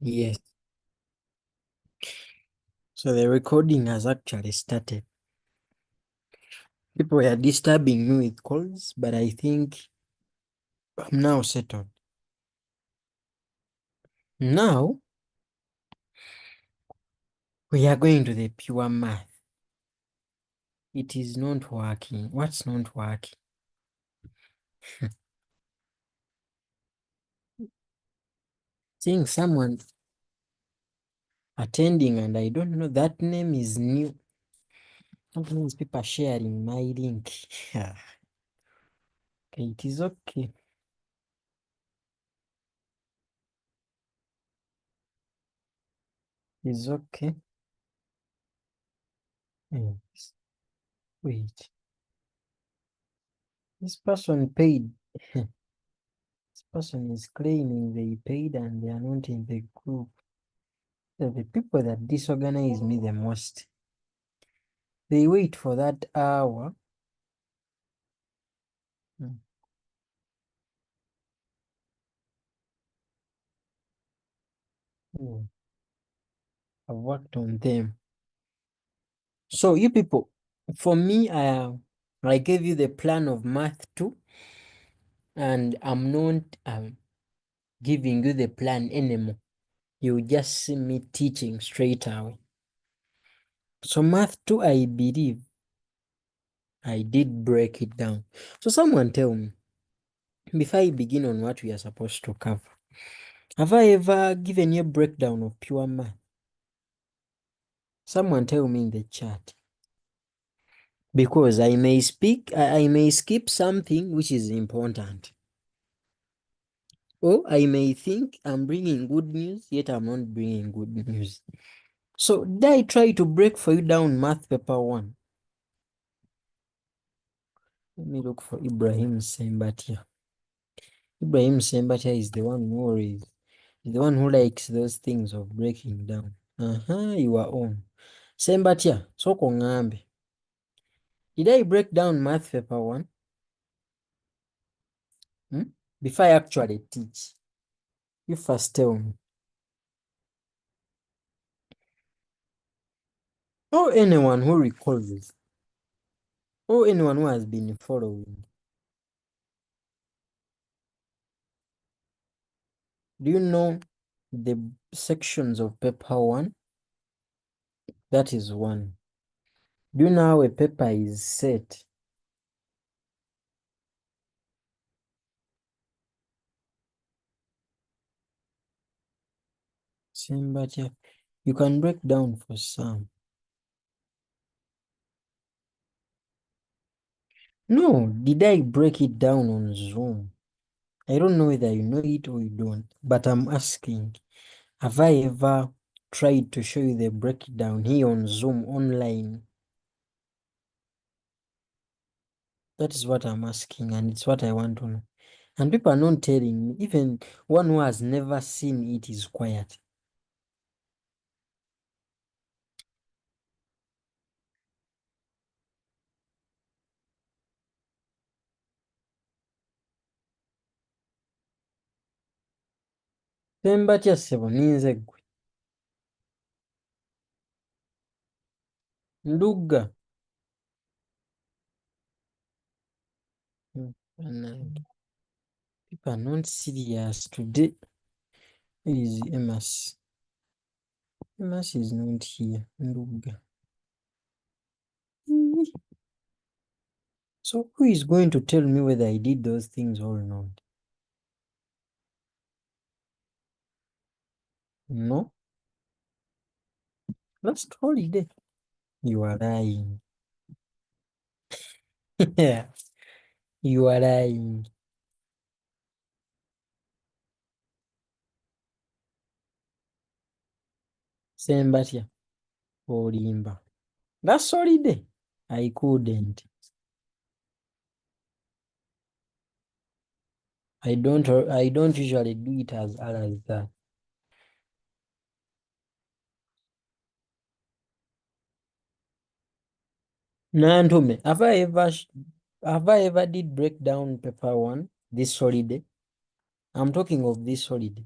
Yes. So the recording has actually started. People were disturbing me with calls, but I think I'm now settled. Now we are going to the pure math. It is not working. What's not working? Seeing someone attending and I don't know that name is new. Sometimes people are sharing my link. Yeah. Okay, it is okay. It's okay. Yes. Wait. This person paid. This person is claiming they paid and they are not in the group. So the people that disorganize me the most, they wait for that hour. Mm. Mm. I've worked on them. So you people, for me, I gave you the plan of math too, and I'm not giving you the plan anymore. You just see me teaching straight away. So math too, I believe I did break it down. So someone tell me, before I begin on what we are supposed to cover, have I ever given you a breakdown of pure math? Someone tell me in the chat. Because I may skip something which is important. Or I may think I'm bringing good news, yet I'm not bringing good news. So did I try to break for you down math paper 1? Let me look for Ibrahim Sembatia. Ibrahim Sembatia is the one who always, the one who likes those things of breaking down. You are on. Sembatia, soko ngambe. Did I break down math paper 1? Before I actually teach. You first tell me. Or anyone who recalls it. Or anyone who has been following. Do you know the sections of paper 1? That is 1. Do you know how a paper is set? Same, but yeah, you can break down for some. No, did I break it down on Zoom? I don't know whether you know it or you don't, but I'm asking, have I ever tried to show you the breakdown here on Zoom online? That is what I'm asking, and it's what I want to know. And people are not telling me, even one who has never seen it is quiet. Sembatya ssebo ninze ggwe. Ndugga. Bannange. People are not serious today. Where is Emas? Emas is not here. Ndugga. So who is going to tell me whether I did those things or not? No? Last holiday. You are lying. Yeah. You are lying. Sembatya. Olimba. Last holiday. I couldn't. I don't usually do it as early as that. Nantume, have I ever did break down paper 1 this holiday? I'm talking of this holiday.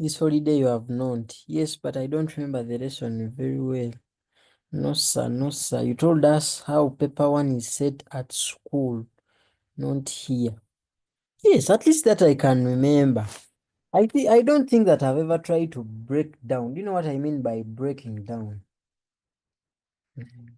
This holiday you have not. Yes, but I don't remember the lesson very well. No, sir, no, sir. You told us how paper one is set at school, not here. Yes, at least that I can remember. I don't think that I've ever tried to break down. Do you know what I mean by breaking down? Mhm.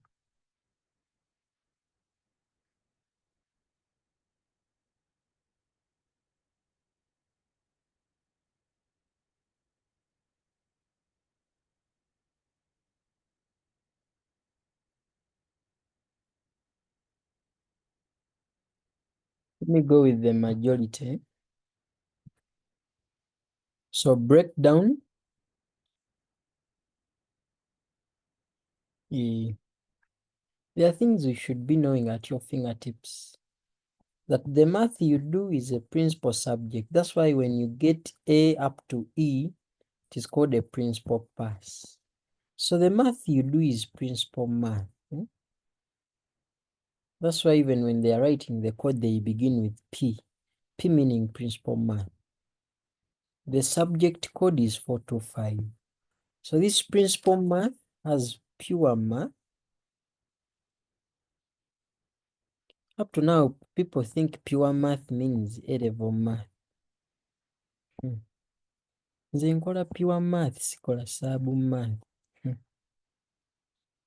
Let me go with the majority. So breakdown, there are things you should be knowing at your fingertips. That the math you do is a principal subject. That's why when you get A up to E, it is called a principal pass. So the math you do is principal math. That's why even when they are writing the code, they begin with P. P meaning principal math. The subject code is 425. So this principal math has pure math. Up to now, people think pure math means A-level math. Nze nkola pure math, sikola sub math.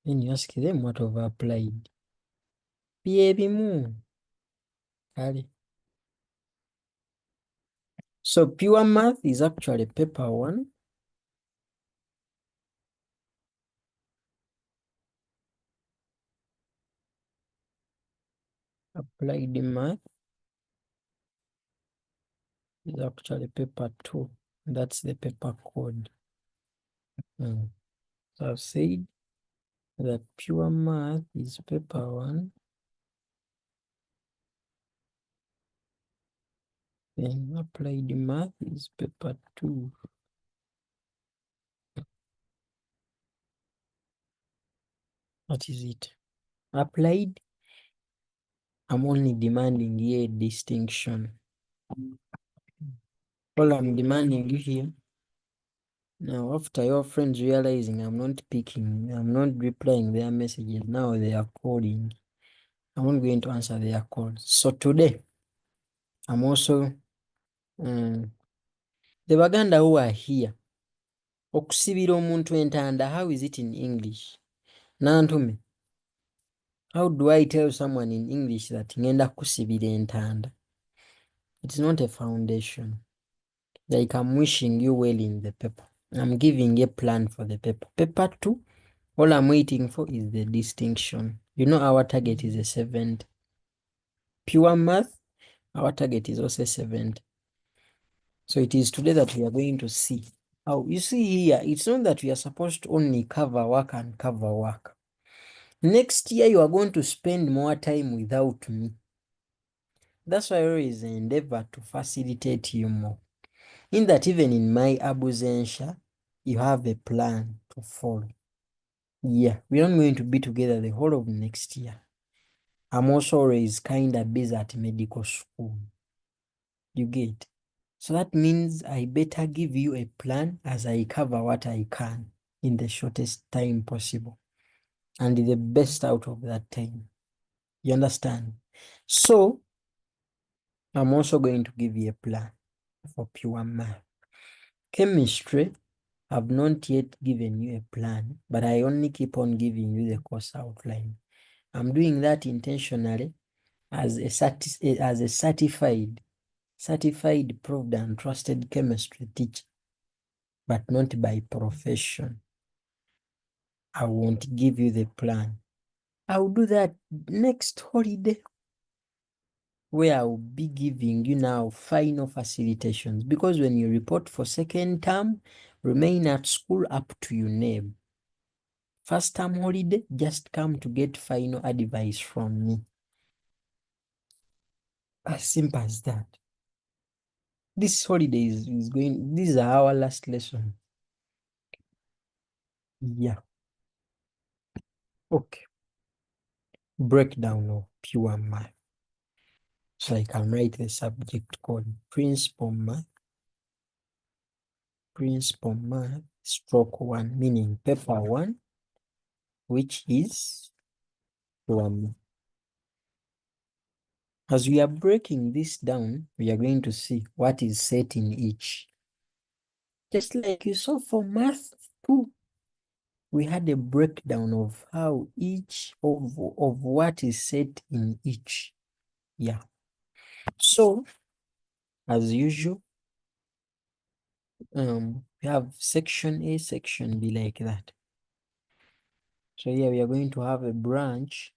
Then you ask them what have applied. Bye bimu. Kale. So pure math is actually paper one. Applied math is actually paper two. That's the paper code. So I've said that pure math is paper one. Then applied math is paper two. What is it? Applied, I'm only demanding here distinction. All I'm demanding here. Now, after your friends realizing I'm not picking, I'm not replying their messages, now they are calling. I'm not going to answer their calls. So today, I'm also, the Baganda who are here, okusibira omuntu entanda, how is it in English? Nantume, how do I tell someone in English that ngenda kusibira entanda? It's not a foundation. Like I'm wishing you well in the paper. I'm giving a plan for the paper. Paper two, all I'm waiting for is the distinction. You know our target is a 70. Pure math, our target is also 70. So it is today that we are going to see how, you see here, it's not that we are supposed to only cover work and cover work. Next year, you are going to spend more time without me. That's why I always endeavor to facilitate you more. In that even in my abusensha, you have a plan to follow. Yeah, we're not going to be together the whole of next year. I'm also always kind of busy at medical school. You get? So that means I better give you a plan as I cover what I can in the shortest time possible and the best out of that time. You understand? So I'm also going to give you a plan for pure math. Chemistry, I've not yet given you a plan, but I only keep on giving you the course outline. I'm doing that intentionally as a certified proved and trusted chemistry teacher, but not by profession. I won't give you the plan. I'll do that next holiday, where I'll be giving you now final facilitations, because when you report for second term, remain at school up to your name. First term holiday, just come to get final advice from me. As simple as that. This holiday is going, this is our last lesson. Yeah. Okay. Breakdown of pure math. So I can write the subject called principal math. principal math stroke 1, meaning paper 1, which is pure math. As we are breaking this down, we are going to see what is set in each. Just like you saw for math 2, we had a breakdown of how each of what is set in each. Yeah. So, as usual, we have section A, section B like that. So here we are going to have a branch.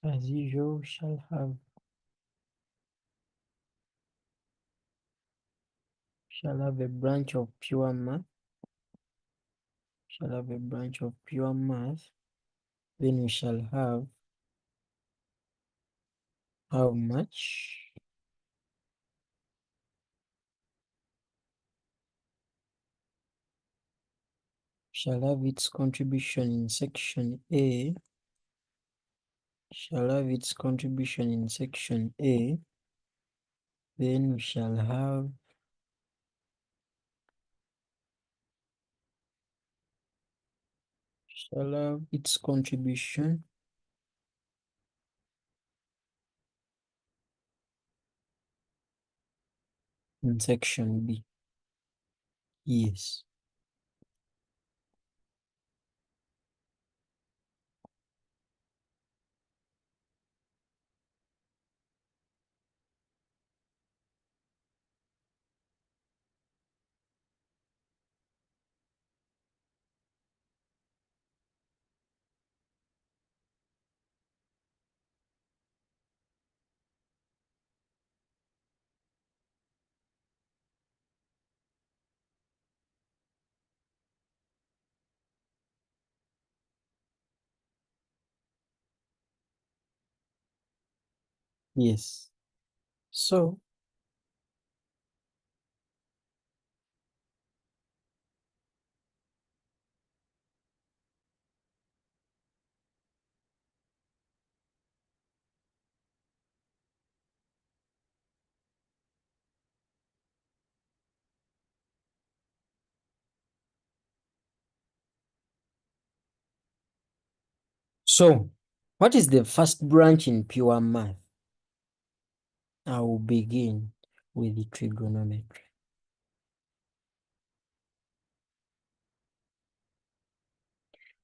As usual, shall have a branch of pure math. Shall have a branch of pure math. Then we shall have how much? Shall have its contribution in section A. Shall have its contribution in section A. Then we shall have its contribution in section B. Yes. Yes. So what is the first branch in pure math? I will begin with the trigonometry.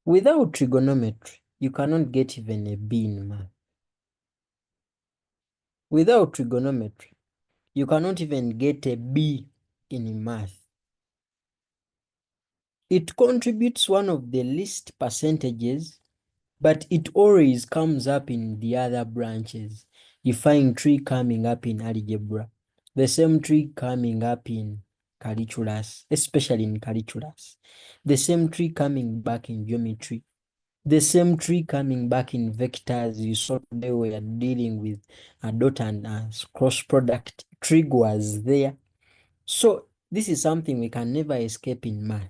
Without trigonometry, you cannot get even a B in math. Without trigonometry, you cannot even get a B in math. It contributes one of the least percentages, but it always comes up in the other branches. You find tree coming up in algebra, the same tree coming up in calculus, especially in calculus, the same tree coming back in geometry, the same tree coming back in vectors. You saw today we are dealing with a dot and a cross product. Trig was there. So this is something we can never escape in math.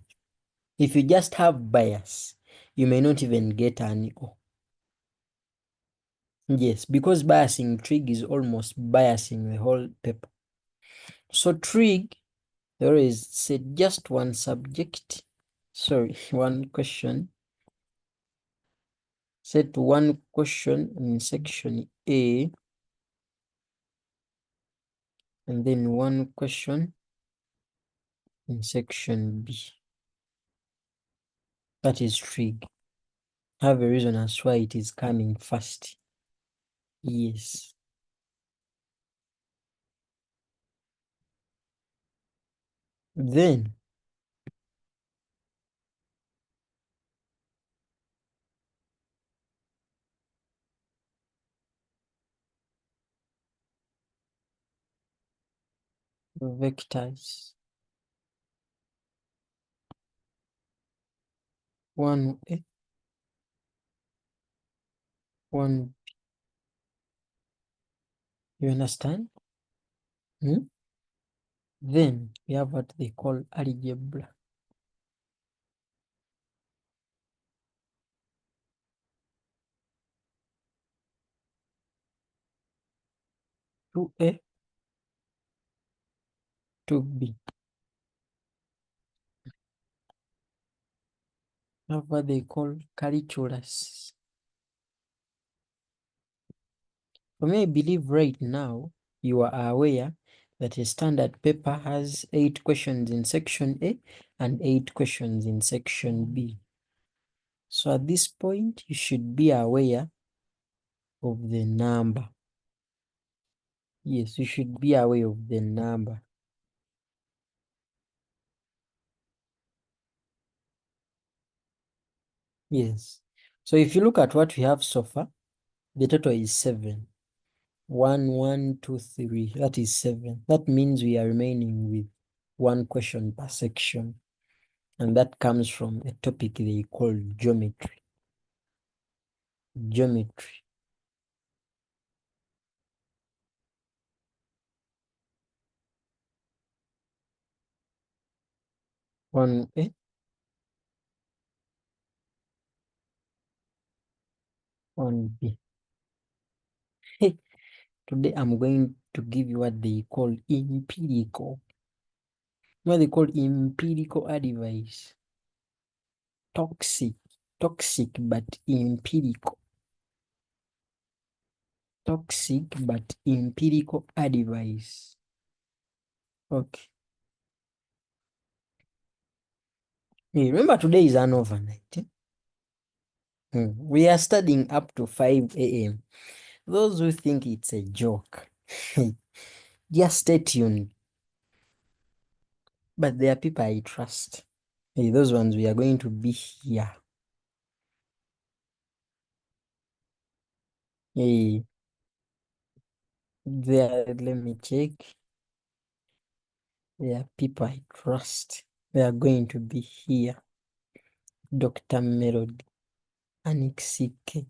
If you just have bias, you may not even get an O. Yes, because biasing trig is almost biasing the whole paper. So trig, there is said just one subject, sorry, one question. Set one question in section A, and then one question in section B. That is trig. Have a reason as why it is coming first. Yes. Then vectors. One A, one. You understand? Hmm? Then we have what they call algebra. 2A, 2B. That's what they call calculus. For me, I believe right now you are aware that a standard paper has 8 questions in section A and 8 questions in section B. So at this point, you should be aware of the number. Yes, you should be aware of the number. Yes. So if you look at what we have so far, the total is 7. 1, 1, 2, 3. That is 7. That means we are remaining with 1 question per section. And that comes from a topic they call geometry. Geometry. 1A, 1B. Hey, today I'm going to give you what they call empirical. What they call empirical advice. Toxic. Toxic but empirical. Toxic but empirical advice. Okay. Hey, remember today is an overnight. We are studying up to 5 a.m. Those who think it's a joke, just stay tuned. But there are people I trust. Hey, those ones we are going to be here. Hey, let me check. There are people I trust. They are going to be here. Dr. Melody, Anixike,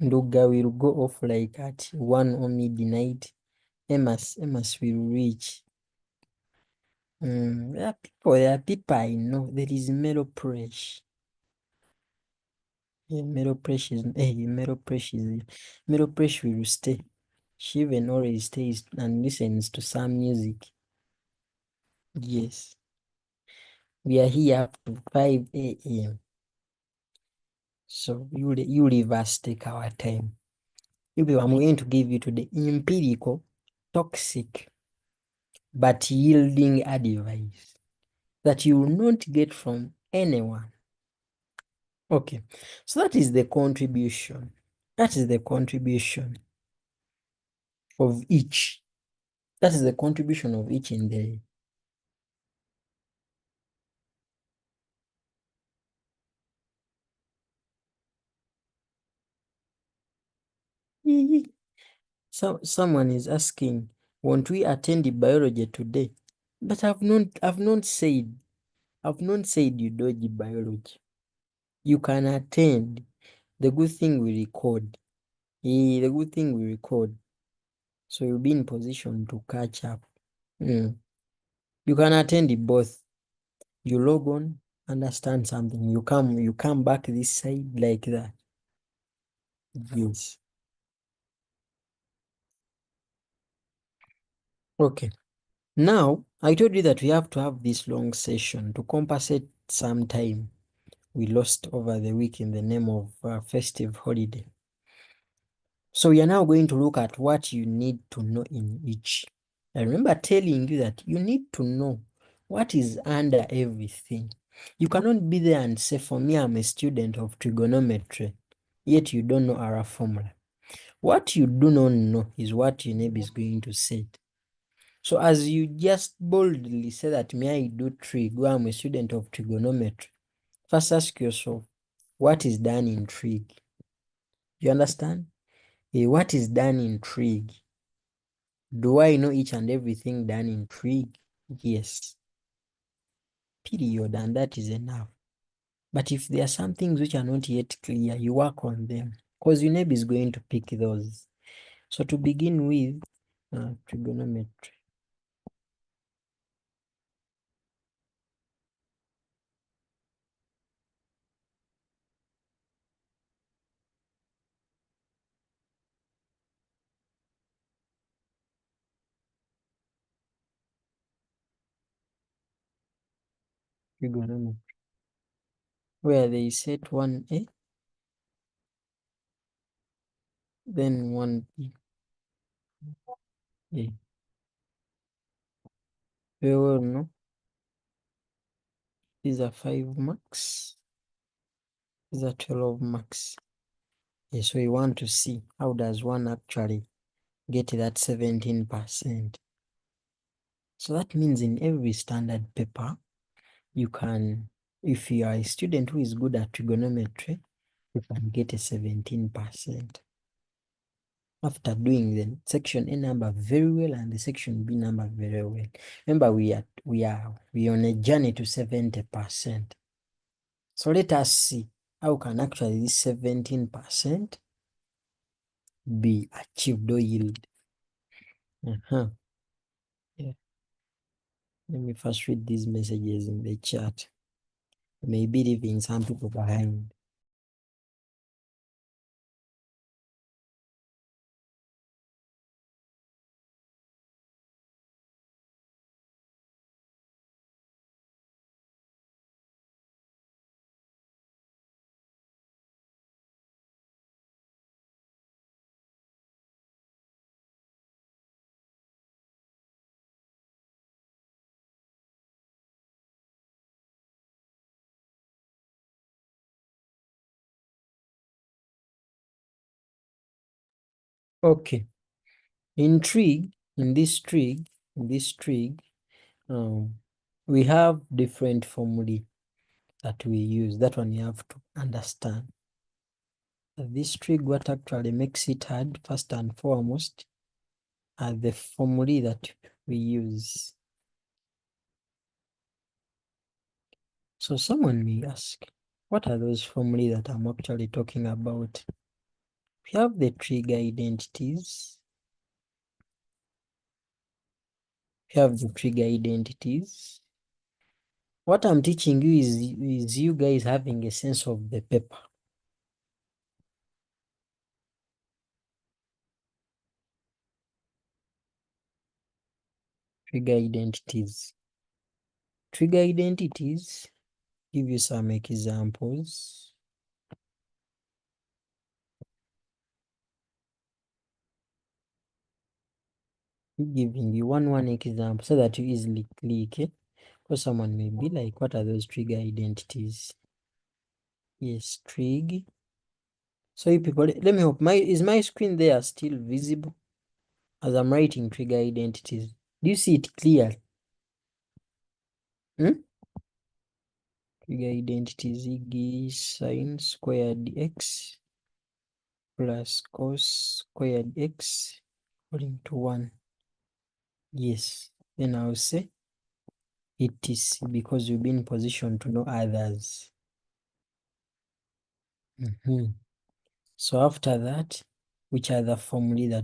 Nduga will go off like at 1 or midnight. Emas will reach. There are people I know. There is Melo Presh. Yeah, Melo Presh is Melo Presh will stay. She even always stays and listens to some music. Yes. We are here up to 5 a.m. So you leave us take our time. I'm going to give you today empirical, toxic, but yielding advice that you will not get from anyone. Okay, so that is the contribution. That is the contribution of each. That is the contribution of each in the. So someone is asking, won't we attend the biology today? But I've not said you dodge biology. You can attend. The good thing we record. The good thing we record. So you'll be in position to catch up. You can attend it both. You log on, understand something. You come back this side like that. Yes. Okay. Now I told you that we have to have this long session to compensate some time we lost over the week in the name of festive holiday. So we are now going to look at what you need to know in each. I remember telling you that you need to know what is under everything. You cannot be there and say, for me, I'm a student of trigonometry, yet you don't know our formula. What you do not know is what your neighbor is going to say. So as you just boldly say that, may I do trig, well, I'm a student of trigonometry, first ask yourself, what is done in trig? You understand? What is done in trig? Do I know each and everything done in trig? Yes. Period. And that is enough. But if there are some things which are not yet clear, you work on them. Because your neighbor is going to pick those. So to begin with, trigonometry. trigonometry, where they set 1a, then 1b. Yeah. We all know these are 5 marks, these are 12 marks. Yeah, so we want to see how does one actually get that 17%. So that means in every standard paper, you can, if you are a student who is good at trigonometry, you can get a 17%. After doing the section A number very well and the section B number very well. Remember, we are on a journey to 70%. So let us see how can actually this 17% be achieved or yield. Yeah. Let me first read these messages in the chat. Maybe leaving some people behind. Okay. In this trig, we have different formulae that we use. That one you have to understand. This trig, what actually makes it hard, first and foremost, are the formulae that we use. So someone may ask, what are those formulae that I'm actually talking about? We have the trig identities. We have the trig identities. What I'm teaching you is you guys having a sense of the paper. Trigger identities. Trigger identities, give you some examples. Giving you one example so that you easily click it. Because someone may be like, what are those trigger identities? Yes, trig. So you people, let me hope, is my screen there still visible as I'm writing trigger identities? Do you see it clearly? Trigger identities, is sine squared x plus cos squared x equal to 1. Yes, then I'll say it is because you'll be in position to know others. So after that, which other formulae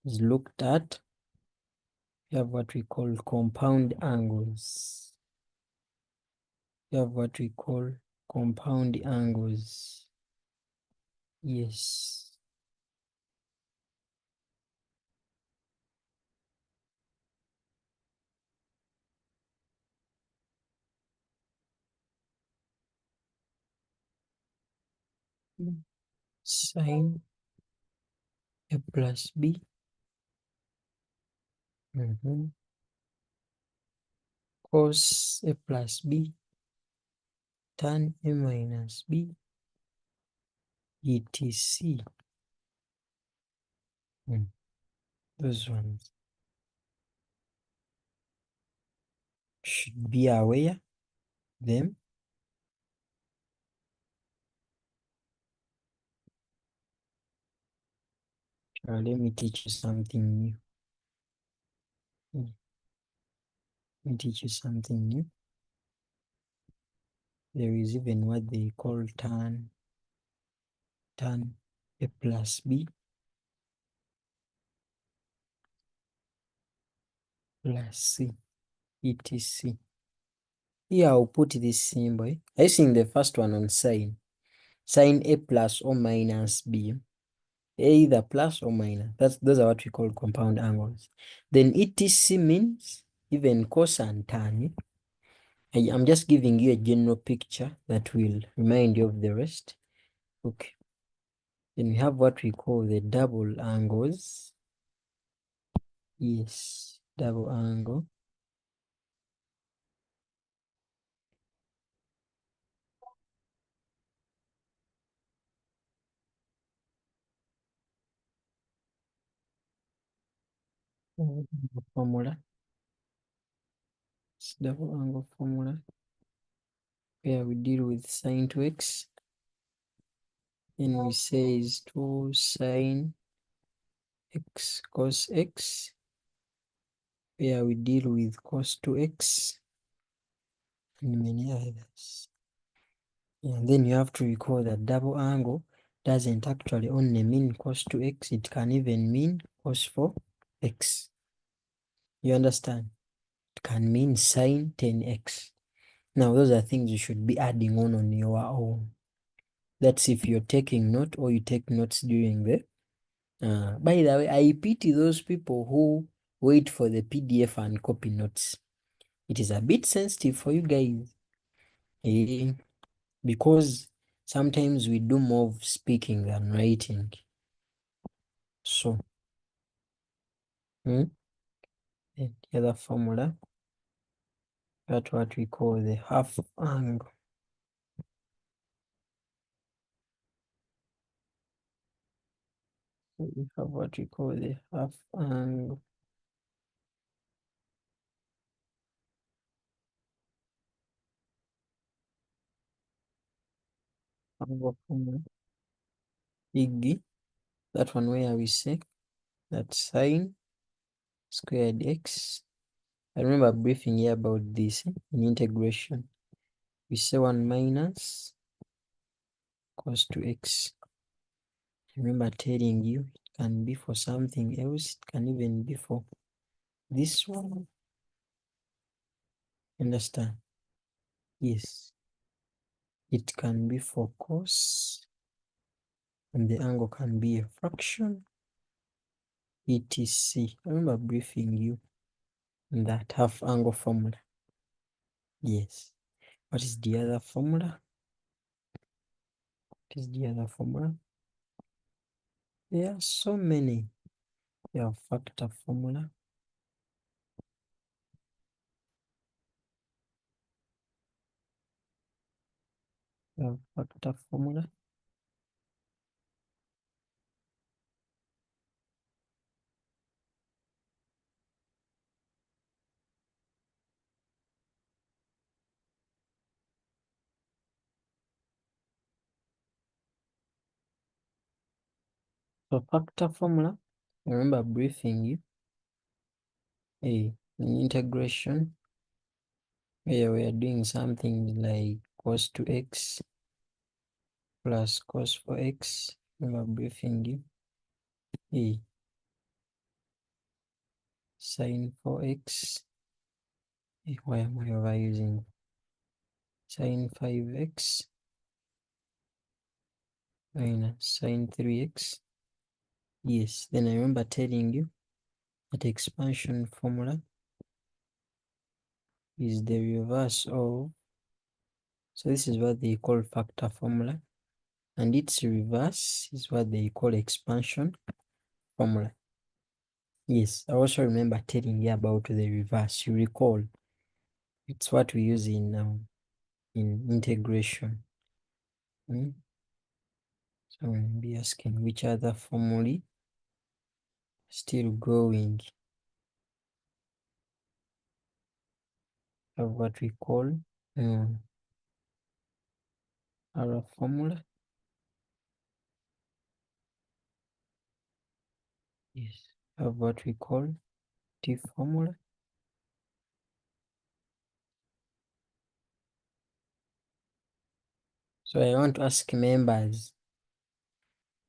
is looked at? We have what we call compound angles. Yes. Sine A plus B. Cos A plus B. Tan A minus B. etc. Those ones should be aware them. Let me teach you something new. There is even what they call tan A plus B plus C, etc. Here I'll put this symbol. Are you seeing the first one on sine? Sine A plus or minus B. Either plus or minus. Those are what we call compound angles. Then etc means even cos and tan. I'm just giving you a general picture that will remind you of the rest. Okay. Then we have what we call the double angles. Yes, double angle. Formula. It's double angle formula where we deal with sine to x. Then we say is 2 sine x cos x, where we deal with cos to x and many others. And then you have to recall that double angle doesn't actually only mean cos to x, it can even mean cos for x. You understand? It can mean sine 10x. Now those are things you should be adding on your own. That's if you're taking note or you take notes during the by the way, I pity those people who wait for the PDF and copy notes. It is a bit sensitive for you guys. Because sometimes we do more of speaking than writing. So, the other formula, that's what we call the half angle. So we have what we call the half angle. Angle formula. Big, that one where we say that sine squared x. I remember briefing here about this in integration. We say 1 minus cos to x. I remember telling you it can be for something else, it can even be for this one. Understand? Yes. It can be for cos, and the angle can be a fraction, etc. I remember briefing you on that half angle formula. Yes. What is the other formula? What is the other formula? There are so many. We have factor formula. We have factor formula. So factor formula, I remember briefing you in integration where we are doing something like cos to x plus cos for x. I remember briefing you sine 4x. Why am I overusing sine 5x minus sine 3x? Yes, then I remember telling you that expansion formula is the reverse of, so this is what they call factor formula, and its reverse is what they call expansion formula. Yes, I also remember telling you about the reverse. You recall, it's what we use in integration. So we'll be asking which other formulae still going. Of what we call our formula. Yes, of what we call T formula. So I want to ask members,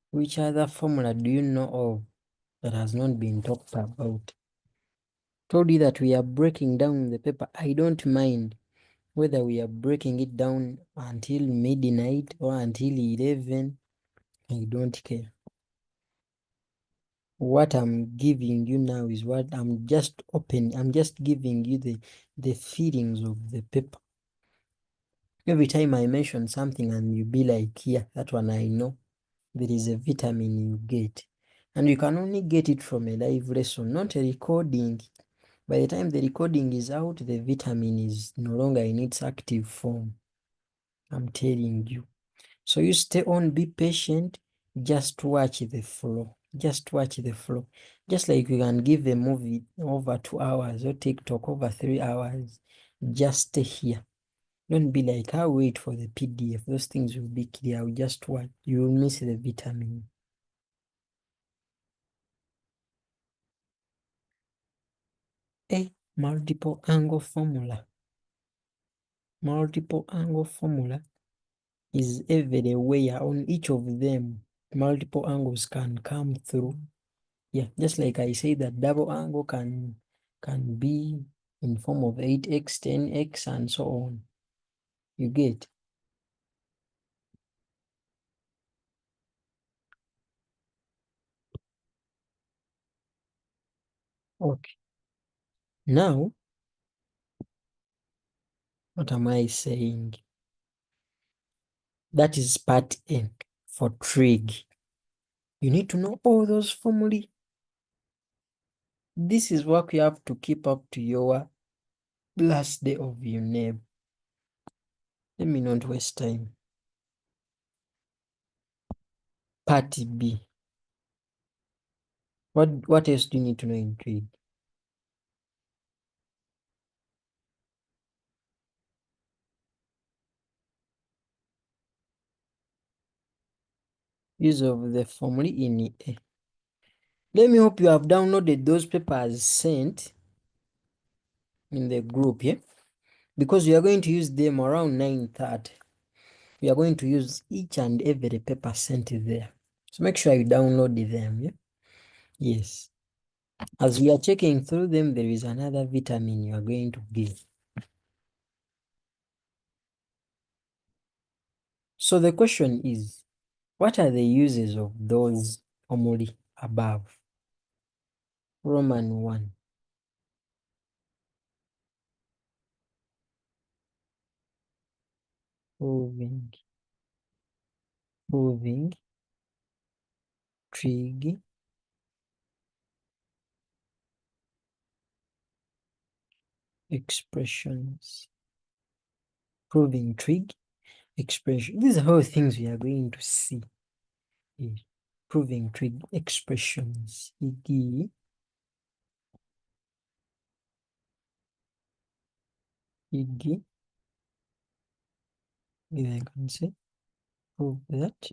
which other formula do you know of that has not been talked about? Told you that we are breaking down the paper. I don't mind whether we are breaking it down until midnight or until 11. I don't care. What I'm giving you now is what I'm just giving you the feelings of the paper. Every time I mention something and you be like, yeah, that one I know, there is a vitamin you get. And you can only get it from a live lesson, not a recording. By the time the recording is out, the vitamin is no longer in its active form. I'm telling you. So you stay on, be patient, just watch the flow. Just watch the flow. Just like you can give a movie over 2 hours or TikTok over 3 hours. Just stay here. Don't be like, I'll wait for the PDF. Those things will be clear. I'll just watch. You will miss the vitamin. A multiple angle formula. Multiple angle formula is everywhere. On each of them, multiple angles can come through. Yeah, just like I say that double angle can be in form of 8x, 10x, and so on. You get? Okay. Now, what am I saying? That is part N for trig. You need to know all those formulae. This is what you have to keep up to your last day of your name. Let me not waste time. Part B. What else do you need to know in trig? Use of the formulae in A. Let me hope you have downloaded those papers sent in the group, yeah? Because we are going to use them around 9:30. We are going to use each and every paper sent there. So make sure you download them, yeah? Yes. As we are checking through them, there is another vitamin you are going to give. So the question is, what are the uses of those formulae above? Roman 1. Proving, proving, trig, expressions. Proving trig, expression. These are all things we are going to see. Yes. Proving trig, expressions. Ig, ig, I can say, prove that.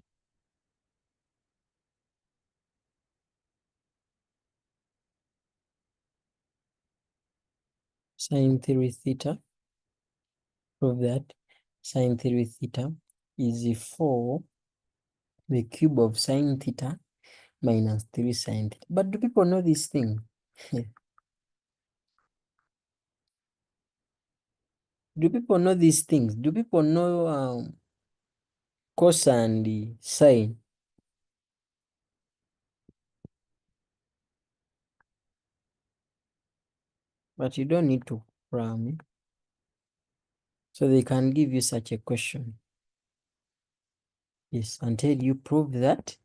Sine theory theta, prove that sine theory theta is 4 the cube of sine theta minus 3 sine theta. But do people know this thing? Do people know these things? Do people know cos and sine? But you don't need to cram. So they can give you such a question. Yes, until you prove that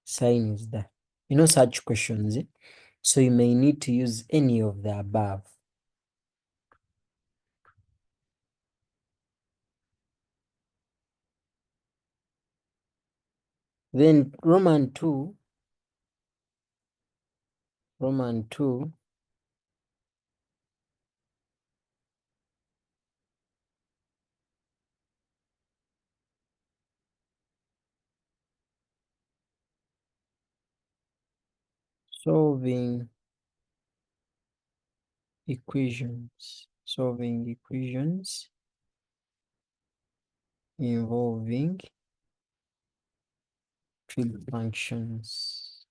sine is that. You know such questions. So you may need to use any of the above. Then Roman 2, solving equations involving trig functions.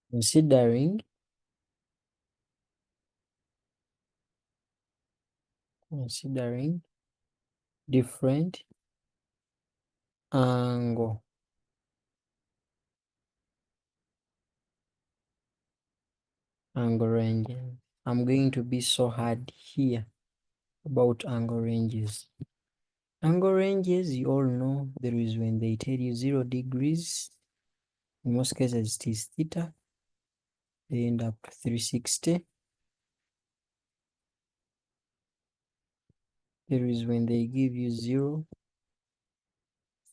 Considering different angle ranges. I'm going to be so hard here about angle ranges. Angle ranges, you all know, there is when they tell you 0 degrees. In most cases, it is theta. They end up 360. There is when they give you 0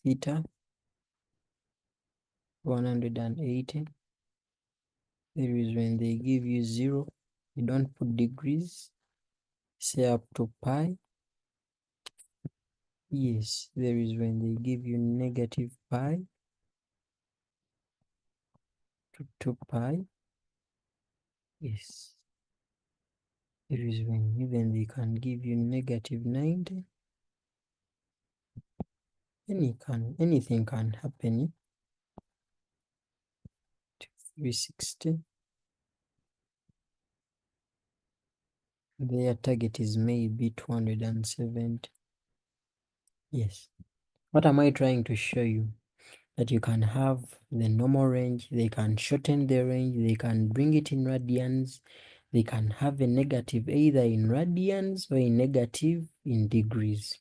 theta, 180. There is when they give you 0, you don't put degrees, say up to pi. Yes, there is when they give you negative pi to 2 pi. Yes. There is when even they can give you negative 90. Anything can happen. 360. Their target is maybe 270. Yes. What am I trying to show you? That you can have the normal range, they can shorten the range, they can bring it in radians, they can have a negative either in radians or a negative in degrees.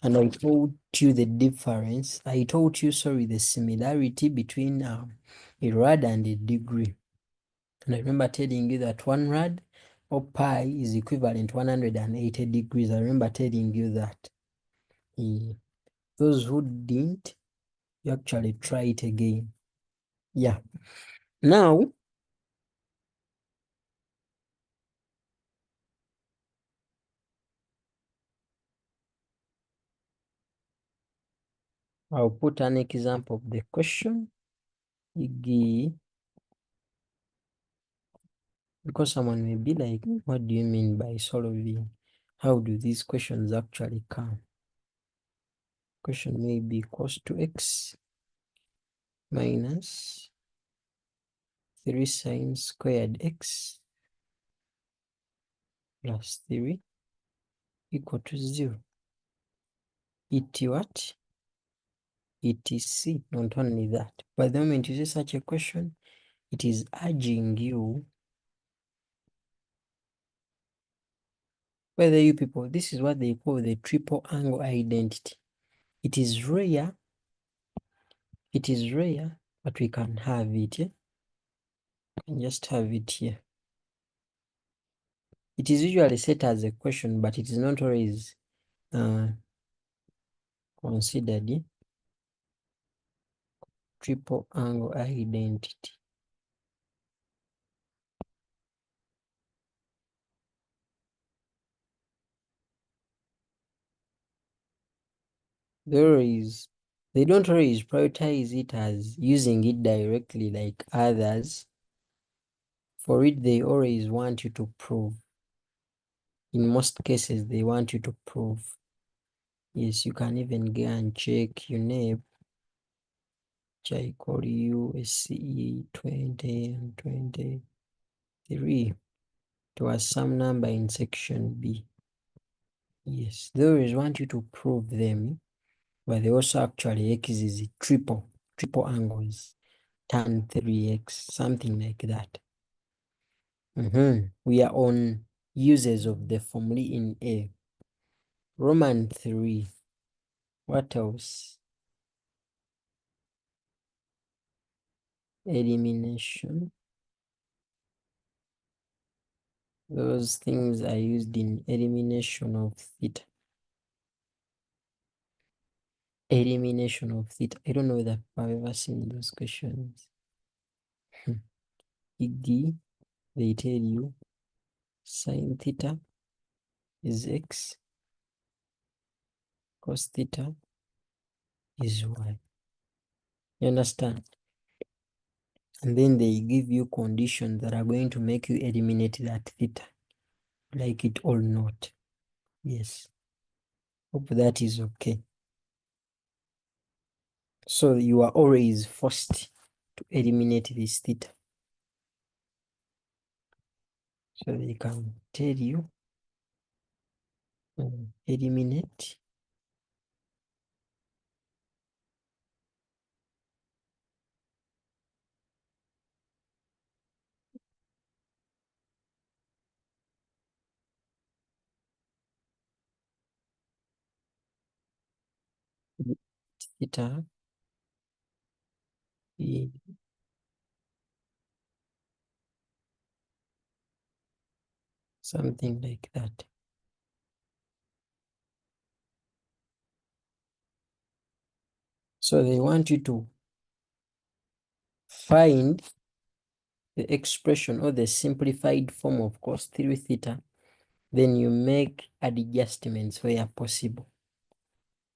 And I told you the difference. I told you, sorry, the similarity between a rad and a degree. And I remember telling you that 1 rad or pi is equivalent to 180 degrees. I remember telling you that. Those who didn't, you actually try it again. Yeah. Now, I'll put an example of the question. Because someone may be like, what do you mean by solving? How do these questions actually come? Question may be equals to x minus 3 sine squared x plus 3 equal to 0. It what? etc. Not only that, but the moment you see such a question, it is urging you, whether you people, this is what they call the triple angle identity. It is rare, but we can have it. Yeah? We can just have it here. It is usually set as a question, but it is not always considered. Yeah? Triple angle identity. They don't always prioritize it as using it directly like others. For it, they always want you to prove. In most cases, they want you to prove. Yes, you can even go and check your name, which I call you SCE 20 and 23. There was some number in section B. Yes, they always want you to prove them, but they also actually X is triple angles, tan 3x, something like that. We are on uses of the formula in A. Roman 3. What else? Elimination. Those things are used in elimination of theta. Elimination of theta. I don't know whether I've ever seen those questions. ED, they tell you sine theta is x, cos theta is y. You understand? And then they give you conditions that are going to make you eliminate that theta, like it or not. Yes. Hope that is okay. So you are always forced to eliminate this theta. So they can tell you eliminate theta e something like that. So they want you to find the expression or the simplified form of cos 3 theta. Then you make adjustments where possible.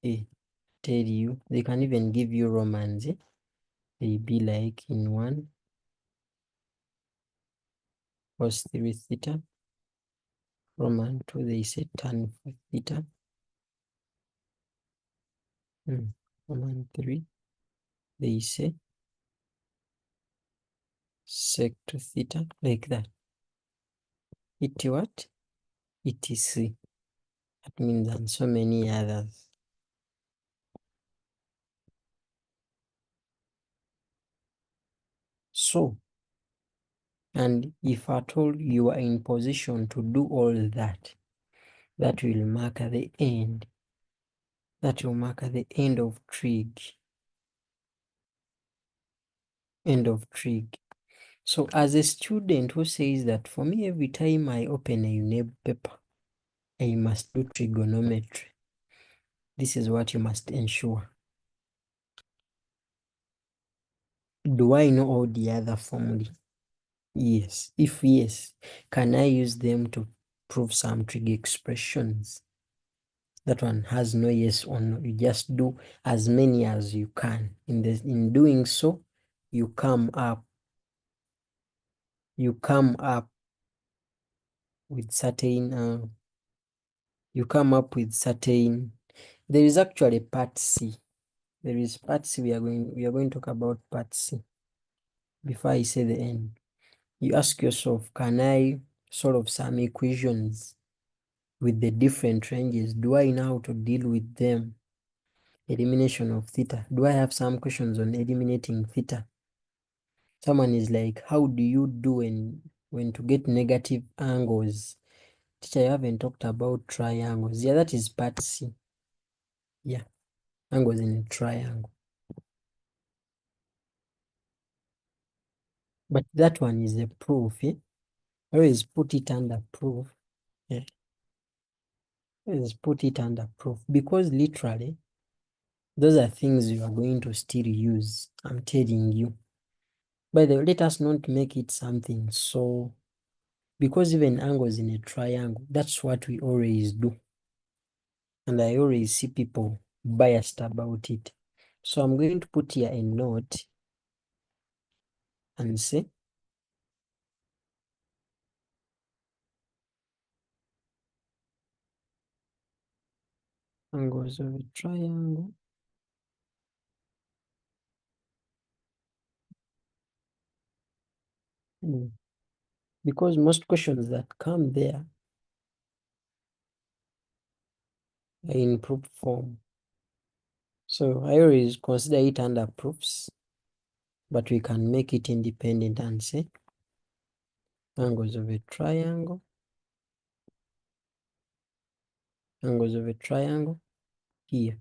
Tell you, they can even give you Romans. They be like in 1 cos 3 theta. Roman 2, they say tan theta. Roman 3, they say sec to theta, like that. It what? ETC. That means and so many others. So, and if at all you are in position to do all that, that will mark the end. That will mark the end of trig. End of trig. So as a student who says that for me, every time I open a UNEB paper, I must do trigonometry. This is what you must ensure. Do I know all the other formulae? Yes. If yes, can I use them to prove some trig expressions? That one has no yes or no. You just do as many as you can. In doing so, you come up with certain there is actually part C. There is part C. We are going to talk about part C before I say the end. You ask yourself, can I solve some equations with the different ranges? Do I know how to deal with them? Elimination of theta. Do I have some questions on eliminating theta? Someone is like, how do you do when to get negative angles? Teacher, you haven't talked about triangles. Yeah, that is part C. Yeah, angles in a triangle. But that one is a proof, yeah? Always put it under proof. Yeah. Always put it under proof. Because literally, those are things you are going to still use. I'm telling you. By the way, let us not make it something so, because even angles in a triangle, that's what we always do. And I always see people biased about it. So I'm going to put here a note and say, angles of a triangle because most questions that come there are in proof form. So I always consider it under proofs, but we can make it independent and say angles of a triangle, angles of a triangle here.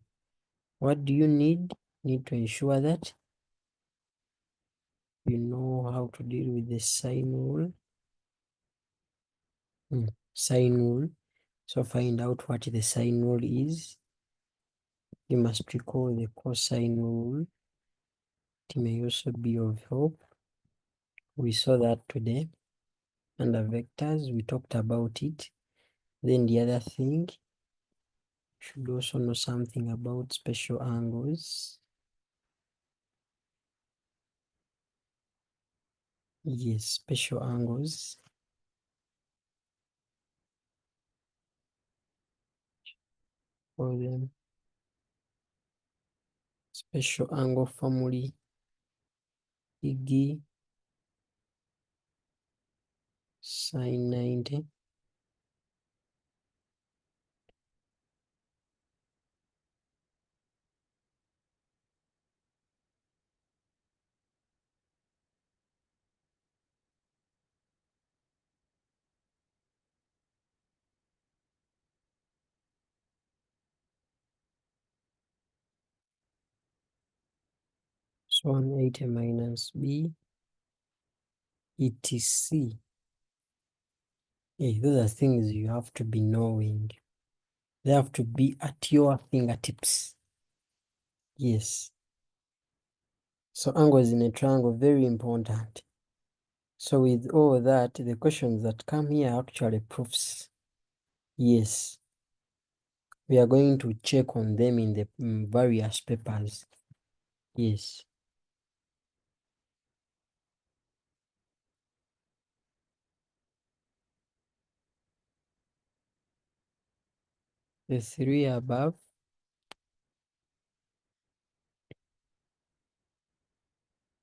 What do you need? Need to ensure that you know how to deal with the sine rule. Sine rule. So find out what the sine rule is. You must recall the cosine rule. It may also be of help. We saw that today. Under vectors, we talked about it. Then the other thing, should also know something about special angles. Yes, special angles. For them. Special angle formulae. Ig sine 90. 180 minus b etc. Hey, those are things you have to be knowing. They have to be at your fingertips. Yes. So angles in a triangle, very important. So with all that, the questions that come here are actually proofs. Yes. We are going to check on them in the various papers. Yes. The three above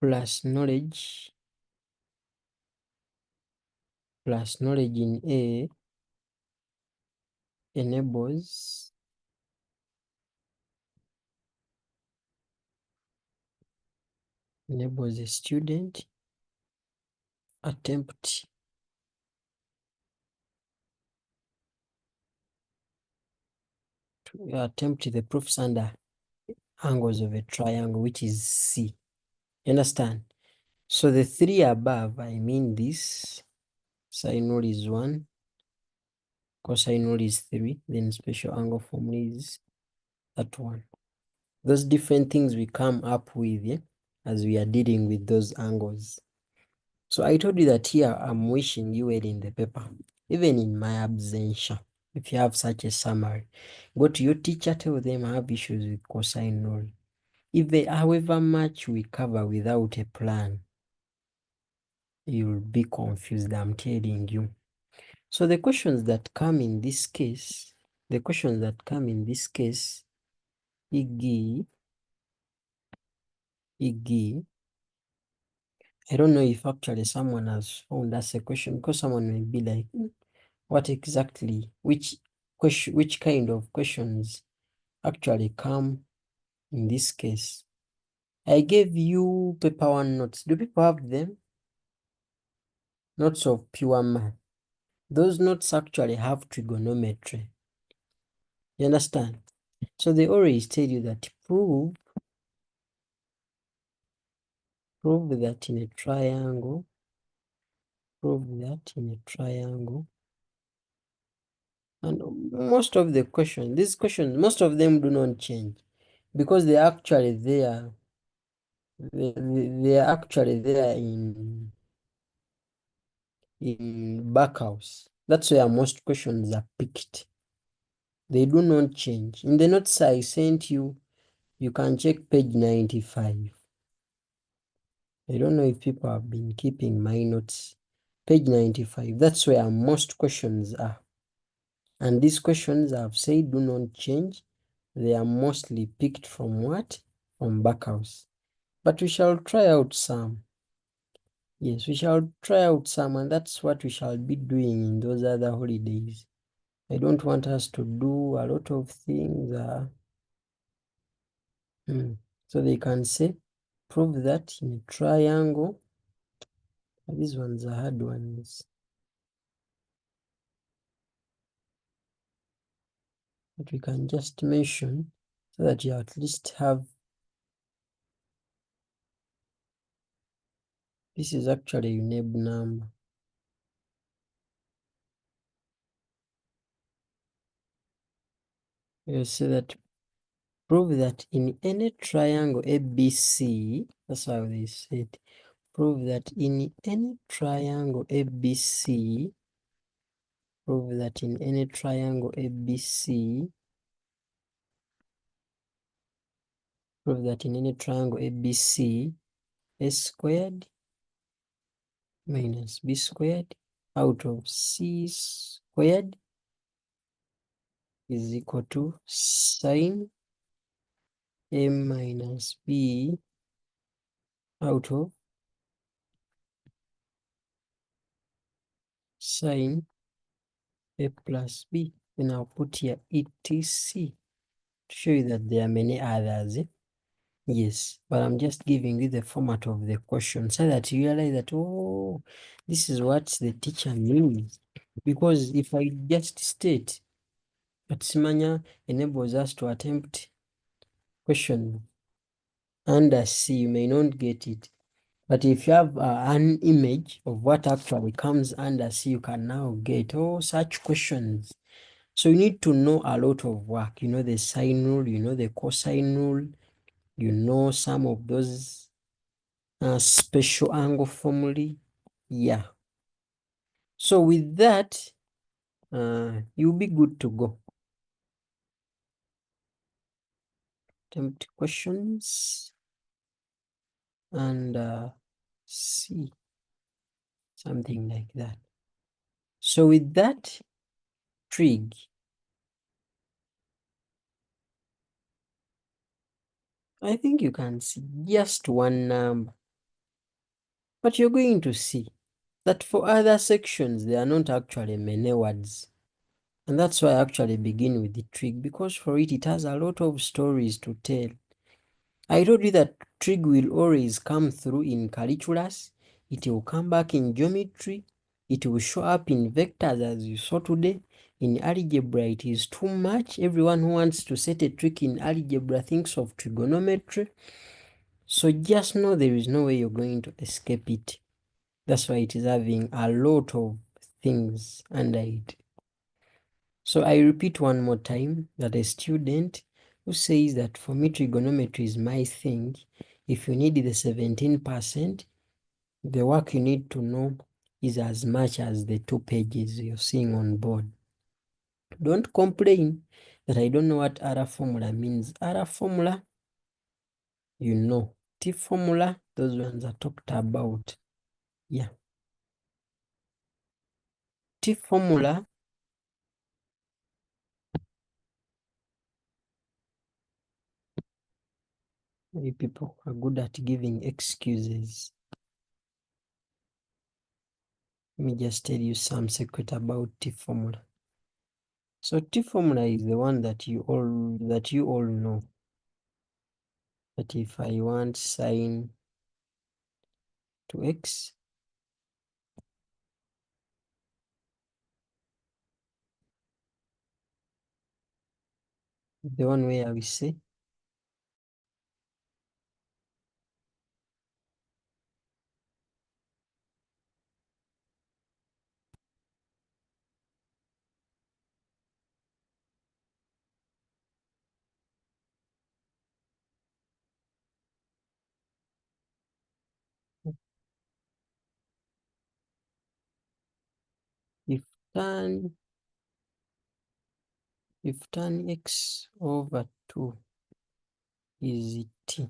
plus knowledge in A enables a student attempt the proofs under angles of a triangle, which is C. You understand? So the three above, I mean this, sine rule is 1, cosine rule is 3, then special angle formula is that one. Those different things we come up with, yeah, as we are dealing with those angles. So I told you that here I'm wishing you well in the paper, even in my absentia. If you have such a summary, go to your teacher, tell them I have issues with cosine rule. However much we cover without a plan, you'll be confused, I'm telling you. So the questions that come in this case, Iggy, I don't know if actually someone has found us a question, because someone may be like, what exactly, which kind of questions actually come in this case? I gave you paper 1 notes. Do people have them? Notes of pure math. Those notes actually have trigonometry. You understand? So they always tell you that prove that in a triangle, and most of the questions, these questions, most of them do not change, because they're actually there. They are actually there in Backhouse. That's where most questions are picked. They do not change. In the notes I sent you, you can check page 95. I don't know if people have been keeping my notes. Page 95, that's where most questions are. And these questions I've said do not change. They are mostly picked from what? From Backhouse. But we shall try out some. Yes, we shall try out some, and that's what we shall be doing in those other holidays. I don't want us to do a lot of things. So they can say, prove that in a triangle. These ones are hard ones. But we can just mention so that you at least have. This is actually a UNEB number. You see that, prove that in any triangle ABC, that's how they said, prove that in any triangle ABC, prove that in any triangle ABC, prove that in any triangle ABC, A squared minus B squared out of C squared is equal to sine A minus B out of sine A plus B. Then I'll put here ETC to show you that there are many others. Yes, but I'm just giving you the format of the question so that you realize that, oh, this is what the teacher means. Because if I just state that Simanya enables us to attempt question under C, you may not get it. But if you have an image of what actually comes under C, you can now get all such questions. So you need to know a lot of work. You know the sine rule, you know the cosine rule, you know some of those special angle formulae. Yeah. So with that, you'll be good to go. Attempt questions and see something like that. So with that trig, I think you can see just one number, but you're going to see that for other sections, there are not actually many words. And that's why I actually begin with the trig, because for it has a lot of stories to tell. I told you that trig will always come through in calculus, it will come back in geometry, it will show up in vectors as you saw today. In algebra, it is too much. Everyone who wants to set a trick in algebra thinks of trigonometry. So just know there is no way you're going to escape it. That's why it is having a lot of things under it. So I repeat one more time that a student who says that for me trigonometry is my thing, if you need the 17%, the work you need to know is as much as the 2 pages you're seeing on board. Don't complain that I don't know what R formula means. R formula, you know. T formula, those ones are talked about. Yeah. T formula, you people are good at giving excuses. Let me just tell you some secret about T formula. So T formula is the one that you all know. That if I want sine to x, the one where we say if tan x over 2 is t,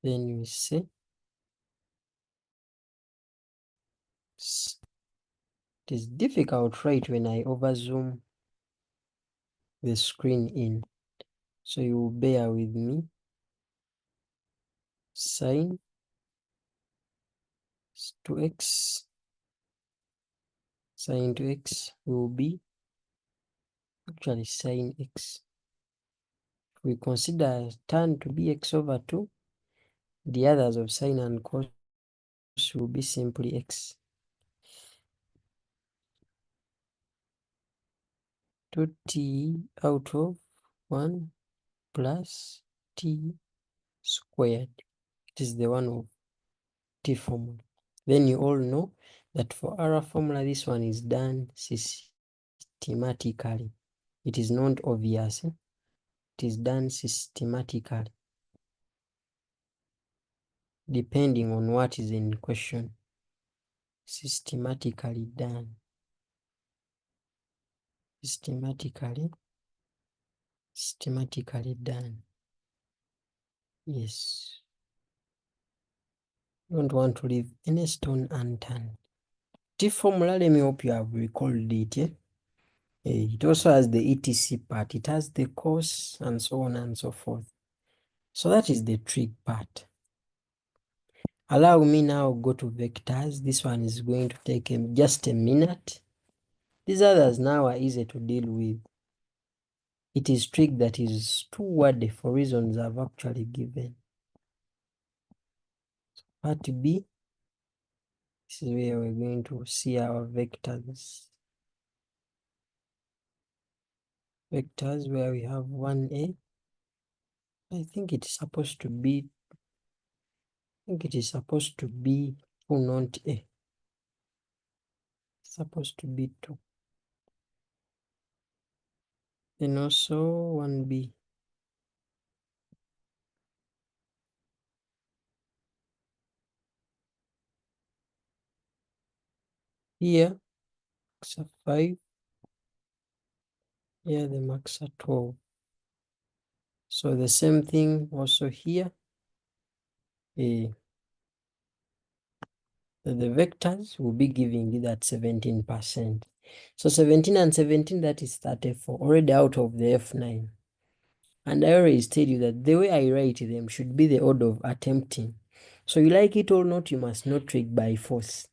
then we say it is difficult, right, when I over zoom the screen in. So you will bear with me. Sine to x, sine to x will be actually sine x. If we consider tan to be x over 2, the others of sine and cos will be simply x. 2t out of 1 plus t squared. It is the one of t formula. Then you all know that for R formula, this one is done systematically. It is not obvious. It is done systematically, depending on what is in question. Systematically done. Systematically done. Yes. Don't want to leave any stone unturned. T formula, let me hope you have recalled it. Yeah? It also has the etc part. It has the cos and so on and so forth. So that is the trig part. Allow me now go to vectors. This one is going to take just a minute. These others now are easy to deal with. It is trig that is too wordy for reasons I've actually given. Part B, this is where we're going to see our vectors. vectors where we have 1a. I think it is supposed to be 2, not a. It's supposed to be 2. Then also 1b. Here marks are 5. Here the marks are 12. So the same thing also here. The vectors will be giving you that 17%. So 17 and 17, that is 34, already out of the F9. And I always tell you that the way I write them should be the order of attempting. So you like it or not, you must not trick by force.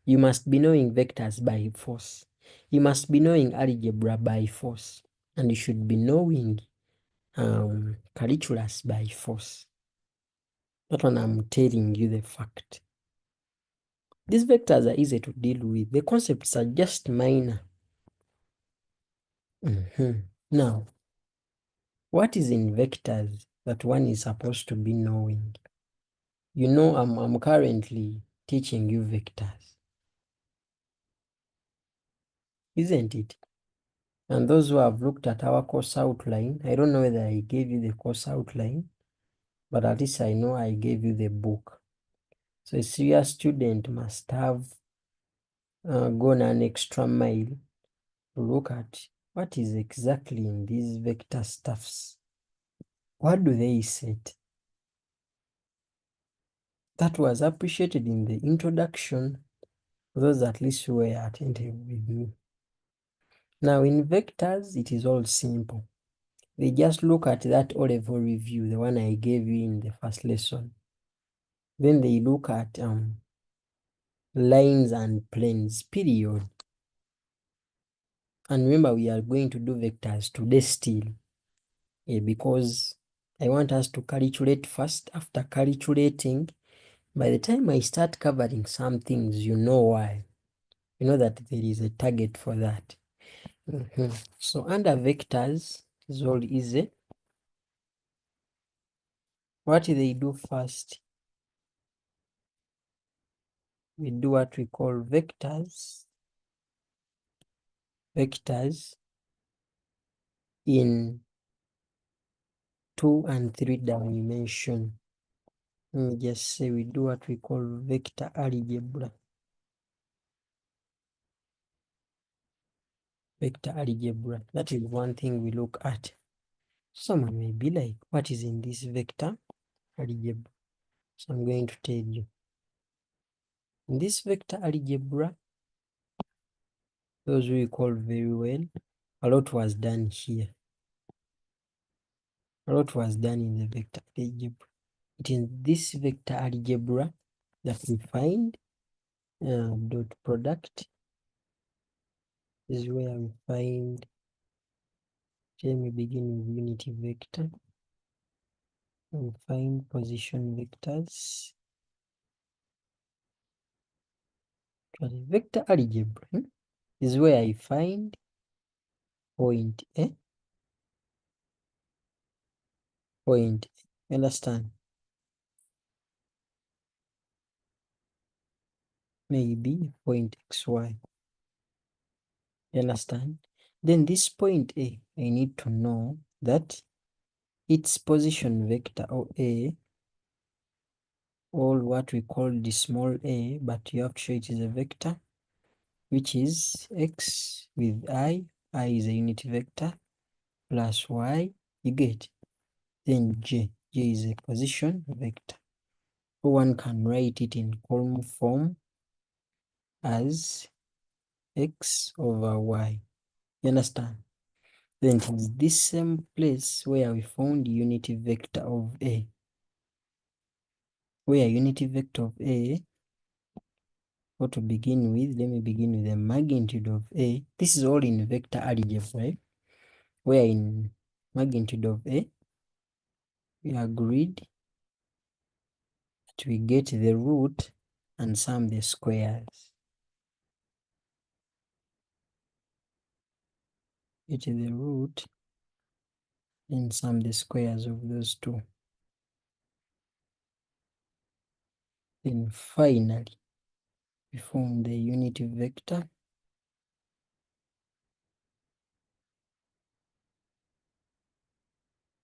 You must be knowing vectors by force. You must be knowing algebra by force. And you should be knowing calculus by force. That one I'm telling you the fact. These vectors are easy to deal with. The concepts are just minor. Now, what is in vectors that one is supposed to be knowing? You know, I'm currently teaching you vectors, isn't it? And those who have looked at our course outline, I don't know whether I gave you the course outline, but at least I know I gave you the book. So a serious student must have gone an extra mile to look at what is exactly in these vector stuffs. What do they set? That was appreciated in the introduction, those at least who were attentive with me. Now in vectors, it is all simple. They just look at that O-level review, the one I gave you in the first lesson. Then they look at lines and planes, period. And remember, we are going to do vectors today still, because I want us to calculate first. After calculating, by the time I start covering some things, you know why. You know that there is a target for that. So under vectors is all easy. What they do first, we do what we call vectors in 2 and 3 dimension. Let me just say we do what we call vector algebra. That is one thing we look at. Someone may be like, what is in this vector algebra? So I'm going to tell you. In this vector algebra, those who recall very well, a lot was done here. A lot was done in the vector algebra. It is this vector algebra that we find dot product is where we find, let me begin with unity vector. We find position vectors. Vector algebra is where I find point A, point A. Understand? Maybe point XY. Understand? Then this point A, I need to know that its position vector, or A, or what we call the small a, but you have to show it is a vector, which is x with I is a unit vector, plus y, you get. Then j is a position vector. So one can write it in column form as x over y. You understand? Then it is this same place where we found unity vector of A. Where unity vector of A, what to begin with, let me begin with the magnitude of A. This is all in vector algebra, right? Where in magnitude of A, we agreed that we get the root and sum the squares. Get the root and sum the squares of those two. Then finally, we form the unit vector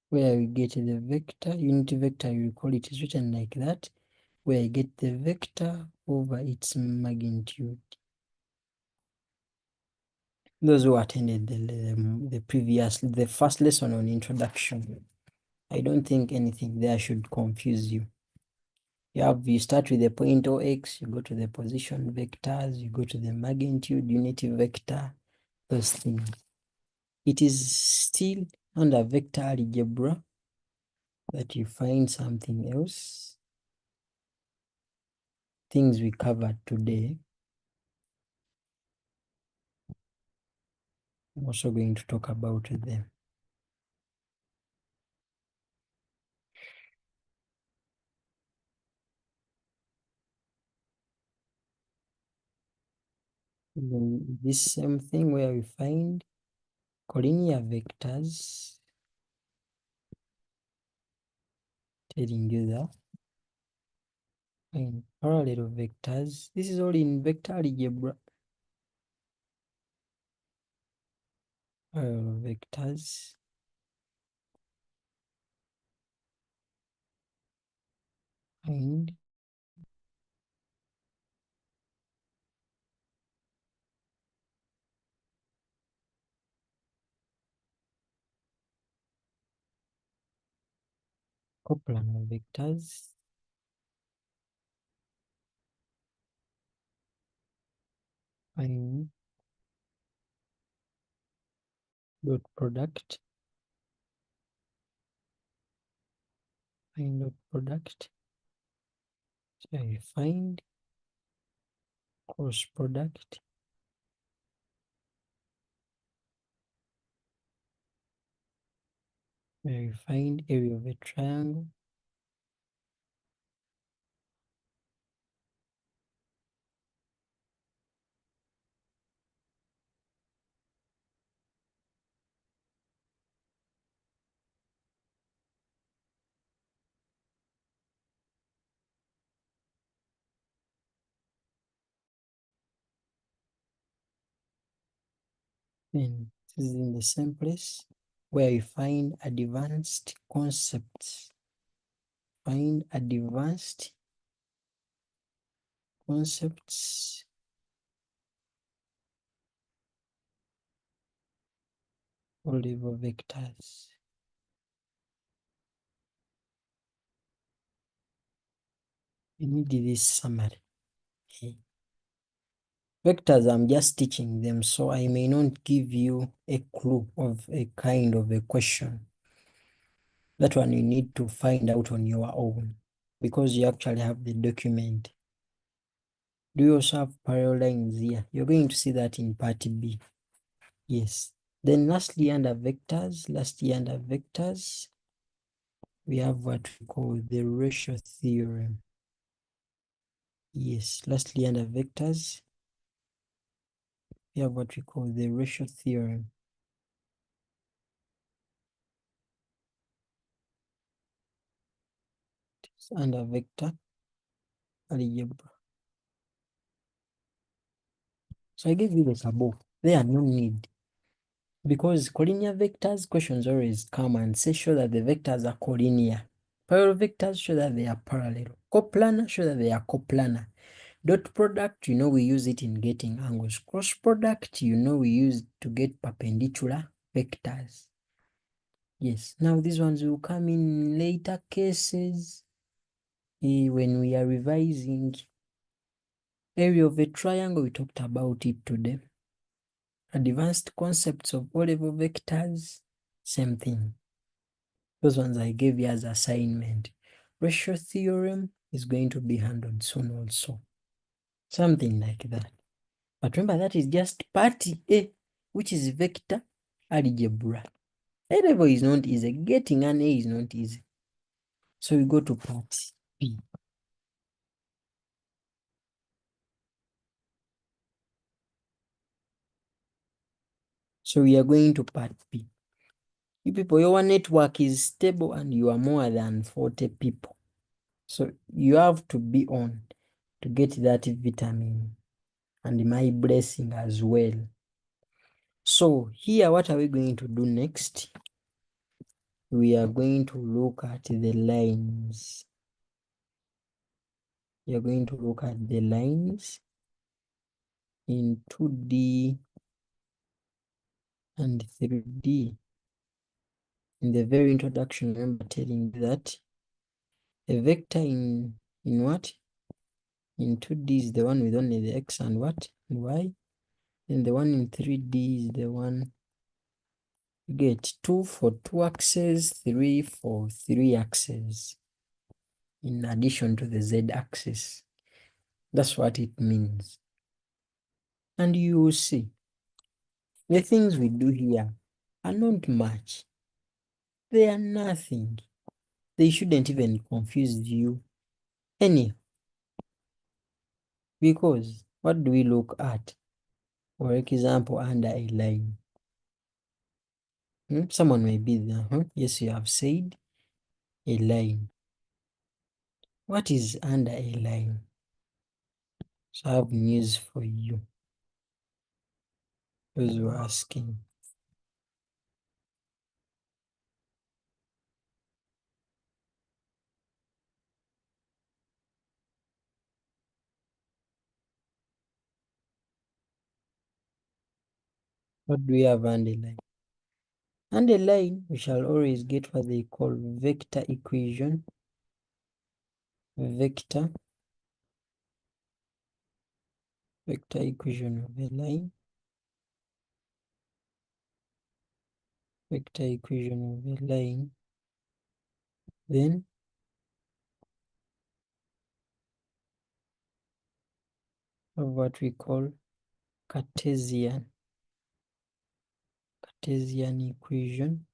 where we get the vector, unit vector, you recall it is written like that, where I get the vector over its magnitude. Those who attended the first lesson on introduction, I don't think anything there should confuse you. You start with the point OX, you go to the position vectors, you go to the magnitude, unity vector, those things. It is still under vector algebra that you find something else, things we covered today. I'm also going to talk about them. Then this same thing where we find collinear vectors, telling you that, and parallel vectors. This is all in vector algebra. Parallel vectors. And coplanar vectors. And dot product. And dot product. So I find cross product. Where you find area of a triangle. Then this is in the same place where you find advanced concepts. Find advanced concepts or level vectors. You need this summary. Okay. Vectors, I'm just teaching them, so I may not give you a clue of a kind of a question. That one you need to find out on your own because you actually have the document. Do you also have parallel lines here? You're going to see that in part B. Yes. Then lastly under vectors, we have what we call the ratio theorem. Yes, lastly under vectors, we have what we call the ratio theorem. It's under vector algebra. So I gave you the above. There are no need. Because collinear vectors, questions always come and say show that the vectors are collinear. Parallel vectors show that they are parallel. Coplanar show that they are coplanar. Dot product, you know we use it in getting angles. Cross product, you know we use it to get perpendicular vectors. Yes, now these ones will come in later cases when we are revising area of a triangle. We talked about it today. Advanced concepts of O-level vectors, same thing. Those ones I gave you as assignment. Ratio theorem is going to be handled soon also. Something like that. But remember that is just part A, which is vector algebra. A level is not easy. Getting an A is not easy. So we go to part B. So we are going to part B. You people, your network is stable and you are more than 40 people. So you have to be on to get that vitamin and my blessing as well. So here, what are we going to do next? We are going to look at the lines. We are going to look at the lines in 2D and 3D. In the very introduction, I remember telling you that a vector in what? In 2D is the one with only the x and what? And y. And the one in 3D is the one you get 2 for 2 axes, 3 for 3 axes, in addition to the z axis. That's what it means. And you will see the things we do here are not much. They are nothing. They shouldn't even confuse you any, because what do we look at? For example, under a line. Someone may be there. Yes, you have said a line. What is under a line? So I have news for you, those who are asking. What do we have underline? Underline, we shall always get what they call vector equation. Vector equation of a line. Vector equation of a line. Then of what we call Cartesian equation.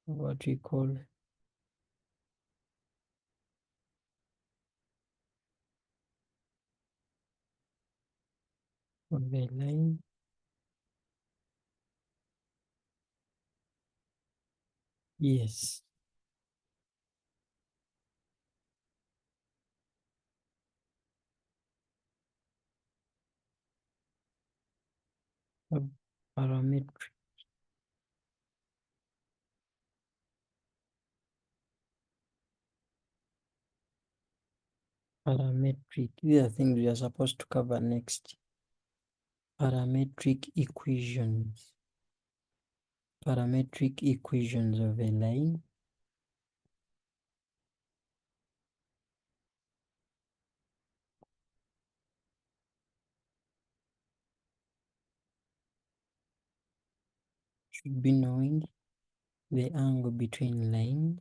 What we call of a line. Yes. Of parametric. These are things we are supposed to cover next. Parametric equations. Parametric equations of a line. Should be knowing the angle between lines.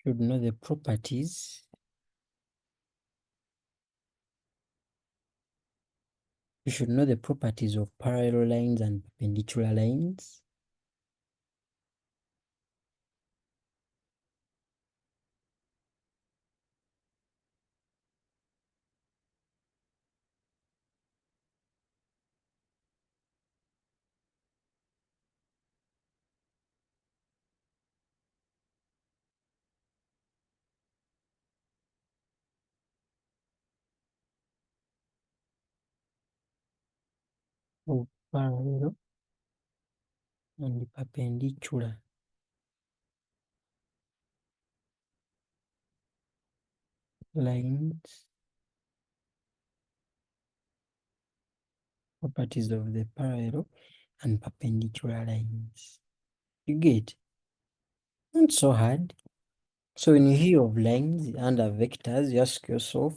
Should know the properties. You should know the properties of parallel lines and perpendicular lines. Of parallel and perpendicular lines. Properties of the parallel and perpendicular lines. You get? Not so hard. So when you hear of lines under vectors, you ask yourself,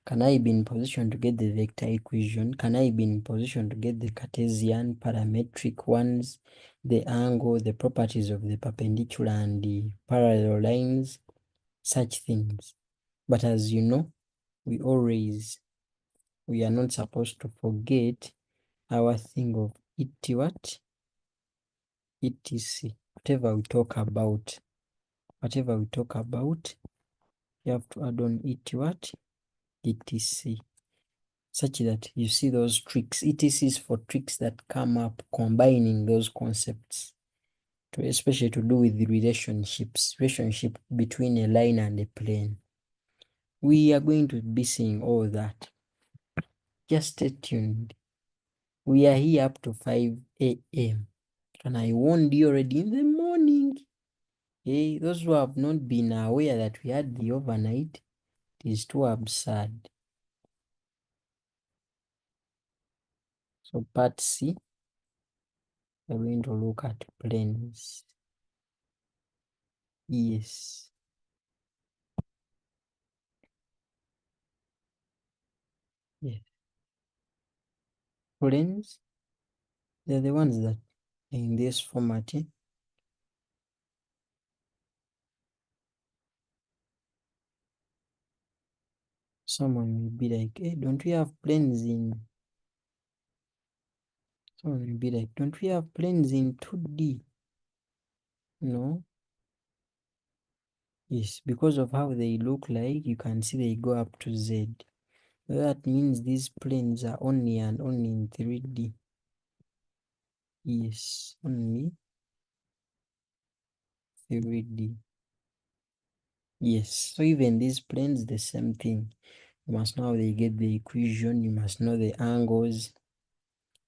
can I be in position to get the vector equation? Can I be in position to get the Cartesian parametric ones, the angle, the properties of the perpendicular and the parallel lines, such things. But as you know, we are not supposed to forget our thing of it what? etc. Whatever we talk about, you have to add on it what? etc. Such that you see those tricks. etc is for tricks that come up combining those concepts, especially to do with the relationship between a line and a plane. We are going to be seeing all that. Just stay tuned. We are here up to 5 a.m. and I warned you already in the morning. Hey, those who have not been aware that we had the overnight, it is too absurd. So part C, we're going to look at planes. Yes. Yes. Planes, they're the ones that are in this format. Someone will be like, hey, don't we have planes in... Someone will be like, don't we have planes in 2D? No. Yes, because of how they look like, you can see they go up to Z. That means these planes are only and only in 3D. Yes, only 3D. Yes, so even these planes, the same thing. You must know how they get the equation, you must know the angles.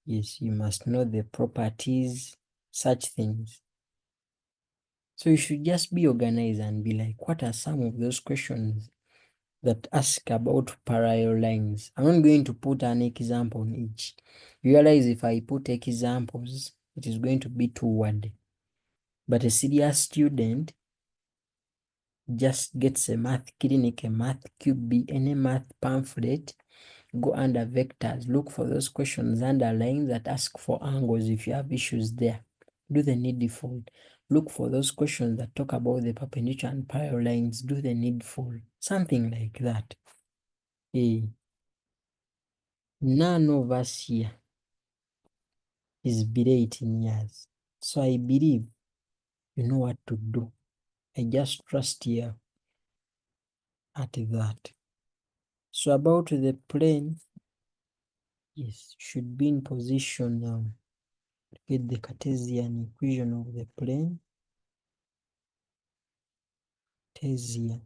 Yes, you must know the properties, such things. So you should just be organized and be like, what are some of those questions that ask about parallel lines? I'm not going to put an example on each. You realize if I put examples, it is going to be too word. But a serious student just gets a math clinic, a math QB, any math pamphlet, go under vectors, look for those questions under lines that ask for angles if you have issues there. Do the needful. Look for those questions that talk about the perpendicular and parallel lines. Do the needful. Something like that. None of us here is below 18 years. So I believe you know what to do. I just trust you at that. So about the plane, yes, should be in position now. Get the Cartesian equation of the plane. Cartesian.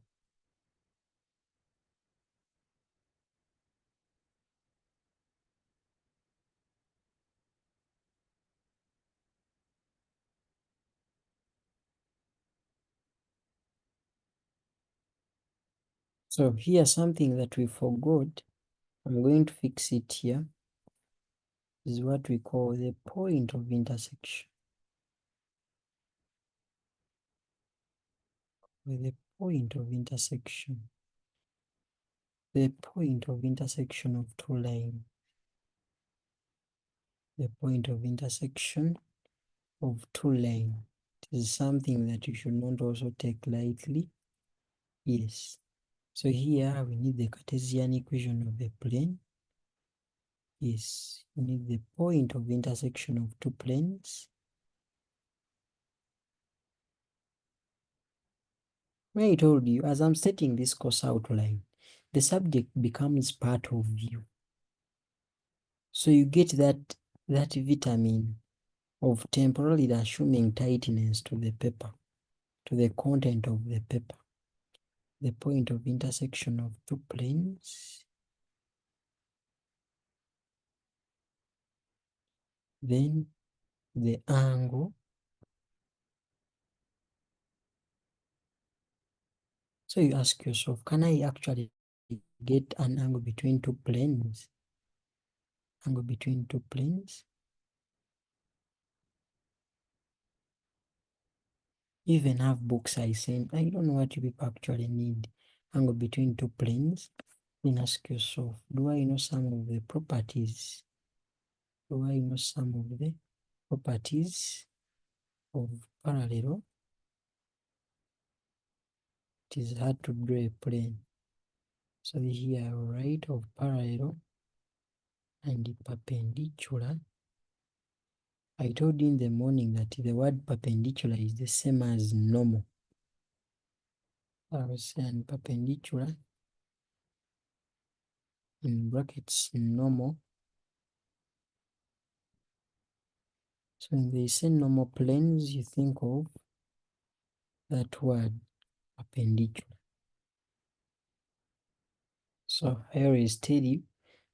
So here something that we forgot, I'm going to fix it here, is what we call the point of intersection. The point of intersection. The point of intersection of two lines. The point of intersection of two lines. It is something that you should not also take lightly. Yes. So here we need the Cartesian equation of a plane. Yes, we need the point of intersection of two planes. When I told you, as I'm setting this course outline, the subject becomes part of you. So you get that vitamin of temporarily assuming tightness to the paper, to the content of the paper. The point of intersection of two planes. Then the angle. So you ask yourself, can I actually get an angle between two planes? Angle between two planes? Even have books I send. I don't know what you people actually need. Angle between two planes. Then ask yourself, do I know some of the properties? Do I know some of the properties of parallel? It is hard to draw a plane. So here I write of parallel and perpendicular. I told you in the morning that the word perpendicular is the same as normal. I was saying perpendicular in brackets normal. So when they say normal planes, you think of that word perpendicular. So I always tell you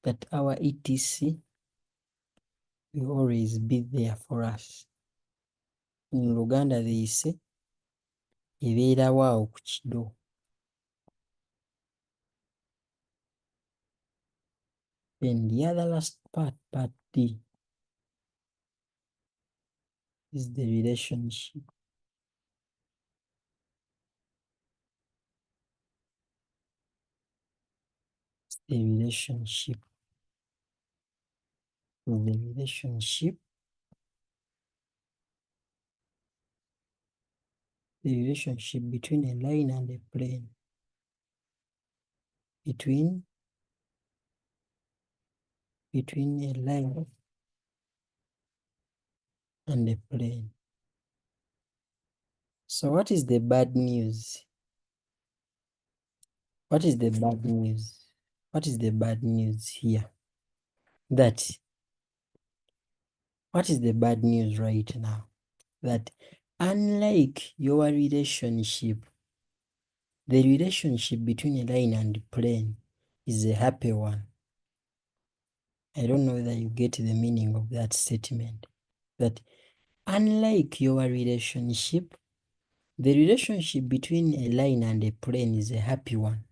that our ETC will always be there for us. In Luganda they say ebeerawo awo ku kiddo. Then the other last part, part D, is the relationship. It's the relationship. The relationship. The relationship between a line and a plane. Between a line and a plane. So what is the bad news? What is the bad news? What is the bad news here? That what is the bad news right now? That unlike your relationship, the relationship between a line and a plane is a happy one. I don't know whether you get the meaning of that statement. That unlike your relationship, the relationship between a line and a plane is a happy one.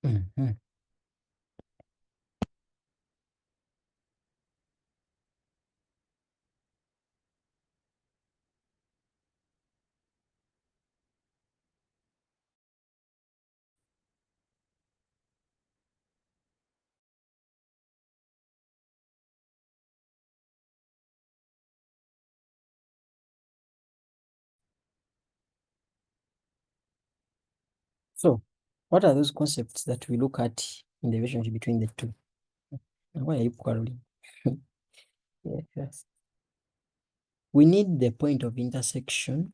Mhm. So, what are those concepts that we look at in the relationship between the two? And why are you quarreling? Yes. We need the point of intersection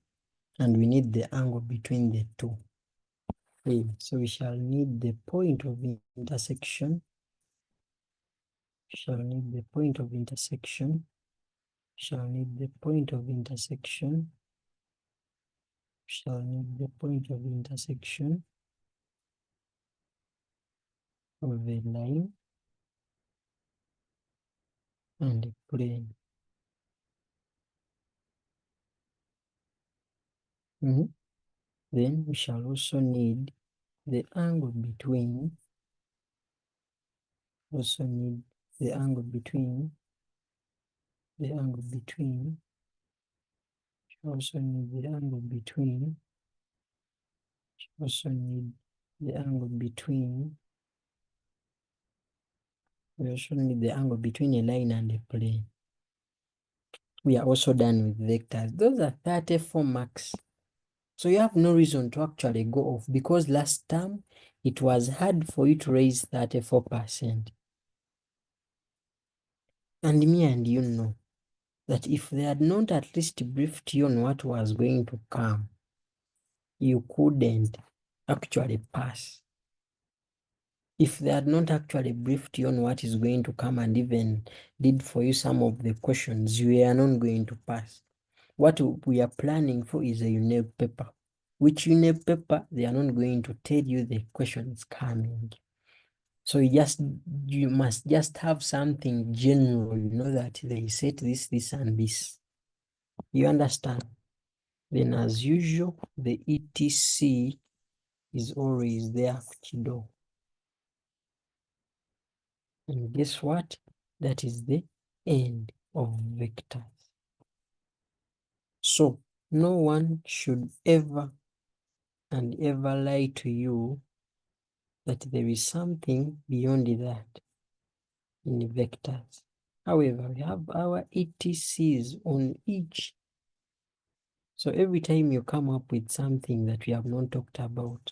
and we need the angle between the two. Okay, so we shall need the point of intersection. We shall need the point of intersection. We shall need the point of intersection. We shall need the point of intersection of a line and a plane. Then we shall also need the angle between, also need the angle between, the angle between, also need the angle between, also need the angle between, we also need the angle between a line and a plane. We are also done with vectors. Those are 34 marks. So you have no reason to actually go off because last time it was hard for you to raise 34%. And me and you know that if they had not at least briefed you on what was going to come, you couldn't actually pass. If they had not actually briefed you on what is going to come and even did for you some of the questions, you are not going to pass. What we are planning for is a UNEB paper. Which UNEB paper, they are not going to tell you the questions coming. So you must just have something general, you know that they said this, this, and this. You understand? Then as usual, the ETC is always there, Kido. And guess what? That is the end of vectors. So no one should ever and ever lie to you that there is something beyond that in vectors. However, we have our ETCs on each. So every time you come up with something that we have not talked about,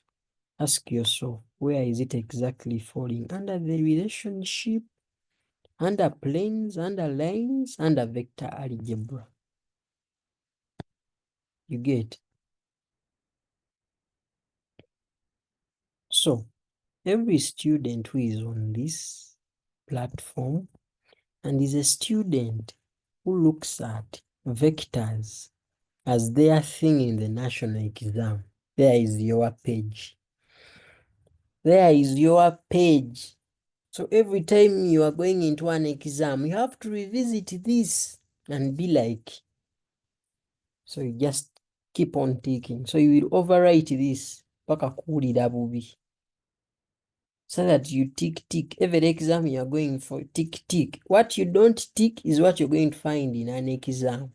ask yourself, where is it exactly falling? Under the relationship, under planes, under lines, under vector algebra. You get? So every student who is on this platform and is a student who looks at vectors as their thing in the national exam, there is your page. There is your page. So every time you are going into an exam, you have to revisit this and be like, so you just keep on ticking. So you will overwrite this paka kuwulira bubi. So that you tick. Every exam you are going for, tick. What you don't tick is what you're going to find in an exam.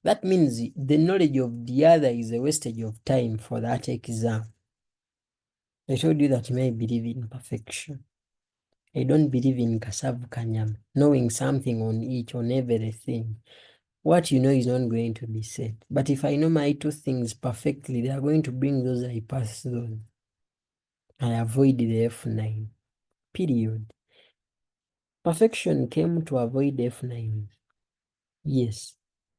That means the knowledge of the other is a wastage of time for that exam. I told you that I believe in perfection. I don't believe in kasavu kanyama, knowing something on everything. What you know is not going to be said. But if I know my two things perfectly, they are going to bring those, I pass those. I avoid the F9. Period. Perfection came to avoid F9. Yes.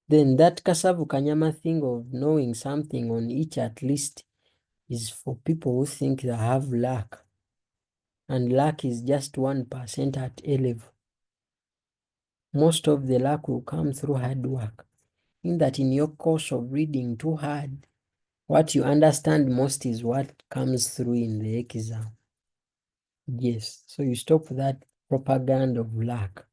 Then that kasavu kanyama thing of knowing something on each at least is for people who think they have luck. And luck is just 1% at A level. Most of the luck will come through hard work. In that in your course of reading too hard, what you understand most is what comes through in the exam. Yes, so you stop that propaganda of luck.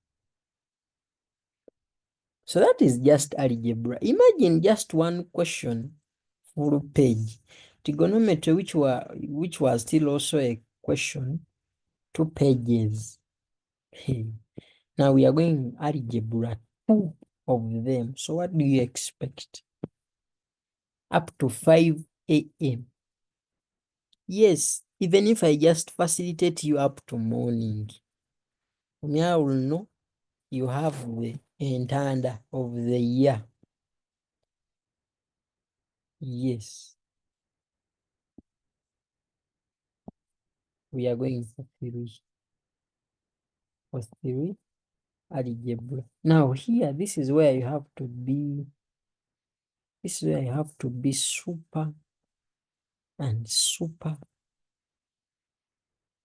So that is just algebra. Imagine just one question, full page. Trigonometry, which was still also a question, 2 pages. Now we are going algebra, 2 of them. So what do you expect? Up to 5 a.m. Yes, even if I just facilitate you up to morning, me I will know you have the entire of the year. Yes. We are going for 3. For 3 algebra. Now here, this is where you have to be. This is where you have to be super and super,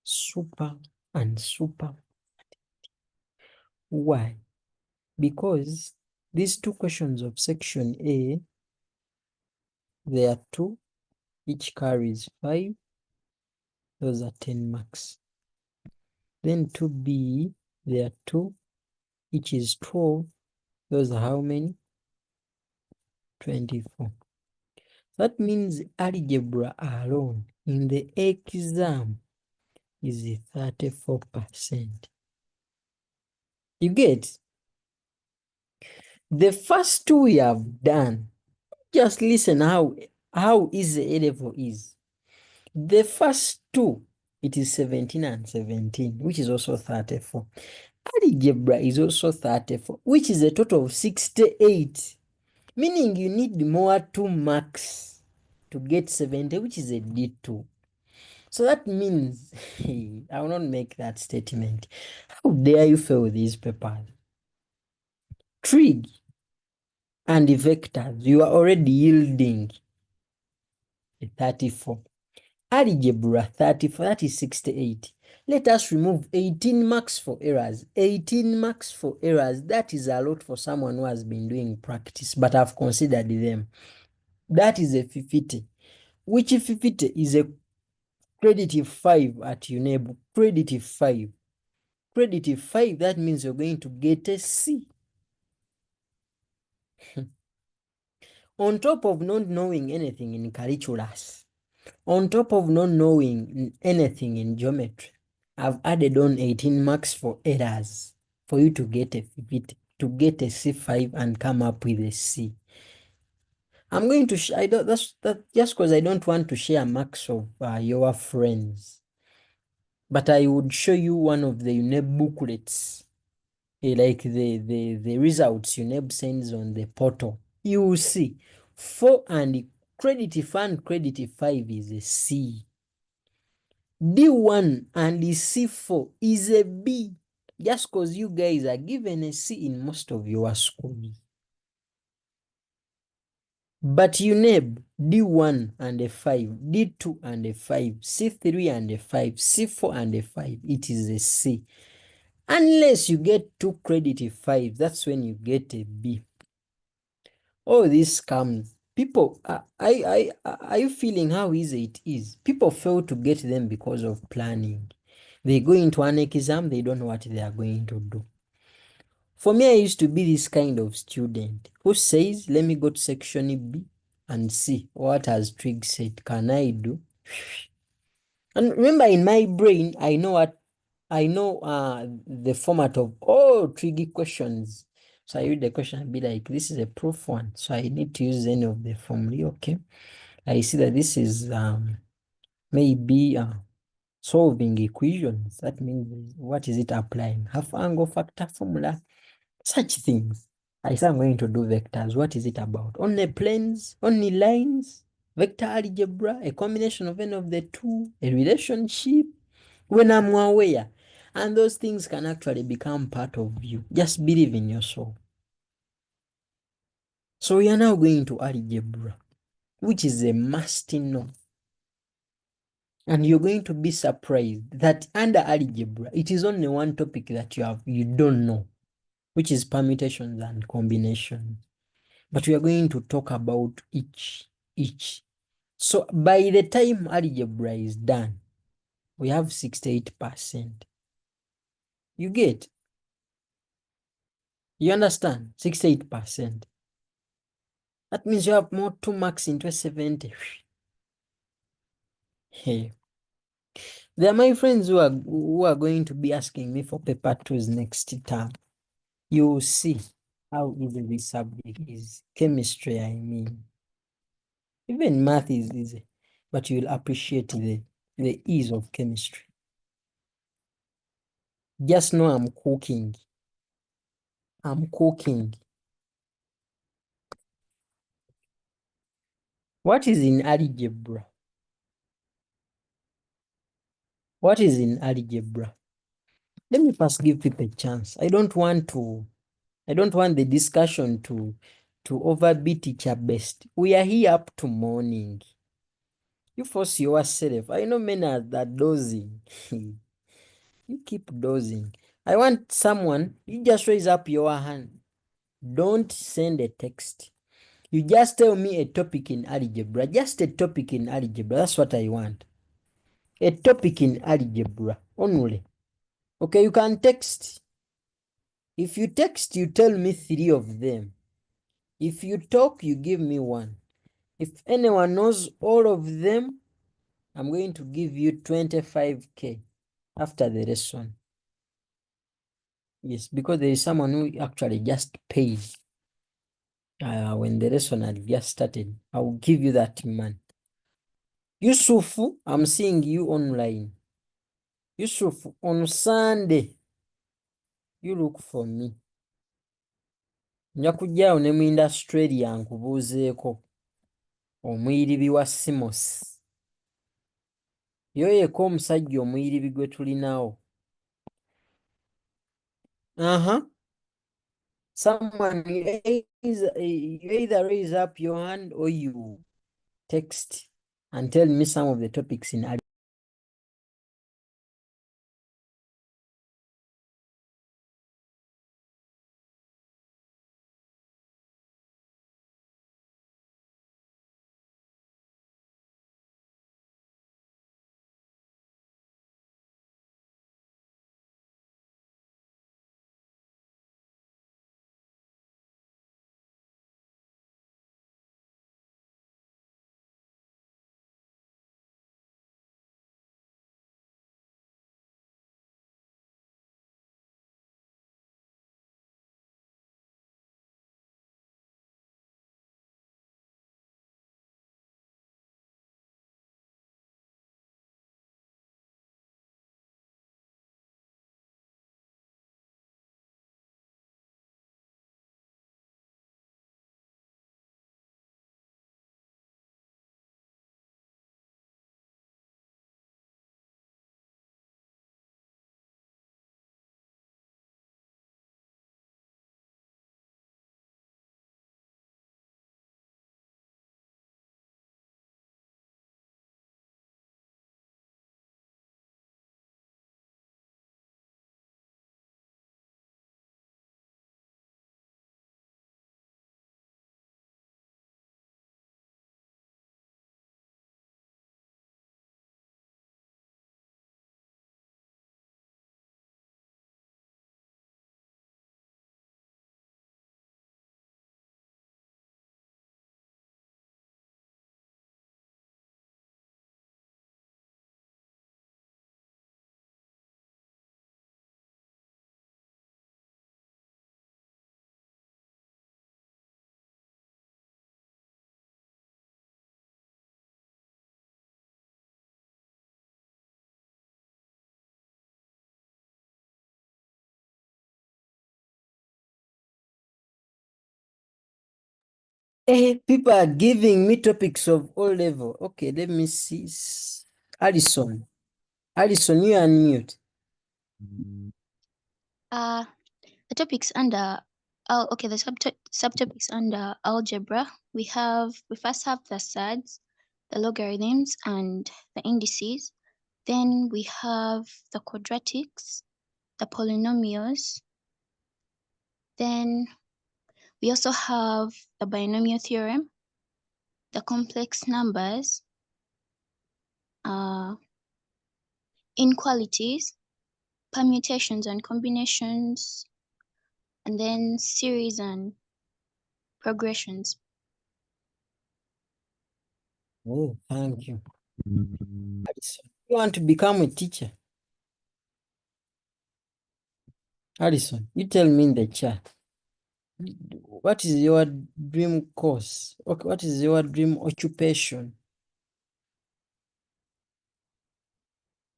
super and super. Why? Because these 2 questions of section A, there are 2, each carries 5. Those are 10 marks. Then 2B, there are 2, each is 12. Those are how many? 24. That means algebra alone in the exam is 34%. You get? The first 2 we have done, just listen how easy A level is. The first 2, it is 17 and 17, which is also 34. Algebra is also 34, which is a total of 68. Meaning you need more 2 marks to get 70, which is a D2. So that means, I will not make that statement. How dare you fail these papers? Trig and the vectors, you are already yielding a 34. Algebra 34, that is 68. Let us remove 18 marks for errors. 18 marks for errors, that is a lot for someone who has been doing practice, but I've considered them. That is a 50, which 50 is a credit 5 at UNEB. Credit 5. Credit 5, that means you're going to get a C. On top of not knowing anything in calculus, on top of not knowing anything in geometry, I've added on 18 marks for errors for you to get a 50, to get a C5 and come up with a C. I'm going to I don't that's that just because I don't want to share marks of your friends, but I would show you one of the UNEB booklets, like the results UNEB sends on the portal. You will see 4 and credit 4 and credit 5 is a C. D1 and C4 is a B. just because you guys are given a C in most of your schools. But you name D1 and a 5, D2 and a 5, C3 and a 5, C4 and a 5, it is a C. Unless you get 2 credit 5, that's when you get a B. All this comes. People, are you feeling how easy it is? People fail to get them because of planning. They go into an exam, they don't know what they are going to do. For me, I used to be this kind of student who says, let me go to section B and see what has Trig said. Can I do? And remember, in my brain, I know the format of all tricky questions. So I read the question and be like, this is a proof one. So I need to use any of the formulae. Okay. I see that this is maybe solving equations. That means what is it applying? Half angle factor formula, such things. I say I'm going to do vectors. What is it about? Only planes, only lines, vector algebra, a combination of any of the two, a relationship. When I'm aware, and those things can actually become part of you. Just believe in yourself. So we are now going to algebra, which is a must know. And you're going to be surprised that under algebra, it is only one topic that you don't know, which is permutations and combinations. But we are going to talk about each. So by the time algebra is done, we have 68%. You get? You understand? 68%. That means you have more 2 marks into 70. Hey. There are my friends who are going to be asking me for paper 2s next term. You will see how easy this subject is. Chemistry, I mean. Even math is easy, but you'll appreciate the ease of chemistry. Just know I'm cooking. I'm cooking. What is in algebra? What is in algebra? Let me first give people a chance. I don't want the discussion to overbeat teacher best. We are here up to morning. You force yourself. I know men are dozing. You keep dozing. I want someone, you just raise up your hand. Don't send a text. You just tell me a topic in algebra. Just a topic in algebra. That's what I want. A topic in algebra only. Okay, you can text. If you text, you tell me 3 of them. If you talk, you give me 1. If anyone knows all of them, I'm going to give you 25K after the lesson. Yes, because there is someone who actually just pays when the lesson had just started. I'll give you that money. Yusufu, I'm seeing you online. Yusuf, on Sunday, you look for me. Nja kujjaawo ne mu Australia nkubuuzeeko omuyiribi wa Simos. Yoyeko omusajja omuyiribi gwe tulinawo. Someone, you either raise up your hand or you text and tell me some of the topics in People are giving me topics of all level. Okay, let me see. Alison. Alison, you unmute. The topics under okay, the subtopics under algebra. We first have the surds, the logarithms, and the indices. Then we have the quadratics, the polynomials. Then we also have the binomial theorem, the complex numbers, inequalities, permutations and combinations, and then series and progressions. Oh, thank you. Alison, you want to become a teacher? Alison, you tell me in the chat. What is your dream course? Okay, what is your dream occupation?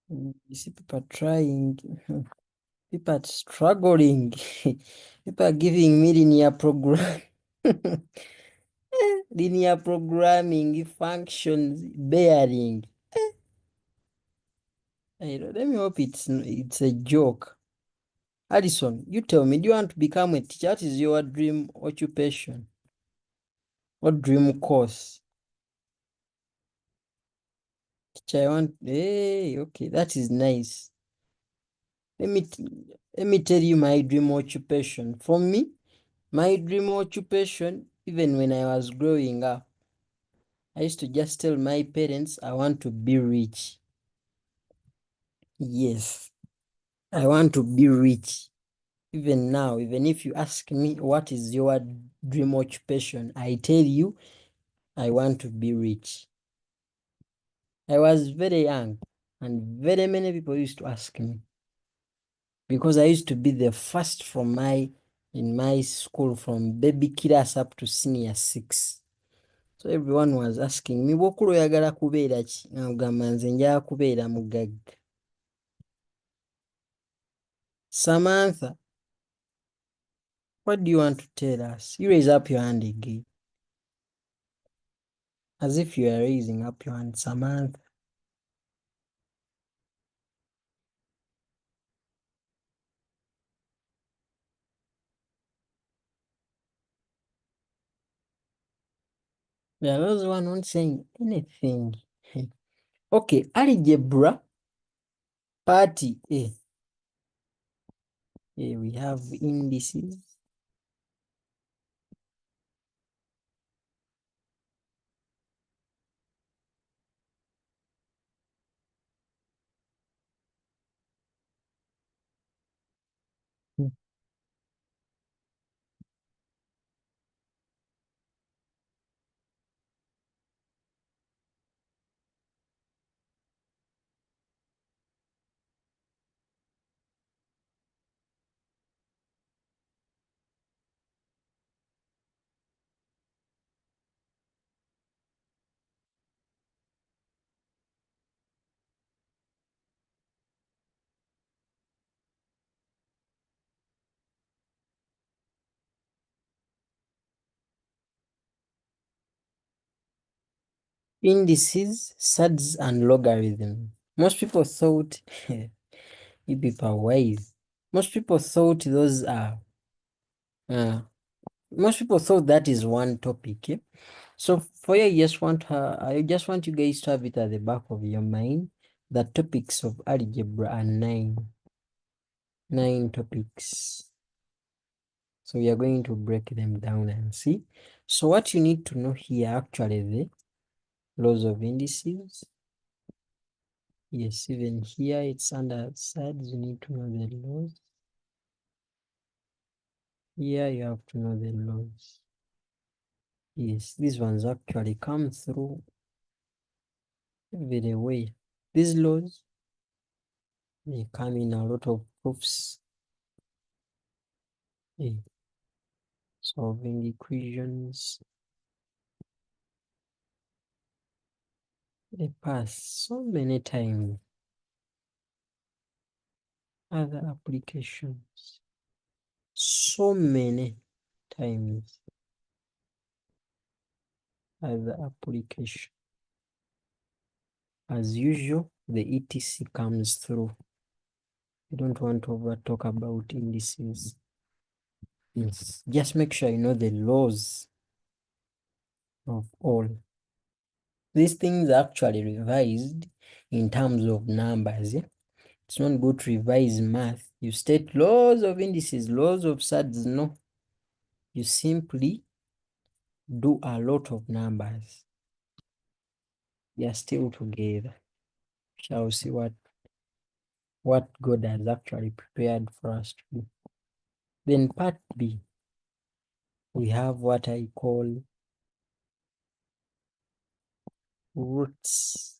You see people trying, people are struggling, people are giving me linear program, linear programming, functions, bearing. Let me hope it's a joke. Addison, you tell me, do you want to become a teacher? What is your dream occupation? What dream course? Teacher, I want. Hey, okay, that is nice. Let me tell you my dream occupation. For me, my dream occupation, even when I was growing up, I used to just tell my parents I want to be rich. Yes, I want to be rich. Even now, even if you ask me what is your dream occupation, I tell you I want to be rich. I was very young and very many people used to ask me because I used to be the first in my school from baby class up to senior 6. So everyone was asking me, bw'okula oyagala kubeera ki? Ngamba nze njagala kubeera mugagga. Samantha, what do you want to tell us? You raise up your hand again. As if you are raising up your hand, Samantha. There are those one not saying anything. Okay, algebra, party A. Here we have indices. Indices, surds, and logarithm. Most people thought, you people are wise. Most people thought those are, most people thought that is one topic. So for you, I just want you guys to have it at the back of your mind. The topics of algebra are 9. 9 topics. So we are going to break them down and see. So what you need to know here, actually, the laws of indices. Yes, even here it's under sides, you need to know the laws. Here you have to know the laws. Yes, these ones actually come through every way. These laws, they come in a lot of proofs. Solving equations. They pass so many times. Other applications. So many times. other application. As usual, the ETC comes through. I don't want to over talk about indices. Yes, just make sure you know the laws of all. These things are actually revised in terms of numbers. Yeah? It's not good to revise math. You state laws of indices, laws of SADs. No, you simply do a lot of numbers. They are still together. Shall see what God has actually prepared for us to do. Then part B, we have what I call roots.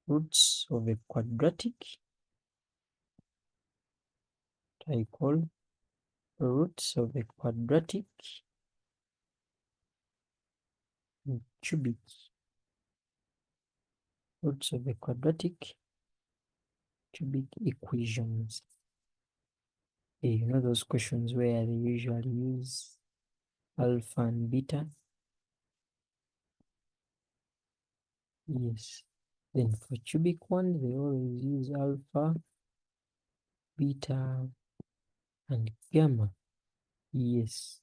Roots of a quadratic. I call roots of a quadratic and cubic. Roots of a quadratic cubic equations. Hey, you know those questions where they usually use alpha and beta? Yes. Then for cubic one, they always use alpha, beta, and gamma. Yes.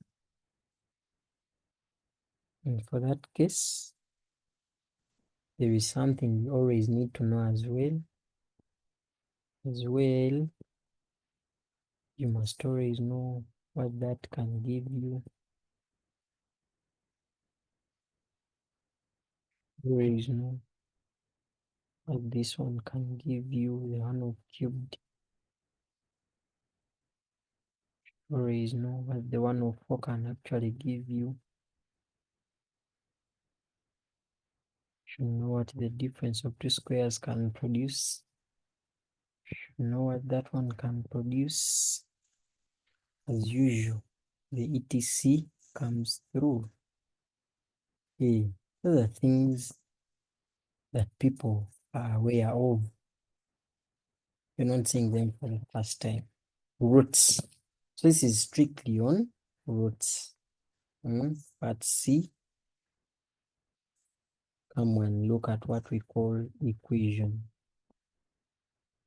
And for that case, there is something you always need to know as well. You must always know what that can give you. Always know what this one can give you, the one of cubed. Always know what the one of 4 can actually give you. Should know what the difference of two squares can produce. Should know what that one can produce. As usual, the ETC comes through. Hey, those are things that people are aware of. You're not seeing them for the first time. Roots. So this is strictly on roots. Part C, come and look at what we call equation.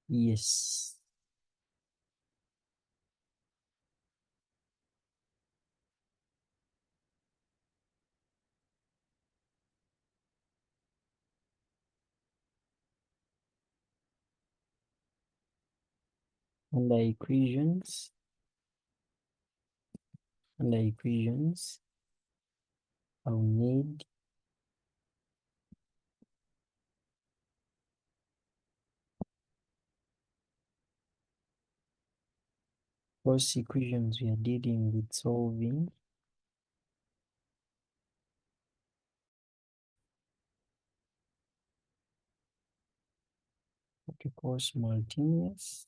Yes. Under equations, I'll need first equations we are dealing with solving. What we call simultaneous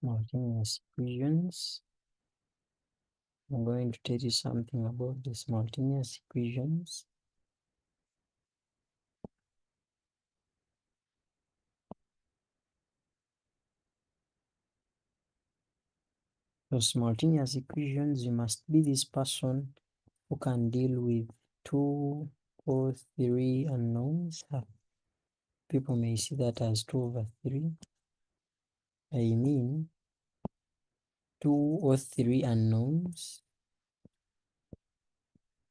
equations. I'm going to tell you something about the simultaneous equations. For simultaneous equations, you must be this person who can deal with 2 or 3 unknowns. People may see that as 2 over 3. I mean 2 or 3 unknowns.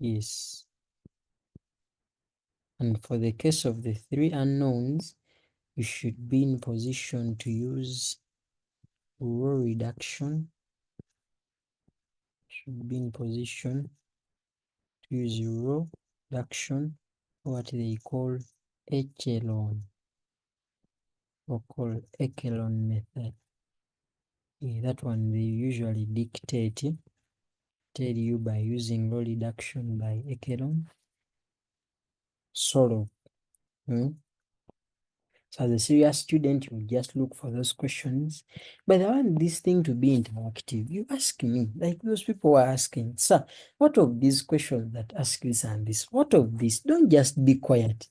Yes. And for the case of the 3 unknowns, you should be in position to use row reduction. Should be in position to use row reduction, what they call echelon, or call echelon method. Yeah, that one they usually tell you by using row reduction by echelon. Sort of. So as a serious student, you just look for those questions. But I want this thing to be interactive. You ask me, like those people are asking, sir, what of these questions that ask this and this? What of this? Don't just be quiet.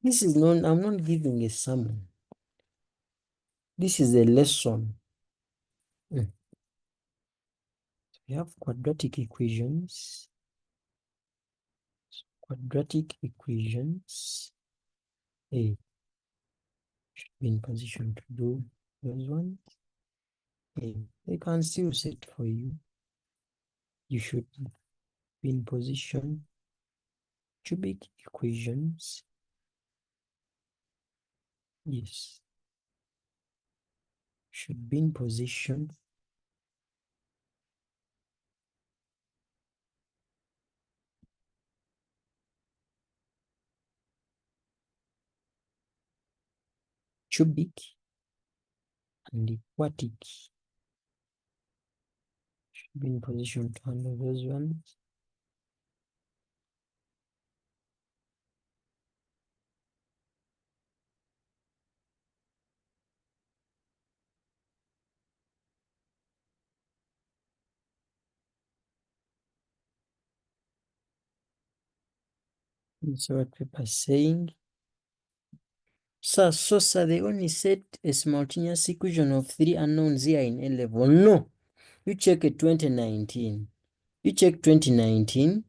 This is not, I'm not giving a sermon. This is a lesson. We have quadratic equations. Quadratic equations. A should be in position to do those ones. They can still set for you. You should be in position. Cubic equations. Yes. Should be in position. Cubic and aquatic. Should be in position to handle those ones. That's what people are saying. So, they only set a simultaneous equation of 3 unknowns here in A level. No, you check it 2019. You check 2019.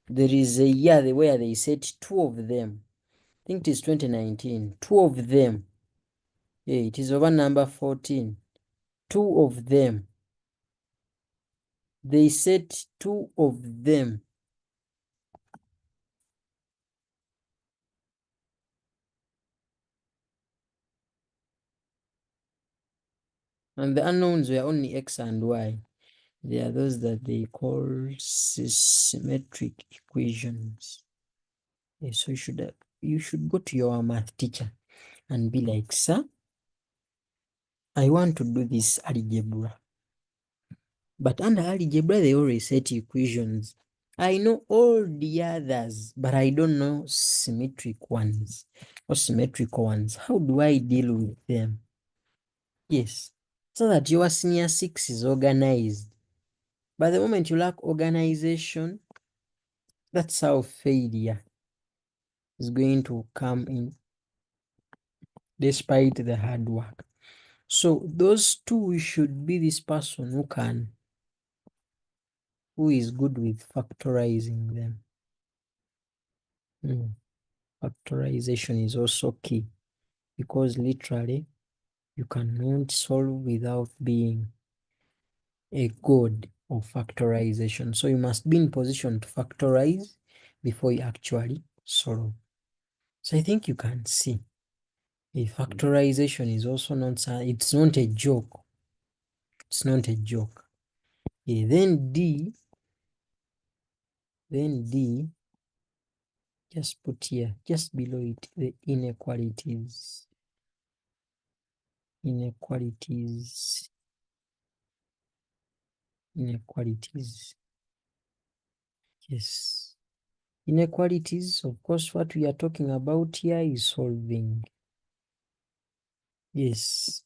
There is a year where they set 2 of them. I think it is 2019. 2 of them. Yeah, it is over number 14. 2 of them. They set 2 of them. And the unknowns were only X and Y. They are those that they call symmetric equations. Yeah, so you should go to your math teacher and be like, sir, I want to do this algebra. But under algebra, they always set equations. I know all the others, but I don't know symmetric ones or symmetrical ones. How do I deal with them? Yes, so that your senior 6 is organized. But the moment you lack organization, that's how failure is going to come in, despite the hard work. So those two should be this person who is good with factorizing them. Factorization is also key, because literally you cannot solve without being a god of factorization. So you must be in position to factorize before you actually solve. So I think you can see a factorization is also not, it's not a joke. It's not a joke. Then D, just put here, just below it, the inequalities. Inequalities. Yes. Inequalities, of course, what we are talking about here is solving. Yes.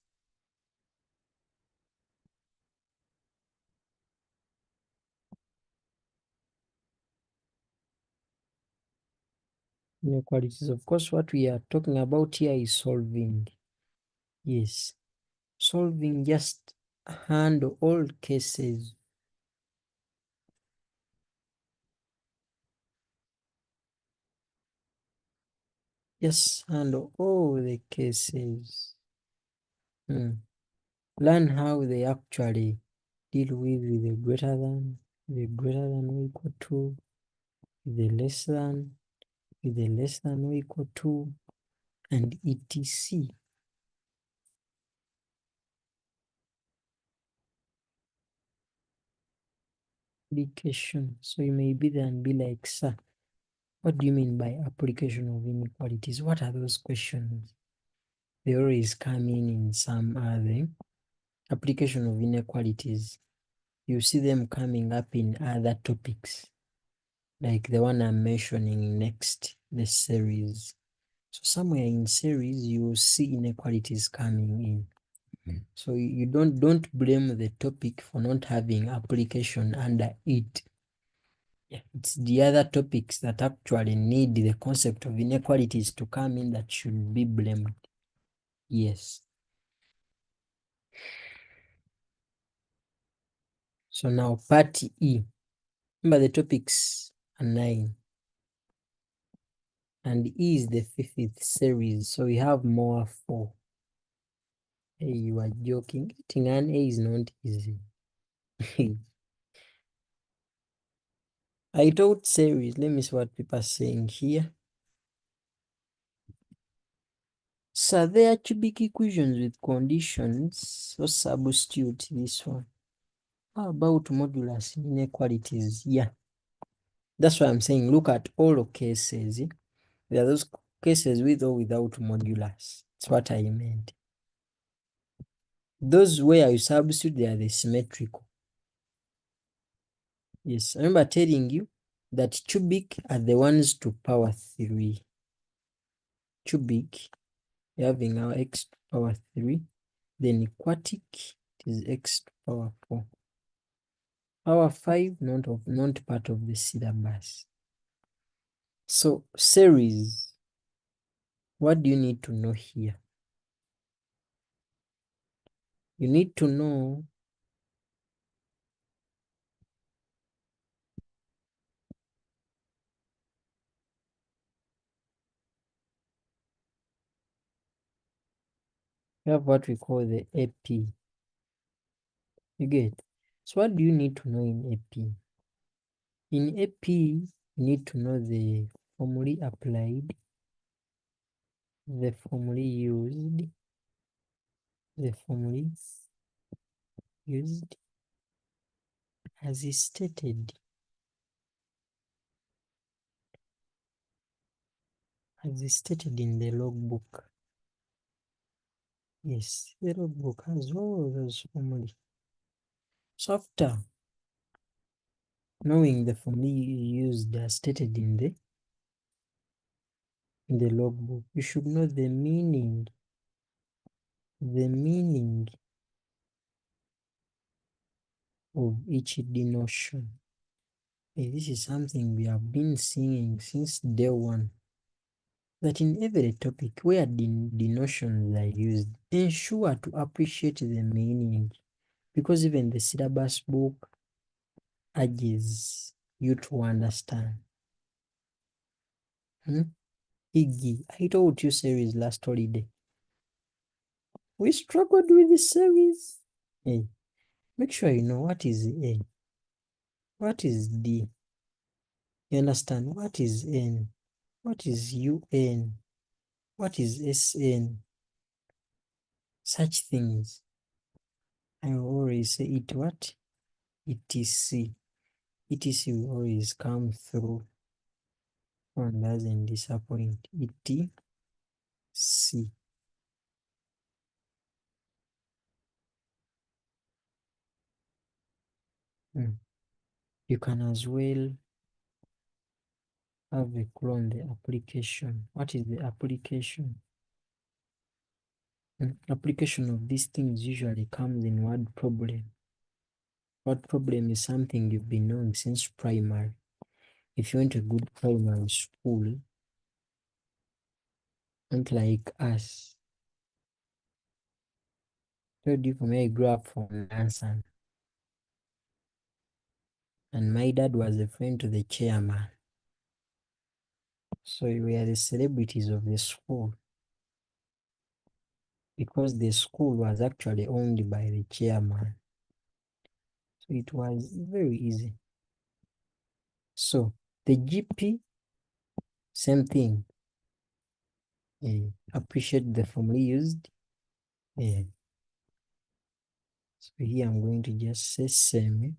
Inequalities, of course, what we are talking about here is solving. Yes. Solving, just handle all cases. Just handle all the cases. Learn how they actually deal with the greater than, or equal to, the less than, or equal to, and etc. Application. So you may be there and be like, sir, what do you mean by application of inequalities? What are those questions? They always come in some other application of inequalities. You see them coming up in other topics, like the one I'm mentioning next, the series. So somewhere in series, you will see inequalities coming in. So you don't blame the topic for not having application under it. Yeah, it's the other topics that actually need the concept of inequalities to come in that should be blamed. Yes. So now part E. Remember the topics are 9. And E is the fifth series, so we have more 4. Hey, you are joking. Getting an A is not easy. I taught series. Let me see what people are saying here. So there are cubic equations with conditions. So substitute this one. How about modulus inequalities? Yeah. That's why I'm saying look at all cases. There are those cases with or without modulus. That's what I meant. Those where you substitute, they are the symmetrical. Yes, I remember telling you that cubic are the ones to power 3. Cubic, you're having our x to power 3. Then quartic is x to power 4. Power 5, not part of the syllabus. So series, what do you need to know here? You need to know you have what we call the AP. You get? So what do you need to know in AP? In AP, you need to know the formulae applied, the formulae used, the formulae used as is stated, in the logbook. Yes, the logbook has all those formulae. So after knowing the formulae used as stated in the logbook, you should know the meaning of each denotion. This is something we have been seeing since day one. That in every topic where denotions are used, ensure to appreciate the meaning, because even the syllabus book urges you to understand. Iggy, I told you series last holiday. We struggled with the series. Hey, make sure you know what is A, what is D. You understand? What is N? What is UN? What is SN? Such things. I always say it what? ETC. ETC will always come through. One doesn't disappoint. ETC. You can as well have a clone the application. What is the application? Application of these things usually comes in word problem. Word problem is something you've been knowing since primary. If you went to a good primary school, not like us, told you from where I grew up from Nansan. And my dad was a friend to the chairman. So we are the celebrities of the school, because the school was actually owned by the chairman. So it was very easy. So the GP, same thing. Appreciate the formula used. So here I'm going to just say same.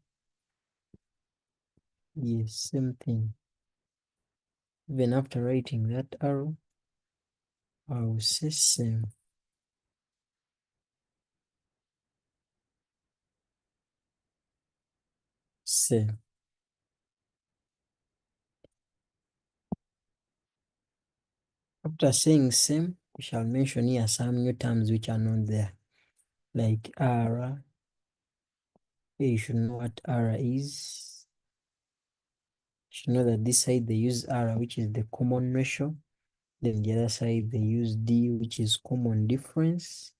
Yes, same thing. Even after writing that arrow, I will say same. Same. After saying same, we shall mention here some new terms which are not there, like R. You should know what R is. You should know that this side they use R, which is the common ratio. Then the other side they use D, which is common difference.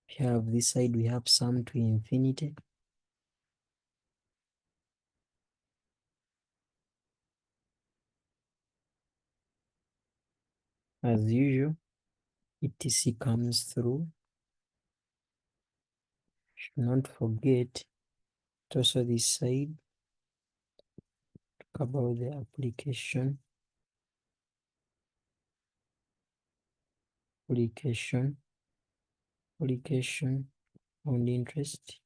We have this side, we have sum to infinity. As usual, etc comes through. Should not forget also this side, talk about the application, application, application on interest.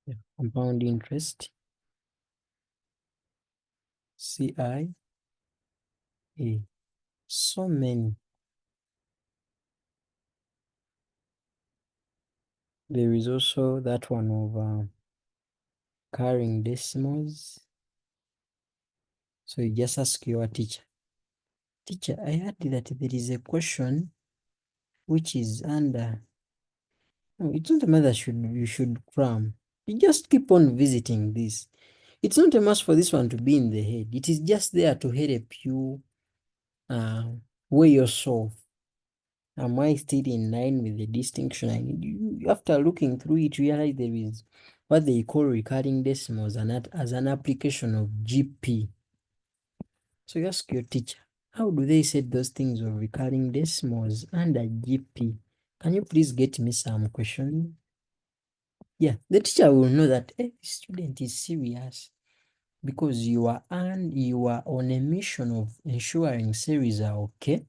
Yeah. Compound interest, CIA. So many. There is also that one of carrying decimals. So you just ask your teacher, teacher, I heard that there is a question which is under. No, it's not a matter you should cram. You just keep on visiting this. It's not a must for this one to be in the head. It is just there to help you weigh yourself. Am I still in line with the distinction I need? You, after looking through it, realize there is what they call recurring decimals and as an application of GP. So you ask your teacher, how do they set those things of recurring decimals under GP? Can you please get me some questions? Yeah, the teacher will know that the student is serious because you are on a mission of ensuring series are okay.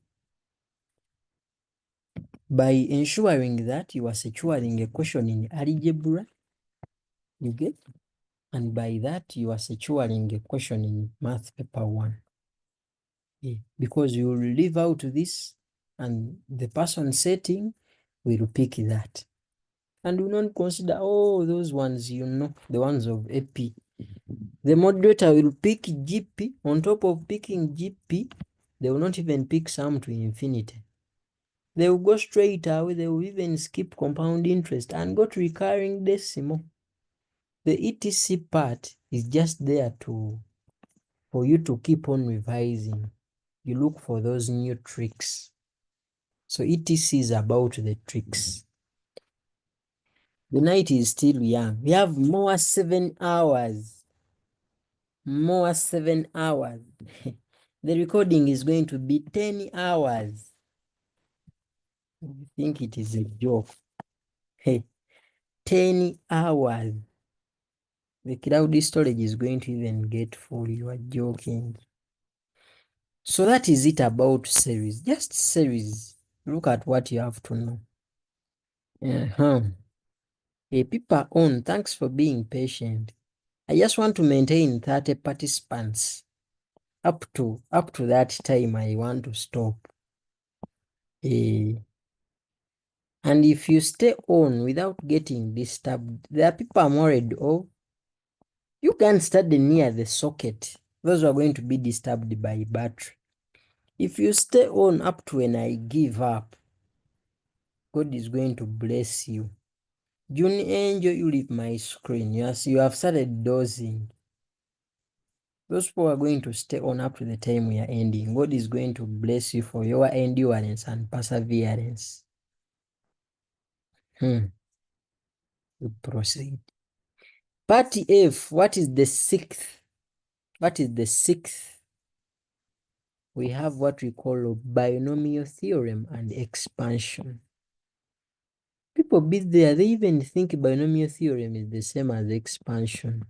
By ensuring that you are securing a question in algebra, you get, and by that you are securing a question in math paper 1. Yeah, because you will leave out this and the person setting will pick that. And do not consider, oh, those ones, the ones of AP. The moderator will pick GP. On top of picking GP, they will not even pick sum to infinity. They will go straight away. They will even skip compound interest and go to recurring decimal. The ETC part is just there for you to keep on revising. You look for those new tricks. So ETC is about the tricks. The night is still young. We have more 7 hours. More 7 hours. The recording is going to be 10 hours. I think it is a joke. Hey, 10 hours. The cloud storage is going to even get full. You are joking. So that is it about series. Just series. Look at what you have to know. Hey, people on, thanks for being patient. I just want to maintain 30 participants. Up to that time, I want to stop. And if you stay on without getting disturbed, there are people I'm worried of. You can study near the socket. Those are going to be disturbed by battery. If you stay on up to when I give up, God is going to bless you. June Angel, you leave my screen. Yes, you have started dozing. Those people are going to stay on up to the time we are ending. God is going to bless you for your endurance and perseverance. We proceed. Part F, what is the sixth? What is the sixth? We have what we call a binomial theorem and expansion. People be there, they even think binomial theorem is the same as expansion.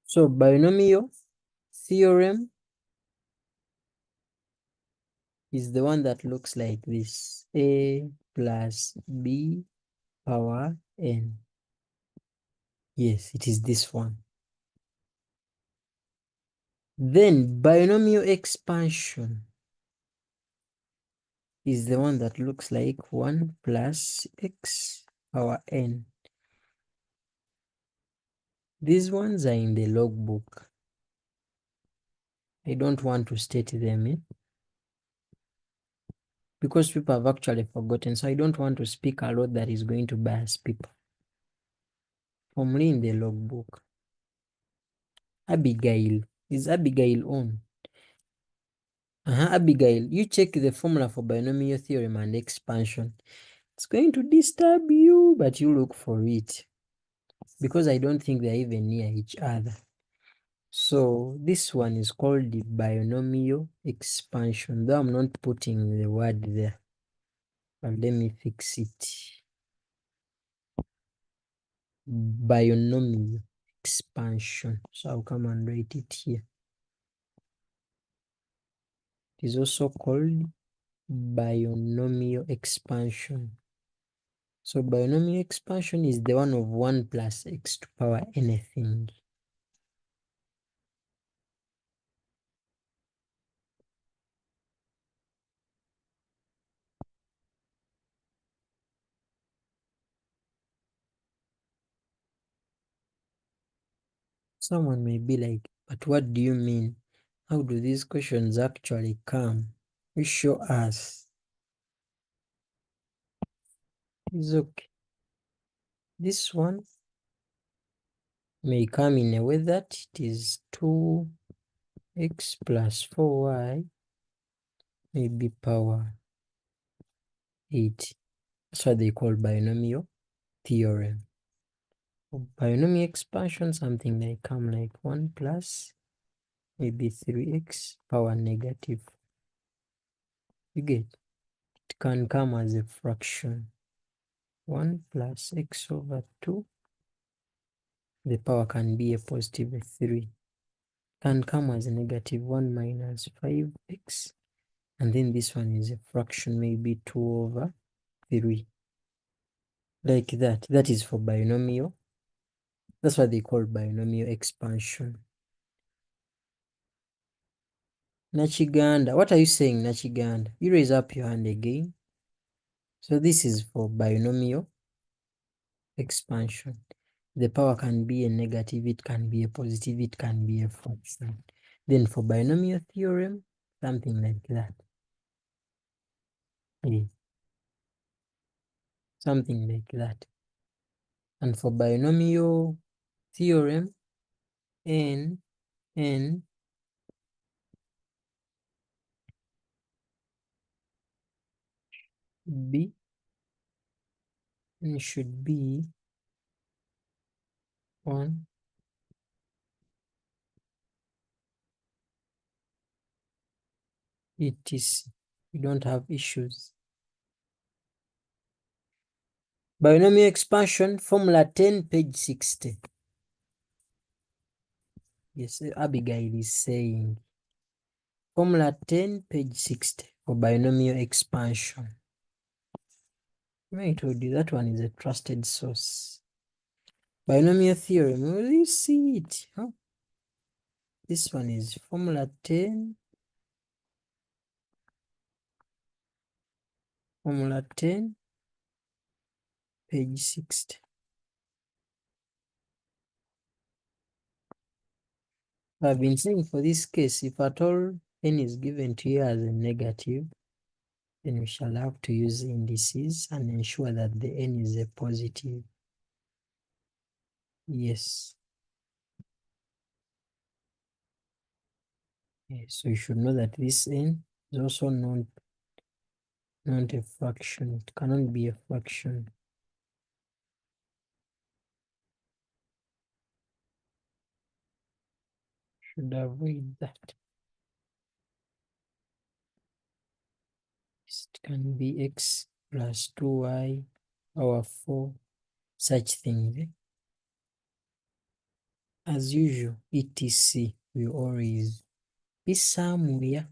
So binomial theorem is the one that looks like this. A plus B power n. Yes, it is this one. Then binomial expansion. is the one that looks like 1 plus x power n. These ones are in the logbook. I don't want to state them because people have actually forgotten, so I don't want to speak a lot that is going to bias people. Formally in the logbook. Abigail. Is Abigail on? Abigail, you check the formula for binomial theorem and expansion. It's going to disturb you, but you look for it. Because I don't think they're even near each other. So this one is called the binomial expansion, though I'm not putting the word there. But let me fix it. Binomial expansion. So I'll come and write it here. It is also called binomial expansion. So binomial expansion is the one of 1 plus x to power anything. Someone may be like, but what do you mean? How do these questions actually come? You show us. It's okay. This one may come in a way that it is 2x plus 4y may be power 8. That's what they call binomial theorem. For binomial expansion, something may come like 1 plus maybe 3x power negative. You get? It can come as a fraction. 1 plus x over 2. The power can be a positive 3. Can come as a negative 1 minus 5x. And then this one is a fraction, maybe 2 over 3. Like that. That is for binomial. That's what they call binomial expansion. Nachiganda. What are you saying, Nachiganda? You raise up your hand again. So this is for binomial expansion. The power can be a negative, it can be a positive, it can be a fraction. Then for binomial theorem, something like that. Yeah. Something like that. And for binomial theorem, n b n should be 1 etc. We don't have issues. Binomial expansion, formula 10, page 60. Yes, Abigail is saying. Formula 10, page 60 for binomial expansion. I told you that one is a trusted source. Binomial theorem, will you see it? Huh? This one is formula 10. Formula 10, page 60. I've been saying for this case, if at all n is given to you as a negative, then we shall have to use indices and ensure that the n is a positive. Yes. Yeah, so you should know that this n is also not a fraction. It cannot be a fraction. Should avoid that. It can be x plus 2y power 4, such things. As usual, etc. will always be somewhere.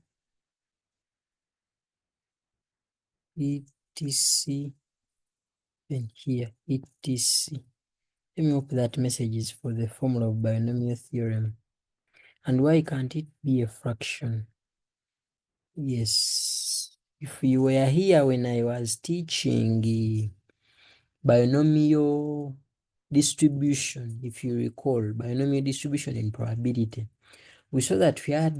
etc. Then here, etc. Let me hope that message is for the formula of binomial theorem. And why can't it be a fraction? Yes. If you were here when I was teaching binomial distribution, if you recall, binomial distribution and probability, we saw that we had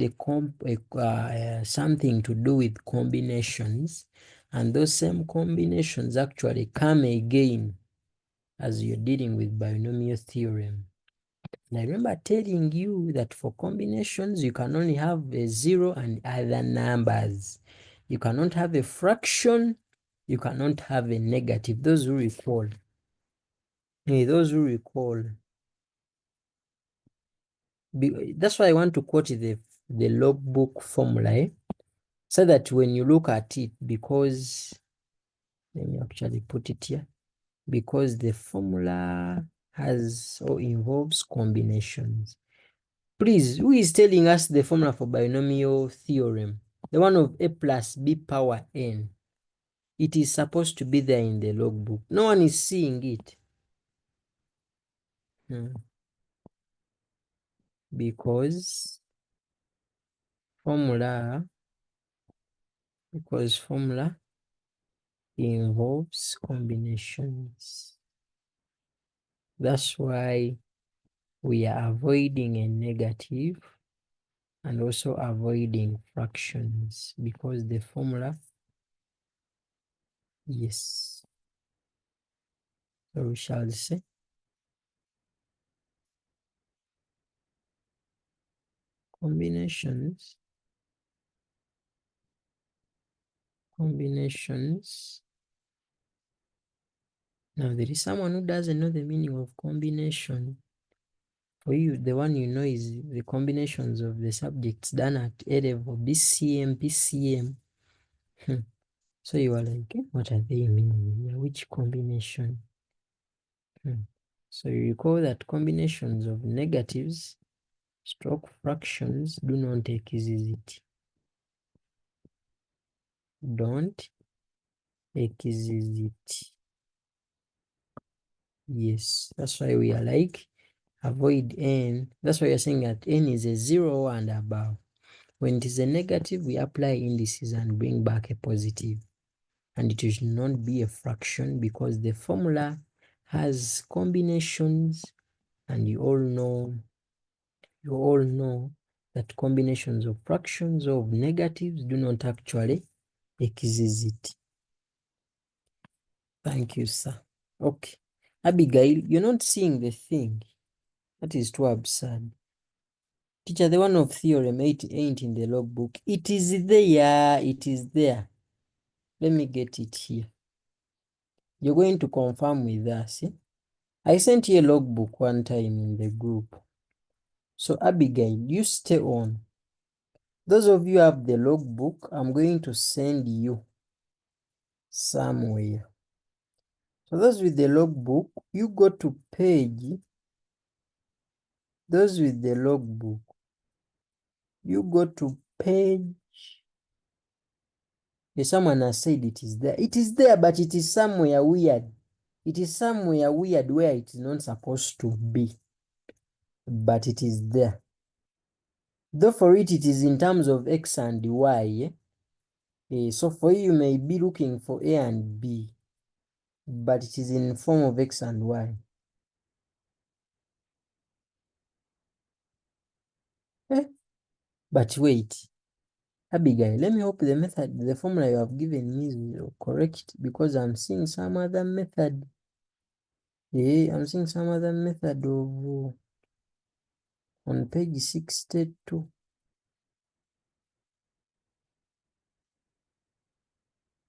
something to do with combinations, and those same combinations actually come again as you're dealing with binomial theorem. And I remember telling you that for combinations, you can only have a zero and other numbers. You cannot have a fraction. You cannot have a negative. Those who recall. Those who recall. That's why I want to quote the logbook formula, so that when you look at it, because, let me actually put it here, because the formula has or involves combinations. Please, who is telling us the formula for binomial theorem? The one of a plus b power n. It is supposed to be there in the logbook. No one is seeing it. Because formula involves combinations. That's why we are avoiding a negative and also avoiding fractions, because the formula, yes. So we shall say combinations. Now there is someone who doesn't know the meaning of combination. For you, the one you know is the combinations of the subjects done at A level, BCM, PCM. So you are like, what are they meaning here? Which combination? So you recall that combinations of negatives stroke fractions do not exist. Don't exist. Yes, that's why we are like, avoid n. That's why you're saying that n is a 0 and above. When it is a negative, we apply indices and bring back a positive. And it should not be a fraction, because the formula has combinations, and you all know that combinations of fractions of negatives do not actually exist. Thank you, sir. Okay. Abigail, you're not seeing the thing. That is too absurd. Teacher, the one of theorem 8 ain't in the logbook. It is there. It is there. Let me get it here. You're going to confirm with us. I sent you a logbook one time in the group. So Abigail, you stay on. Those of you who have the logbook, I'm going to send you somewhere. So those with the logbook, you go to page. Those with the logbook, you go to page. Someone has said it is there. It is there, but it is somewhere weird. It is somewhere weird where it is not supposed to be. But it is there. Though for it is in terms of x and y. So for you may be looking for a and b, but it is in form of x and y. But wait, Abigail, let me hope the formula you have given me is correct, because I'm seeing some other method. I'm seeing some other method of on page 62.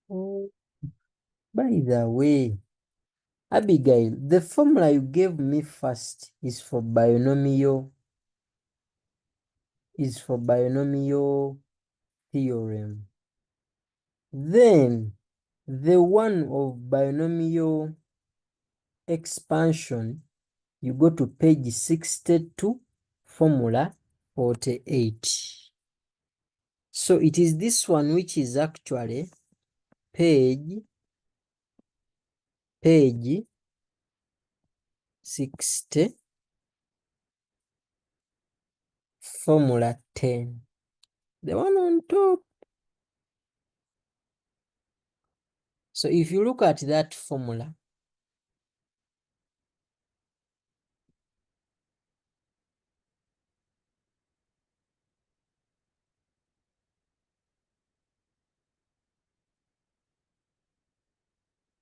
Oh, by the way, Abigail, the formula you gave me first is for binomial theorem. Then the one of binomial expansion, you go to page 62, formula 48. So it is this one which is actually page 60, formula 10. The one on top. So if you look at that formula,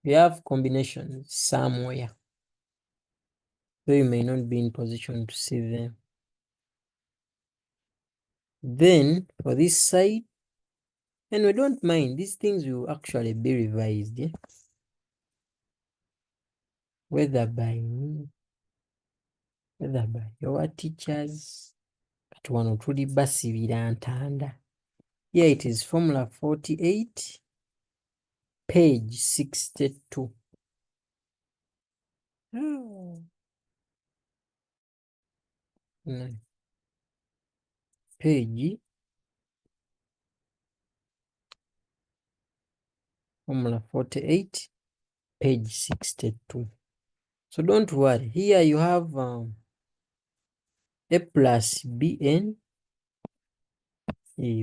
you have combinations somewhere, though you may not be in position to see them. Then for this side, and we don't mind, these things will actually be revised, yeah? Whether by me, whether by your teachers, kati wano tuli basibira ntanda. Here it is formula 48, page 62. No. Page, formula 48, page 62. So don't worry, here you have a plus bn,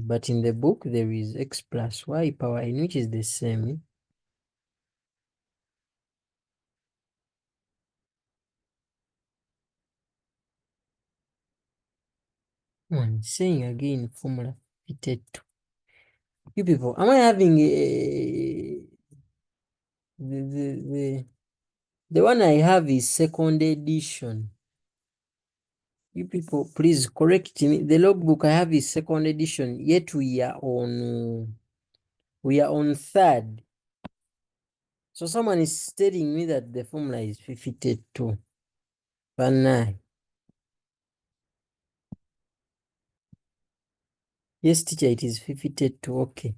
but in the book there is x plus y power n, which is the same. I'm saying again, formula 52. You people, am I having the one I have is second edition. You people, please correct me. The logbook I have is second edition, yet we are on third. So someone is telling me that the formula is 52. But yes, teacher, it is 52. Okay.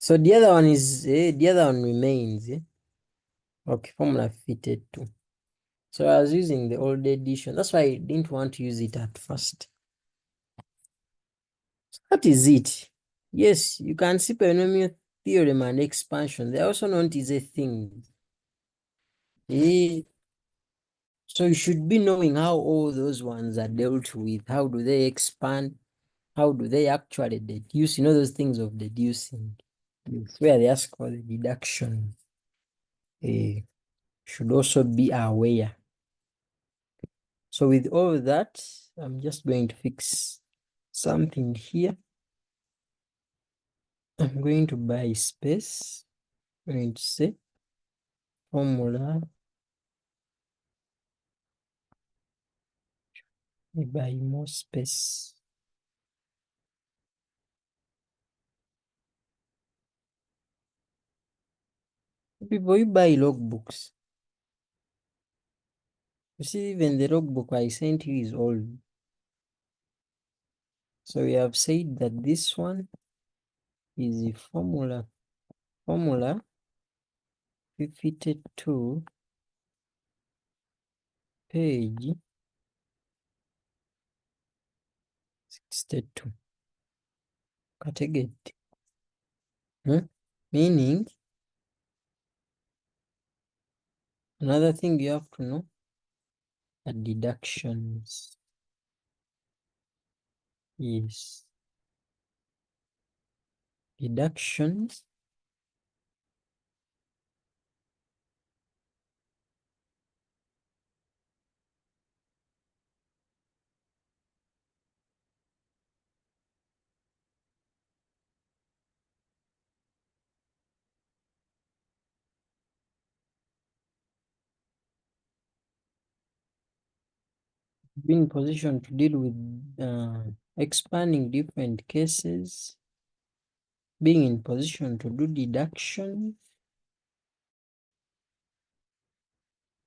So the other one is the other one remains. Okay, formula 52. So I was using the old edition. That's why I didn't want to use it at first. So that is it. Yes, you can see polynomial theorem and expansion. They are also known as a thing. So you should be knowing how all those ones are dealt with. How do they expand? How do they actually deduce? You know those things of deducing. Where they ask for the deduction. Should also be aware. So with all that, I'm just going to fix something here. I'm going to buy space. I'm going to say formula. We buy more space. People, you buy logbooks. You see, even the logbook I sent you is old. So we have said that this one is the formula 52, page 62. Kategeti. Meaning, another thing you have to know are deductions. Yes. Deductions be in position to deal with expanding different cases, being in position to do deduction.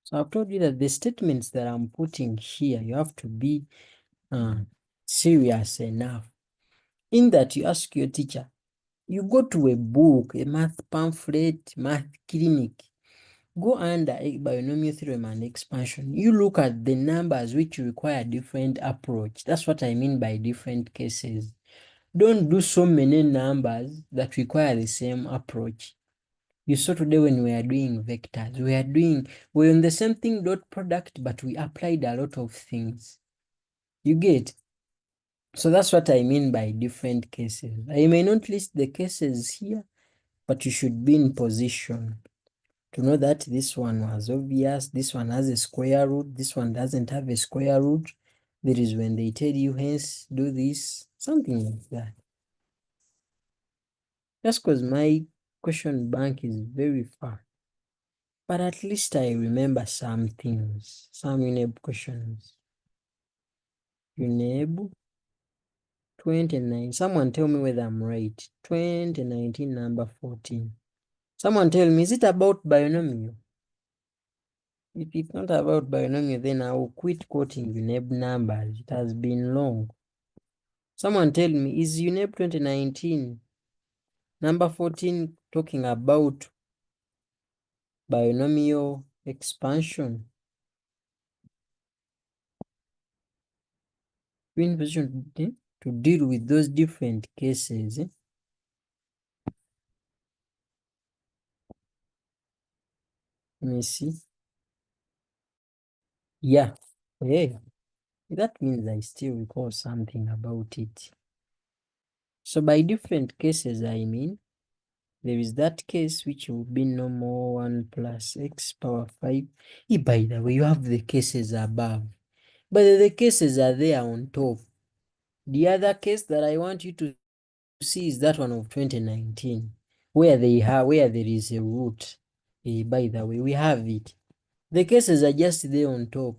So I've told you that the statements that I'm putting here, you have to be serious enough. In that you ask your teacher, you go to a book, a math pamphlet, math clinic, go under a binomial theorem and expansion. You look at the numbers which require different approach. That's what I mean by different cases. Don't do so many numbers that require the same approach. You saw today when we are doing vectors, we're on the same thing, dot product, but we applied a lot of things. You get? So that's what I mean by different cases. I may not list the cases here, but you should be in position to know that this one was obvious, this one has a square root, this one doesn't have a square root. There is when they tell you, hence, do this, something like that. Just because my question bank is very far. But at least I remember some things, some UNEB questions. UNEB 29. Someone tell me whether I'm right. 2019 number 14. Someone tell me, is it about binomial? If it's not about binomial, then I will quit quoting UNEB numbers. It has been long. Someone tell me, is UNEB 2019 number 14 talking about binomial expansion? Be in position to deal with those different cases. Let me see. Yeah. Yeah. That means I still recall something about it. So by different cases, I mean, there is that case which will be normal 1 plus x power 5. By the way, you have the cases above, but the cases are there on top. The other case that I want you to see is that one of 2019, where there is a root. By the way, we have it. The cases are just there on top.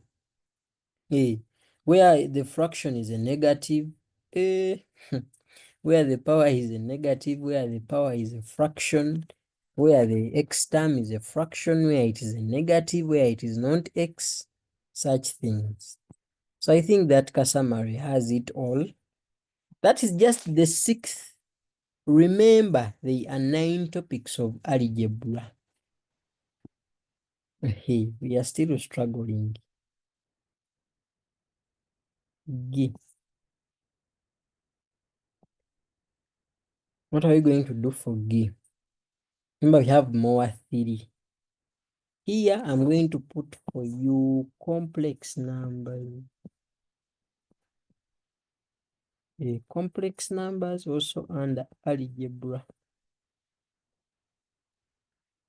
Where the fraction is a negative, where the power is a negative, where the power is a fraction, where the x term is a fraction, where it is a negative, where it is not x, such things. So I think that Kasamari has it all. That is just the 6th. Remember, there are 9 topics of algebra. Hey, we are still struggling. G. What are we going to do for G? Remember, we have more theory. Here, I'm going to put for you complex numbers. Complex numbers also under algebra.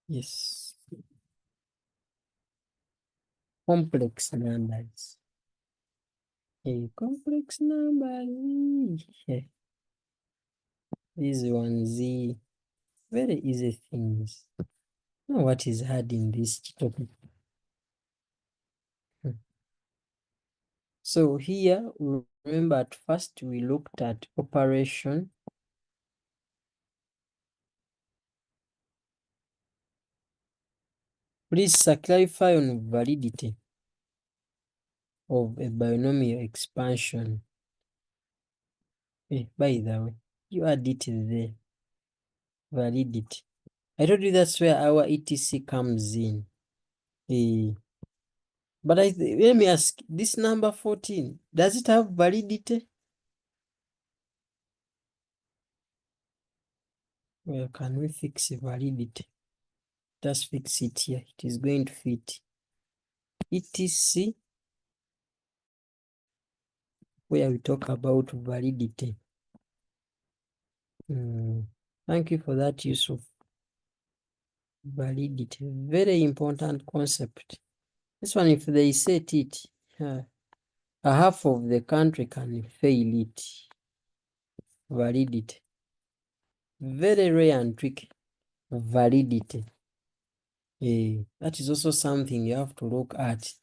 Yes. Complex numbers. Complex numbers. These ones, very easy things. Now, what is hard in this topic? So here, remember at first we looked at operation. Please clarify on validity of a binomial expansion. By the way, you add it there. Validity. I told you that's where our ETC comes in. But let me ask, this number 14, does it have validity? Well, can we fix validity? Just fix it here. It is going to fit. ETC, where we talk about validity. Thank you for that use of validity. Very important concept. This one, if they set it, a half of the country can fail it. Validity. Very rare and tricky. Validity. That is also something you have to look at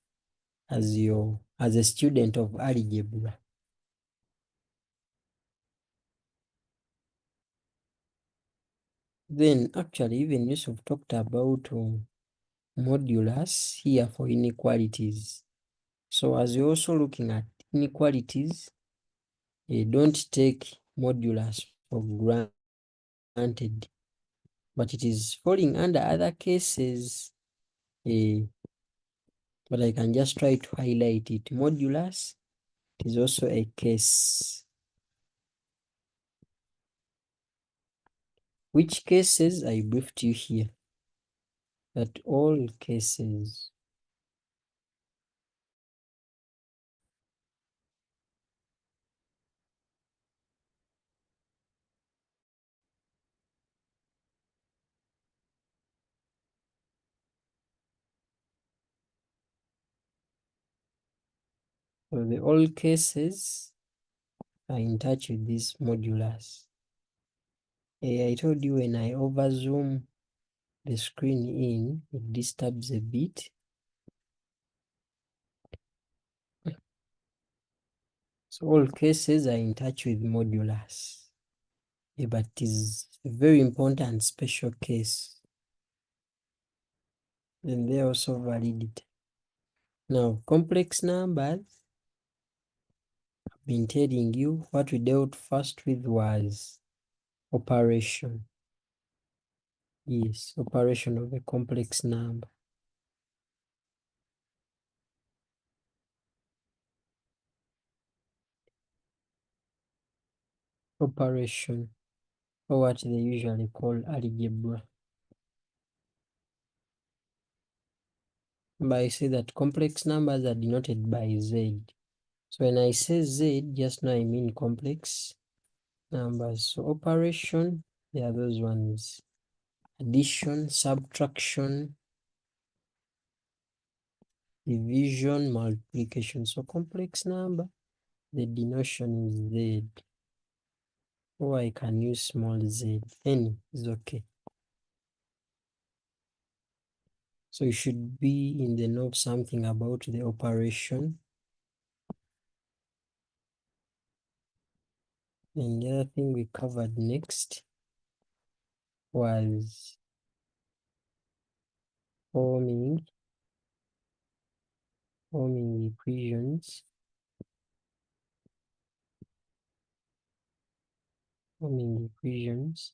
as a student of algebra. Then actually even Yusuf talked about modulus here for inequalities. So as you're also looking at inequalities, don't take modulus for granted, but it is falling under other cases. But I can just try to highlight it. Modulus is also a case. Which cases I briefed you here? That all cases. So the all cases are in touch with this modulus. I told you when I over zoom the screen in, it disturbs a bit. So all cases are in touch with modulus. But it is a very important special case. And they also validity. Now, complex numbers, I've been telling you what we dealt first with was operation. Yes, operation of a complex number. Operation, or what they usually call algebra. But I say that complex numbers are denoted by Z. So when I say Z, just now I mean complex numbers. So operation, they are those ones. Addition, subtraction, division, multiplication. So complex number, the denotation is Z. Or I can use small z. Any is okay. So you should be in the know something about the operation. And the other thing we covered next was forming equations. Forming equations.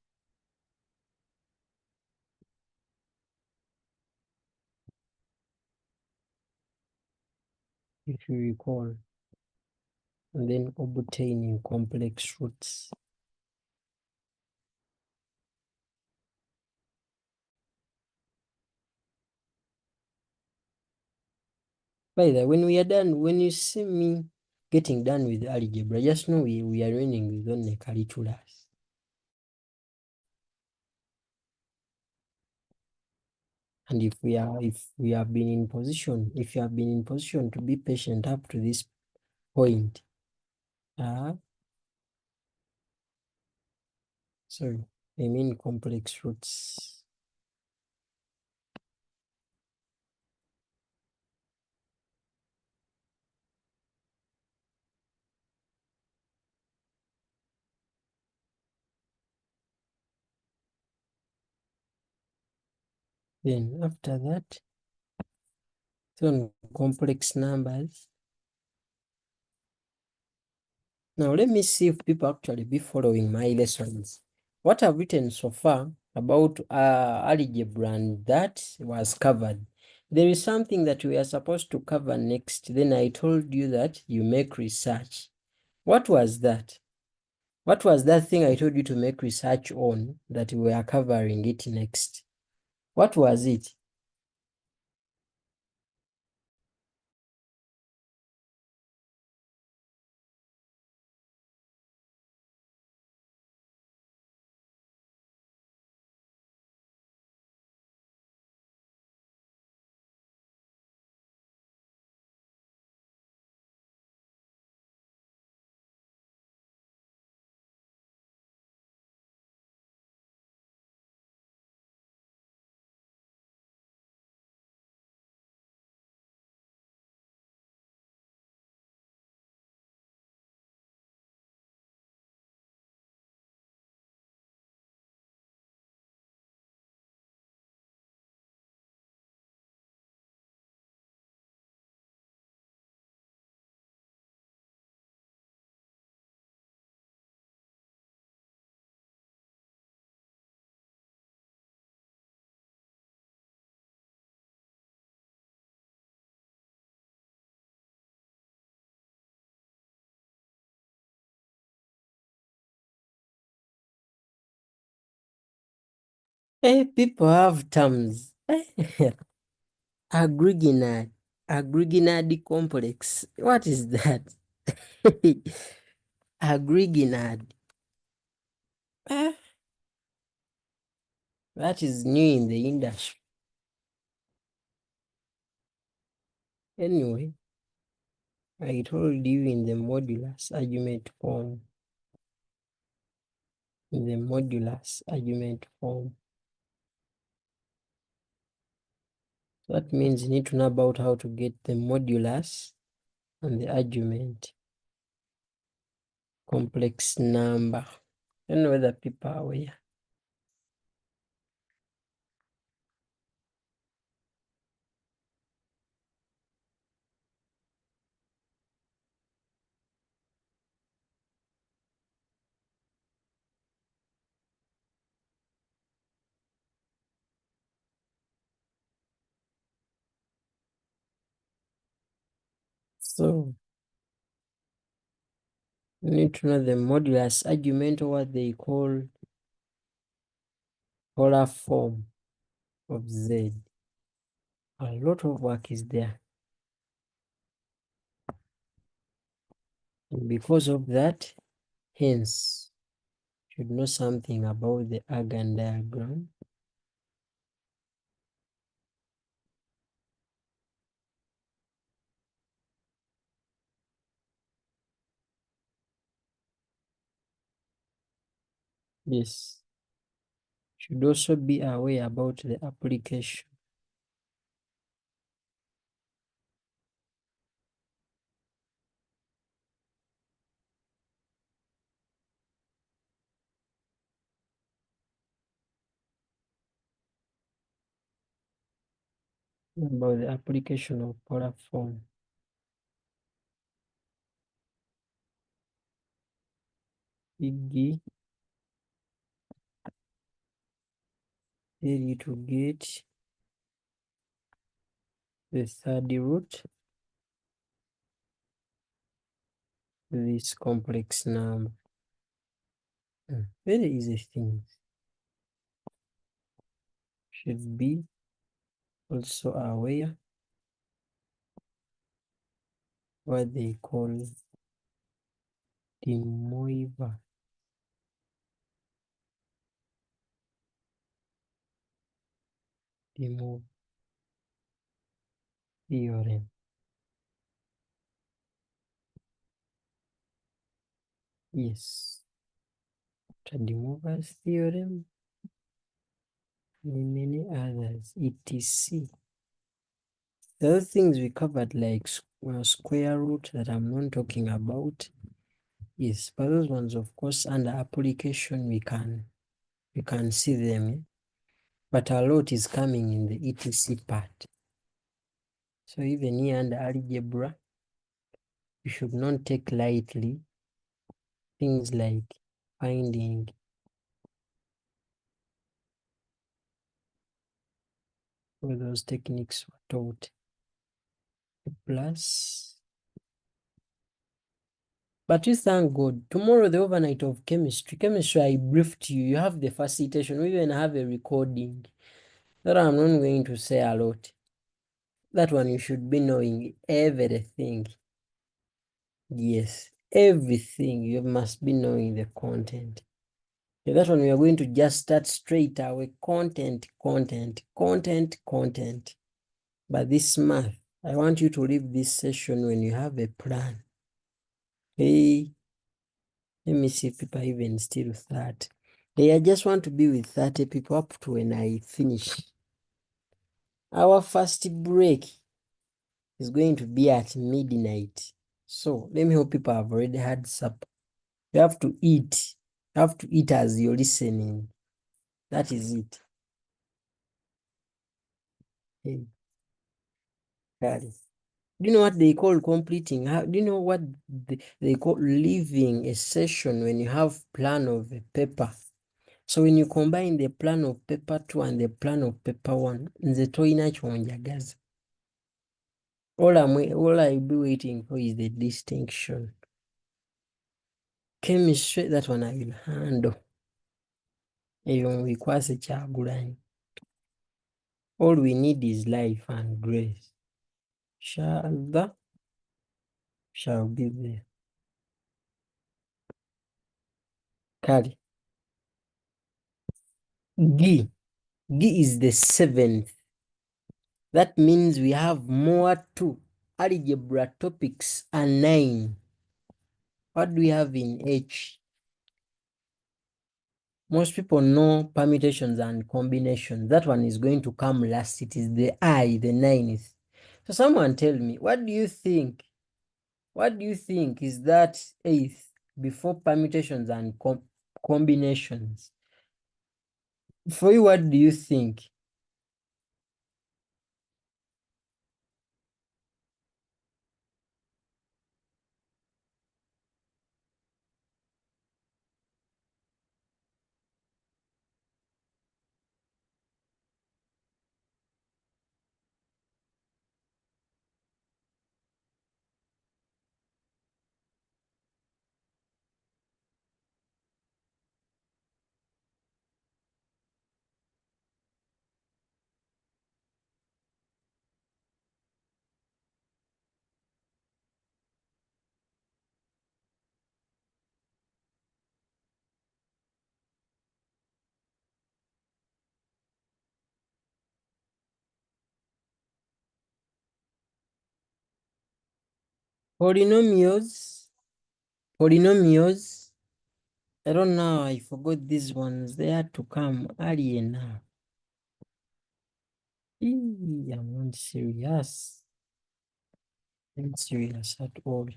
If you recall. And then obtaining complex roots. By the way, when we are done, when you see me getting done with algebra, just know we are running with only calculus. And if you have been in position, to be patient up to this point, sorry, I mean complex roots. Then after that, on complex numbers. Now let me see if people actually be following my lessons. What I've written so far about algebra and that was covered. There is something that we are supposed to cover next. Then I told you that you make research. What was that? What was that thing I told you to make research on that we are covering it next? What was it? People have terms. Agriginad. Agriginad complex. What is that? Agriginad. That is new in the industry. Anyway, I told you in the modulus argument form. In the modulus argument form. That means you need to know about how to get the modulus and the argument. Complex number. I don't know whether people are aware. So you need to know the modulus argument, or what they call polar form of Z. A lot of work is there. And because of that, hence, you should know something about the Argand diagram. Yes. Should also be aware about the application. About the application of polar form. Big tell you to get the third root, this complex number. Very easy thing. Should be also aware what they call de Moivre. De Moivre theorem. Yes. De Moivre's theorem and many others, etc. The other things we covered, like square root, that I'm not talking about. Yes, but those ones, of course, under application we can see them. But a lot is coming in the etc part. So even here under algebra, you should not take lightly things like finding where those techniques were taught. Plus, but you thank God, tomorrow the overnight of chemistry, I briefed you, you have the facilitation, we even have a recording. That I'm not going to say a lot. That one you should be knowing everything. Yes, everything. You must be knowing the content. Okay, that one we are going to just start straight away. Content. But this math, I want you to leave this session when you have a plan. Hey, let me see if people are even still 30. Hey, I just want to be with 30 people up to when I finish. Our first break is going to be at midnight. So let me hope people have already had supper. You have to eat. You have to eat as you're listening. That is it. Hey, Kari. Do you know what they call completing? Do you know what they call leaving a session when you have plan of a paper? So when you combine the plan of paper 2 and the plan of paper 1, nze toyina kyonjagaza. All I'll be waiting for is the distinction. Chemistry, that one I will handle. Even we kwase Kyagulanyi. All we need is life and grace. Inshallah, shall be there. Kali. Gi. Gi is the 7th. That means we have more too. algebra topics are 9. What do we have in H? Most people know permutations and combinations. That one is going to come last. It is the I, the 9th. So someone tell me, what do you think? What do you think is that 8th before permutations and combinations? For you, what do you think? Polynomials. Polynomials. I don't know. I forgot these ones. They had to come earlier now. I'm not serious. I'm not serious at all.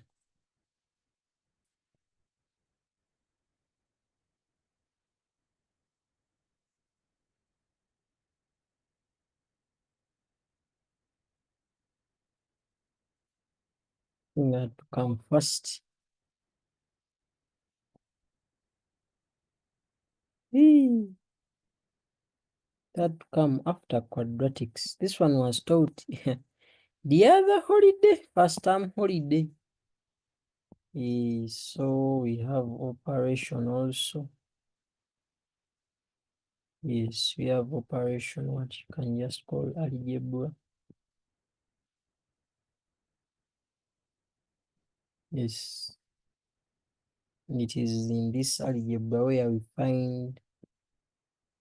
Thing had to come first. That come after quadratics. This one was taught the other holiday, first term holiday. So we have operation also. Yes, we have operation, what you can just call algebra. Yes. And it is in this algebra where we find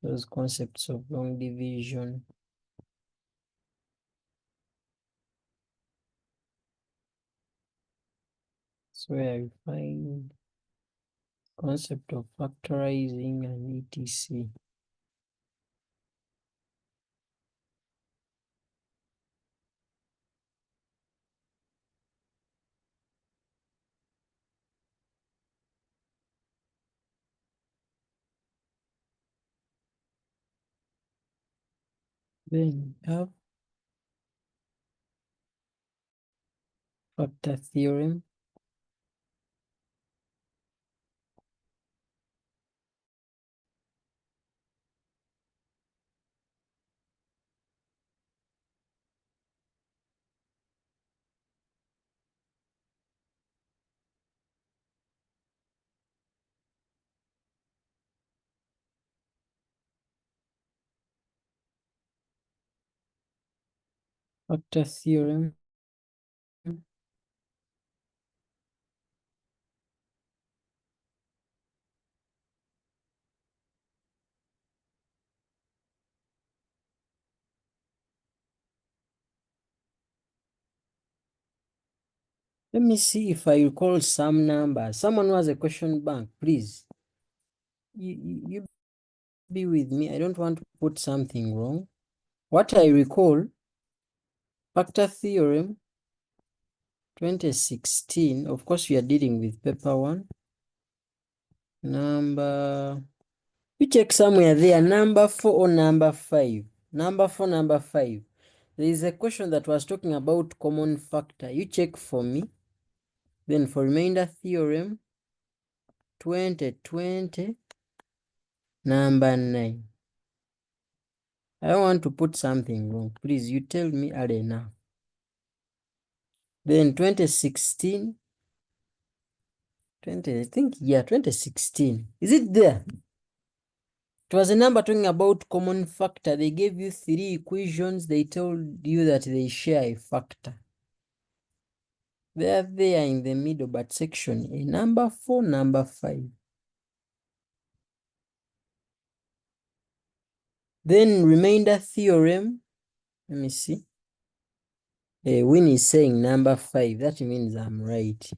those concepts of long division. It's where we find concept of factorizing and etc. Then we have factor theorem. Factor theorem. Let me see if I recall some numbers. Someone who has a question bank, please. You be with me. I don't want to put something wrong. What I recall, factor theorem 2016. Of course, we are dealing with paper 1. Number, you check somewhere there, number 4 or number 5. Number 4, number 5. There is a question that was talking about common factor. You check for me. Then for remainder theorem 2020, number 9. I don't want to put something wrong. Please, you tell me early now. Then 2016, I think, yeah, 2016. Is it there? It was a number talking about common factor. They gave you 3 equations. They told you that they share a factor. They are there in the middle, but section A, number 4, number 5. Then remainder theorem. Let me see. Win is saying number 5. That means I'm right.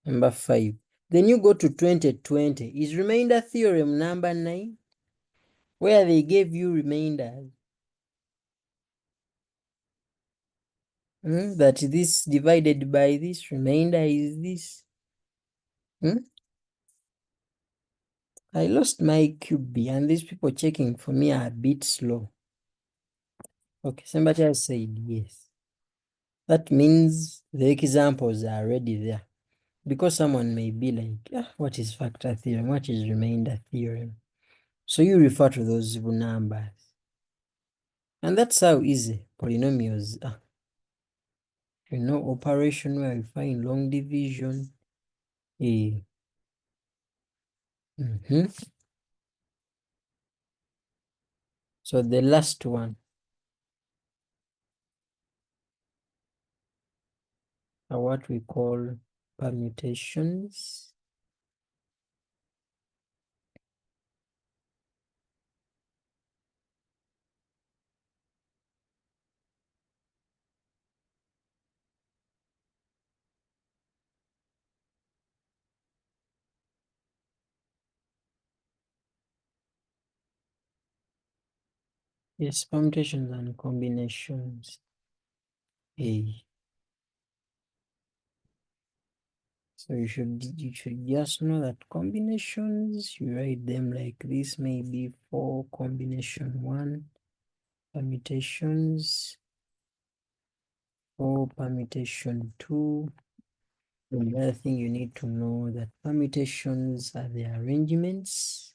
Number 5. Then you go to 2020. Is remainder theorem number 9? Where they gave you remainders. That this divided by this remainder is this. I lost my QB and these people checking for me are a bit slow. Okay, somebody has said yes. That means the examples are already there. Because someone may be like, what is factor theorem? What is remainder theorem? So you refer to those numbers. And that's how easy polynomials are. Operation where you find long division. So the last one are what we call permutations. Yes, permutations and combinations. So you should just know that combinations, you write them like this, maybe for combination 1, permutations, for permutation 2. And the other thing you need to know that permutations are the arrangements.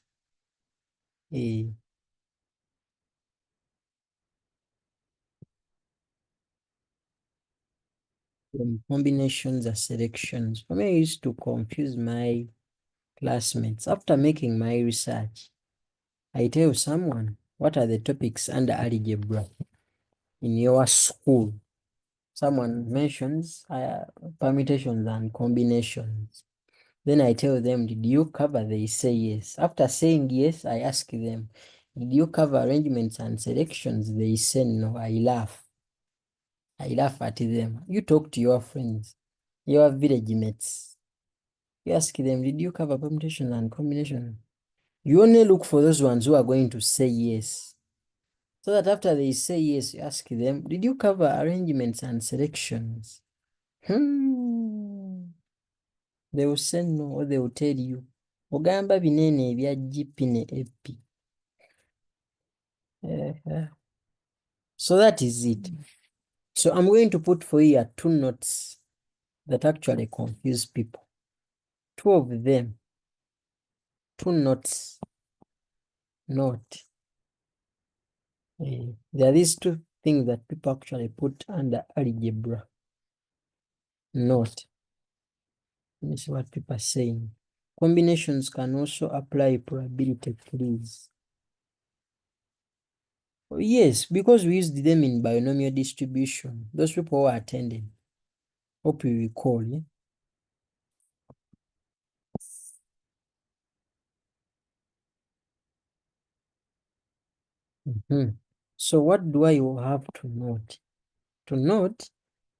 And combinations are selections. For me, I used to confuse my classmates. After making my research, I tell someone, what are the topics under algebra in your school? Someone mentions permutations and combinations. Then I tell them, did you cover? They say yes. After saying yes, I ask them, did you cover arrangements and selections? They say no. I laugh. I laugh at them. You talk to your friends, your village mates. You ask them, did you cover permutations and combinations? You only look for those ones who are going to say yes. So that after they say yes, you ask them, did you cover arrangements and selections? Hmm. They will say no, or they will tell you, ogamba binene ebya GP ne AP. So that is it. So I'm going to put for you 2 notes that actually confuse people. 2 of them. 2 notes. Note. There are these 2 things that people actually put under algebra. Note. Let me see what people are saying. Combinations can also apply probability, please. Yes, because we used them in binomial distribution. Those people who attended. Hope you recall, yeah? So what do I have to note? To note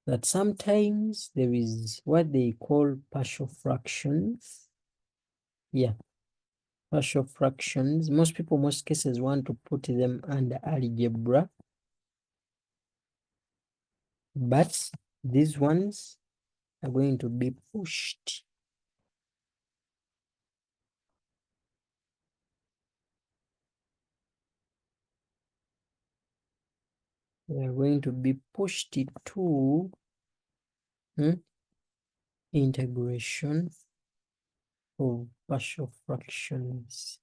that sometimes there is what they call partial fractions. Yeah, partial fractions. Most people, most cases want to put them under algebra. But these ones are going to be pushed. They are going to be pushed to integration of partial fractions.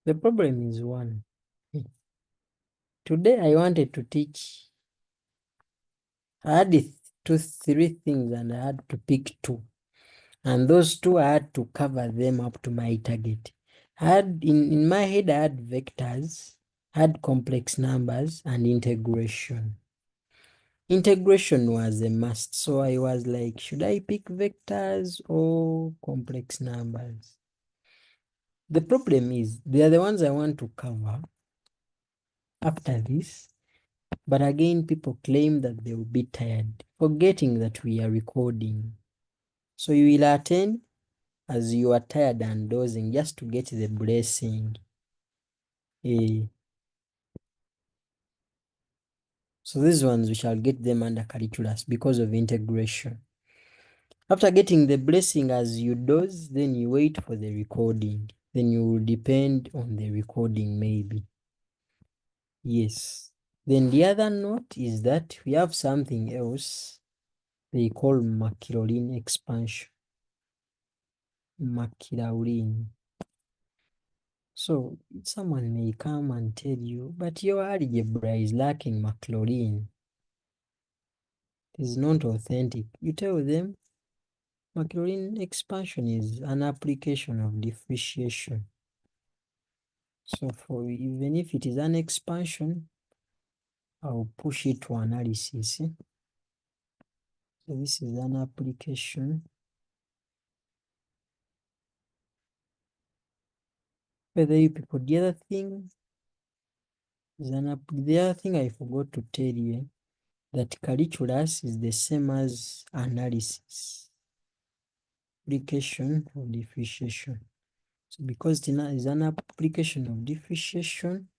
The problem is one. Today I wanted to teach. I had 3 things and I had to pick 2. And those 2 I had to cover them up to my target. I had in my head I had vectors, I had complex numbers and integration. Integration was a must, so I was like, should I pick vectors or complex numbers? The problem is they are the ones I want to cover after this. But again, people claim that they will be tired, forgetting that we are recording. So you will attend as you are tired and dozing just to get the blessing. So these ones we shall get them under calculus because of integration. After getting the blessing as you doze, then you wait for the recording. Then you will depend on the recording maybe. Yes. Then the other note is that we have something else they call macroline expansion. Macroline. So someone may come and tell you, but your algebra is lacking macroline. It is not authentic. You tell them macroline expansion is an application of differentiation. So for even if it is an expansion, I'll push it to analysis. So this is an application. Whether you people, the other thing is the other thing I forgot to tell you that calculus is the same as analysis. Application of differentiation. So because it is an application of differentiation,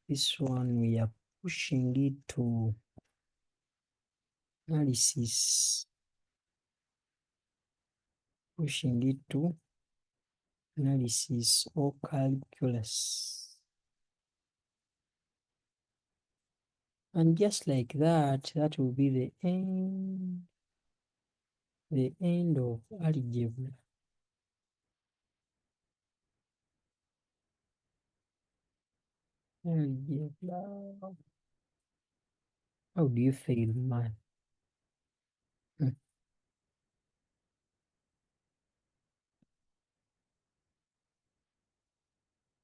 this one we are pushing it to analysis. Pushing it to analysis or calculus. And just like that, that will be the end of algebra. Algebra. How do you fail math?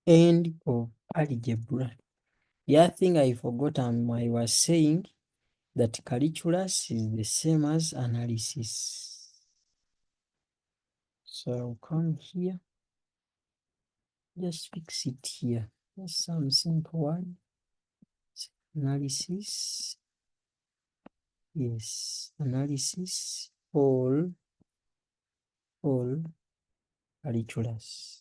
End of algebra. The other thing I forgot I was saying that calculus is the same as analysis. So I'll come here, just fix it here. Just some simple one. Analysis. Yes, analysis all calculus.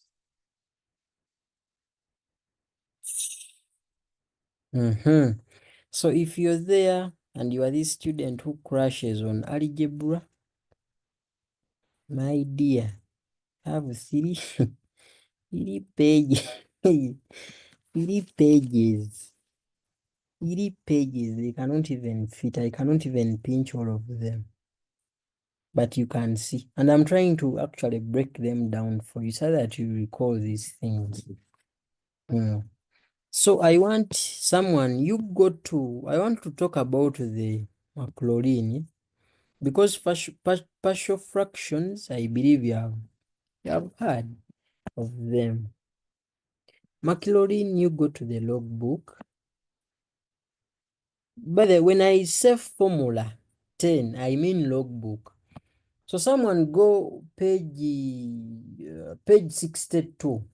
So if you're there and you are this student who crashes on algebra, my dear, have three pages. Three pages. Three pages. They cannot even fit. I cannot even pinch all of them. But you can see. And I'm trying to actually break them down for you so that you recall these things. So I want someone, I want to talk about the maclaurin, because partial fractions, I believe you have heard of them. Maclaurin, you go to the logbook. But when I say formula 10, I mean logbook. So someone go page 62.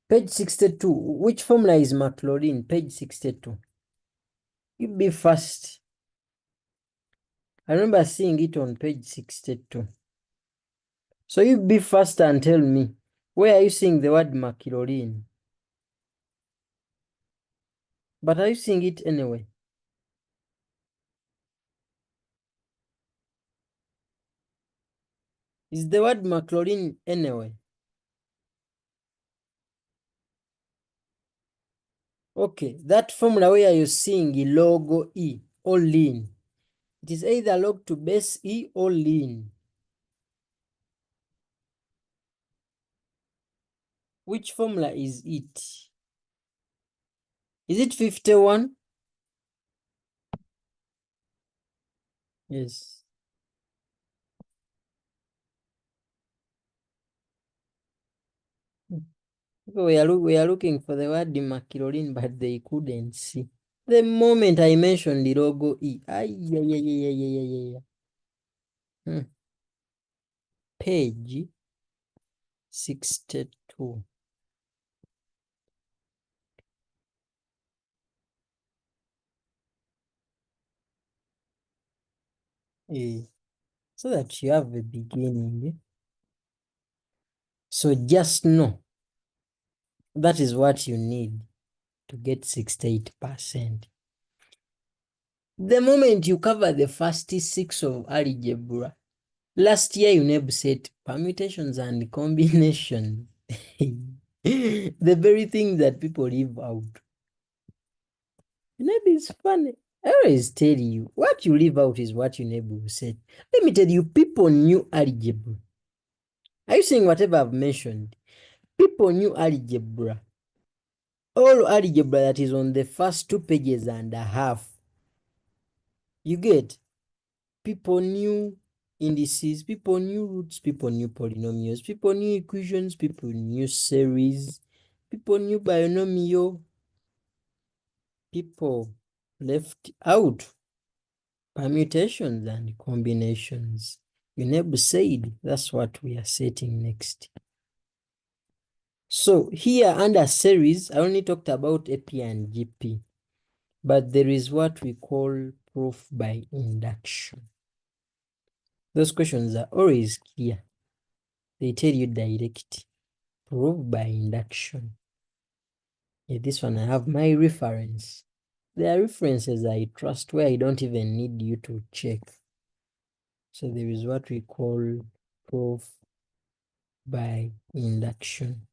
Page 62. Which formula is maclaurin? Page 62. You be fast. I remember seeing it on page 62. So you be fast and tell me, where are you seeing the word maclaurin? But are you seeing it anyway? Is the word maclaurin anyway? Okay, that formula where you're seeing log E or lean. It is either log to base E or lean. Which formula is it? Is it 51? Yes. We are looking for the word maclaurin, but they couldn't see. The moment I mentioned the logo E, page 62. So that you have a beginning. So just know that is what you need to get 68%. The moment you cover the first 6 of algebra, last year UNEB said permutations and combinations. The very thing that people leave out. UNEB is funny. I always tell you, what you leave out is what UNEB will say. Let me tell you, people knew algebra. Are you saying whatever I've mentioned? People knew algebra. All algebra that is on the first 2 pages and a half. You get? People knew indices, people knew roots, people knew polynomials, people knew equations, people knew series, people knew binomial. People left out permutations and combinations. You never said that's what we are setting next. So here under series, I only talked about AP and GP, but there is what we call proof by induction. Those questions are always clear. They tell you direct. Proof by induction. This one I have my reference. There are references I trust where I don't even need you to check. So there is what we call proof by induction.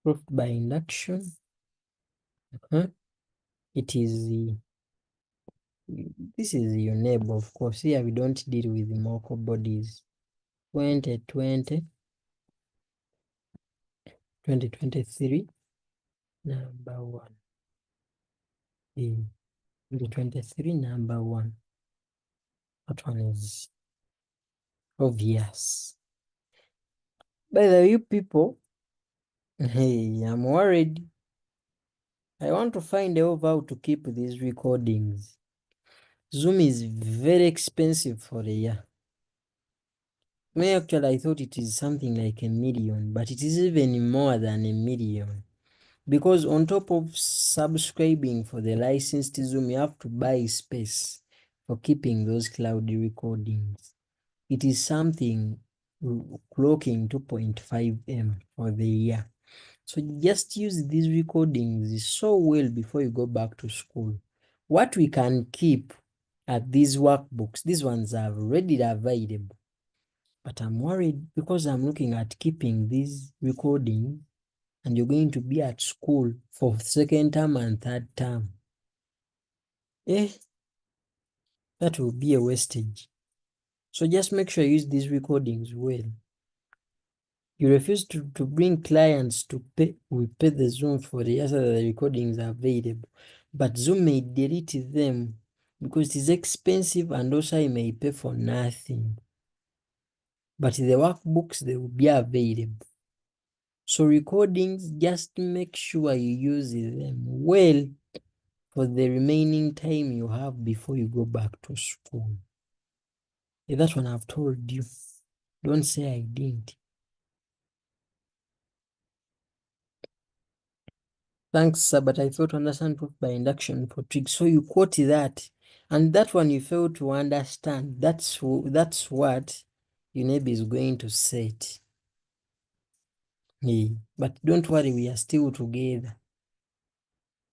Proof by induction. It is this is your neighbor, of course. Here we don't deal with the Morkel bodies. 2020, 2023, number 1. 2023, number 1. That one is obvious. By the way, you people, hey, I'm worried. I want to find out how to keep these recordings. Zoom is very expensive for a year. Me, actually, I thought it is something like 1 million, but it is even more than 1 million. Because on top of subscribing for the licensed Zoom, you have to buy space for keeping those cloud recordings. It is something clocking 2.5 M for the year. So just use these recordings so well before you go back to school. What we can keep at these workbooks, these ones are already available. But I'm worried because I'm looking at keeping these recordings and you're going to be at school for second term and third term. That will be a wastage. So just make sure you use these recordings well. You refuse to bring clients to pay, we pay the Zoom for the year so that the recordings are available. But Zoom may delete them because it is expensive and also you may pay for nothing. But the workbooks, they will be available. So recordings, just make sure you use them well for the remaining time you have before you go back to school. That's what I've told you. Don't say I didn't. Thanks, sir, but I failed to understand proof by induction for trig. So you quote that, and that one you fail to understand. That's what UNEB is going to set. Yeah. But don't worry, we are still together.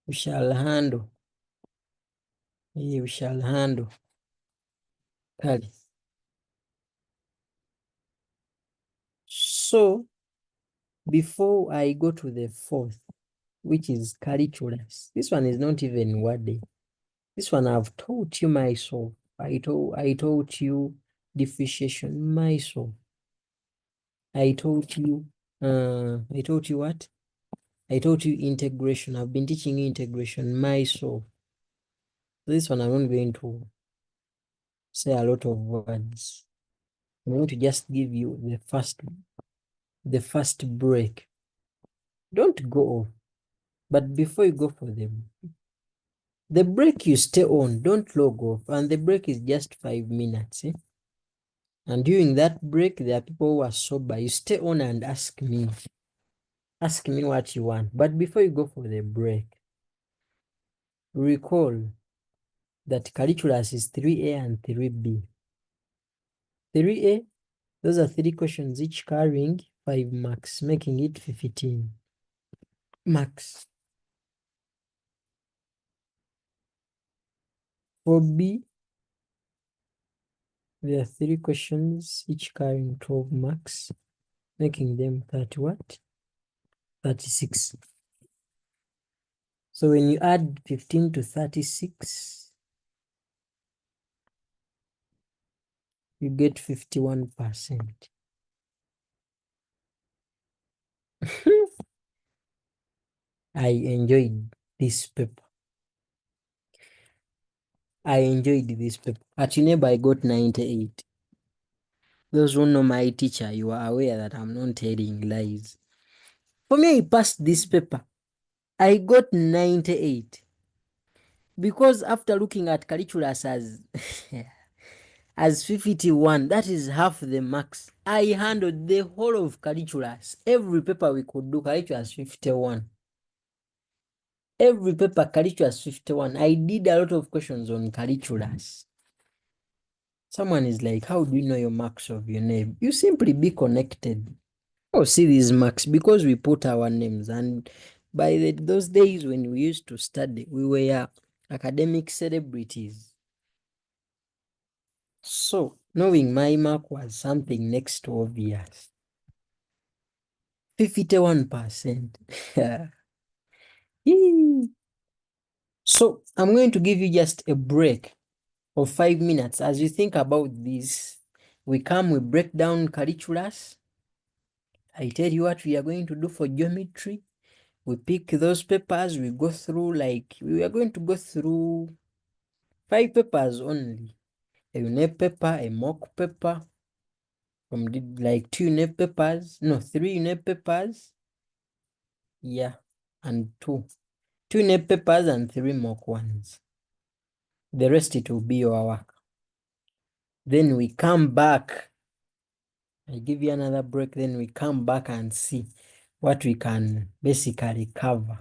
We shall handle. Yeah, we shall handle. Kali. So before I go to the fourth, which is calculus, this one is not even worded. This one I've taught you myself. I taught you differentiation myself. I taught you what? I taught you integration. I've been teaching you integration myself. This one I'm not going to say a lot of words. I'm going to just give you the first break. Don't go off. But before you go for the break, you stay on, don't log off. And the break is just 5 minutes. And during that break, there are people who are sober. You stay on and ask me. Ask me what you want. But before you go for the break, Recall that calculus is 3A and 3B. 3A, those are 3 questions each carrying 5 marks, making it 15 marks. For B, there are 3 questions each carrying 12 marks, making them 30 what? 36. So when you add 15 to 36, you get 51%. I enjoyed this paper. At UNEB, I got 98. Those who know my teacher, you are aware that I'm not telling lies. For me, I passed this paper. I got 98. Because after looking at calculus as 51, that is half the marks. I handled the whole of calculus. Every paper we could do, calculus 51. Every paper, calculus 51. I did a lot of questions on calculus. Someone is like, how do you know your marks of your name? You simply be connected. Oh, see these marks because we put our names. And by those days when we used to study, we were academic celebrities. So knowing my mark was something next to obvious. 51%. So I'm going to give you just a break of 5 minutes. As you think about this, we break down calculus. I tell you what we are going to do for geometry. We pick those papers, we go through, like, we are going to go through 5 papers only. A UNEP paper, a mock paper, like 2 UNEP papers, no, 3 UNEP papers, yeah, and 2 UNEP papers and 3 mock ones. The rest, it will be your work. Then we come back. I give you another break, then we come back and see what we can basically cover.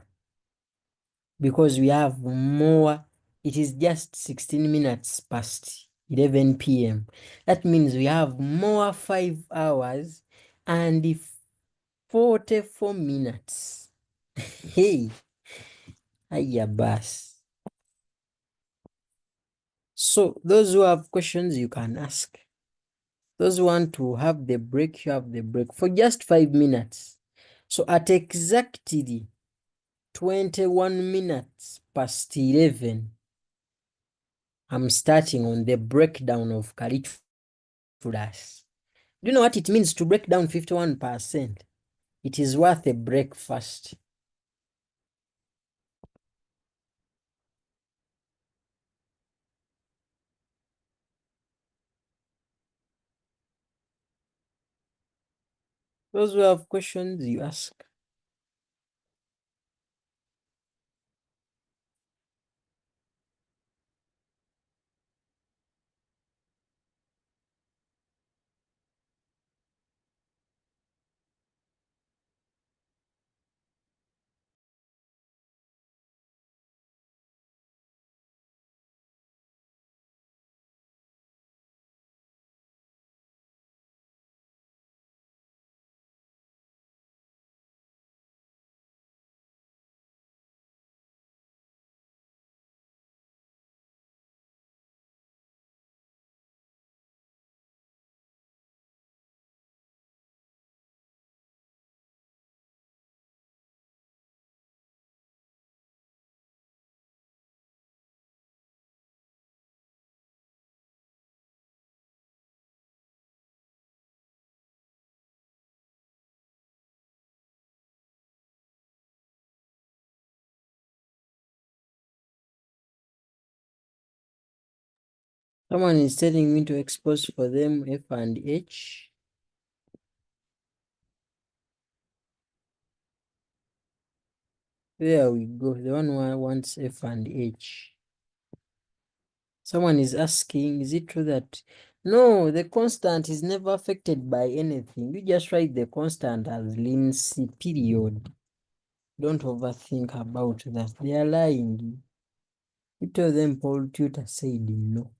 Because we have more, it is just 16 minutes past 11 p.m. That means we have more 5 hours and 44 minutes. Hey, hiya bus. So those who have questions, you can ask. Those who want to have the break, you have the break for just 5 minutes. So at exactly 21 minutes past 11, I'm starting on the breakdown of calculus. Do you know what it means to break down 51%? It is worth a breakfast. Those who have questions, you ask. Someone is telling me to expose for them F and H. There we go. The one who wants F and H. Someone is asking, is it true that no, the constant is never affected by anything? You just write the constant as ln C, period. Don't overthink about that. They are lying. You tell them Paul Tutor said no.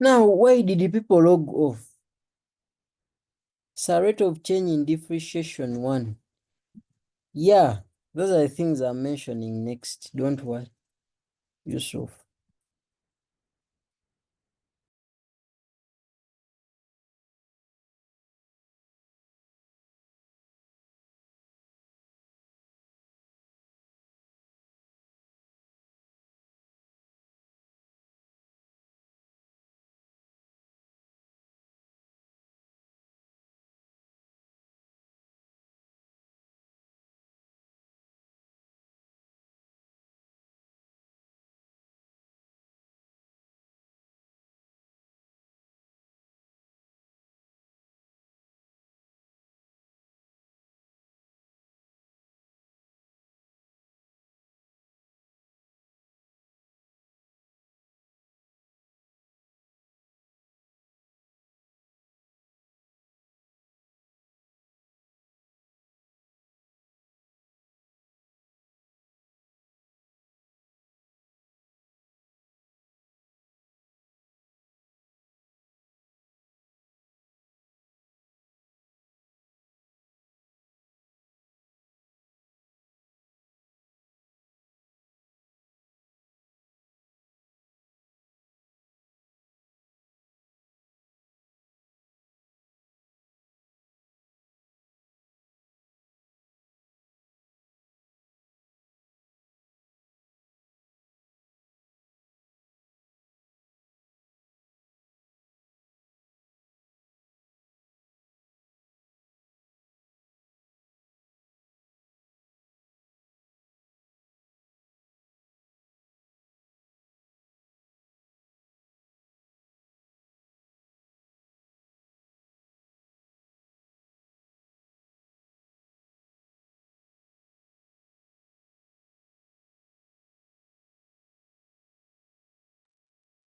Now, why did the people log off? So rate of change in depreciation 1. Yeah, those are the things I'm mentioning next. Don't worry, Yusuf.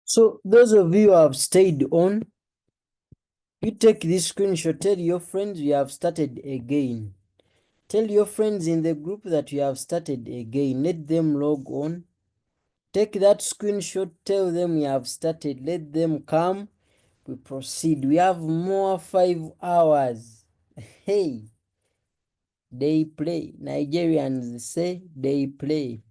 So those of you who have stayed on, you take this screenshot, tell your friends you have started again. Tell your friends in the group that you have started again. Let them log on. Take that screenshot, tell them you have started. Let them come. We proceed. We have more 5 hours. Hey, they play. Nigerians say they play.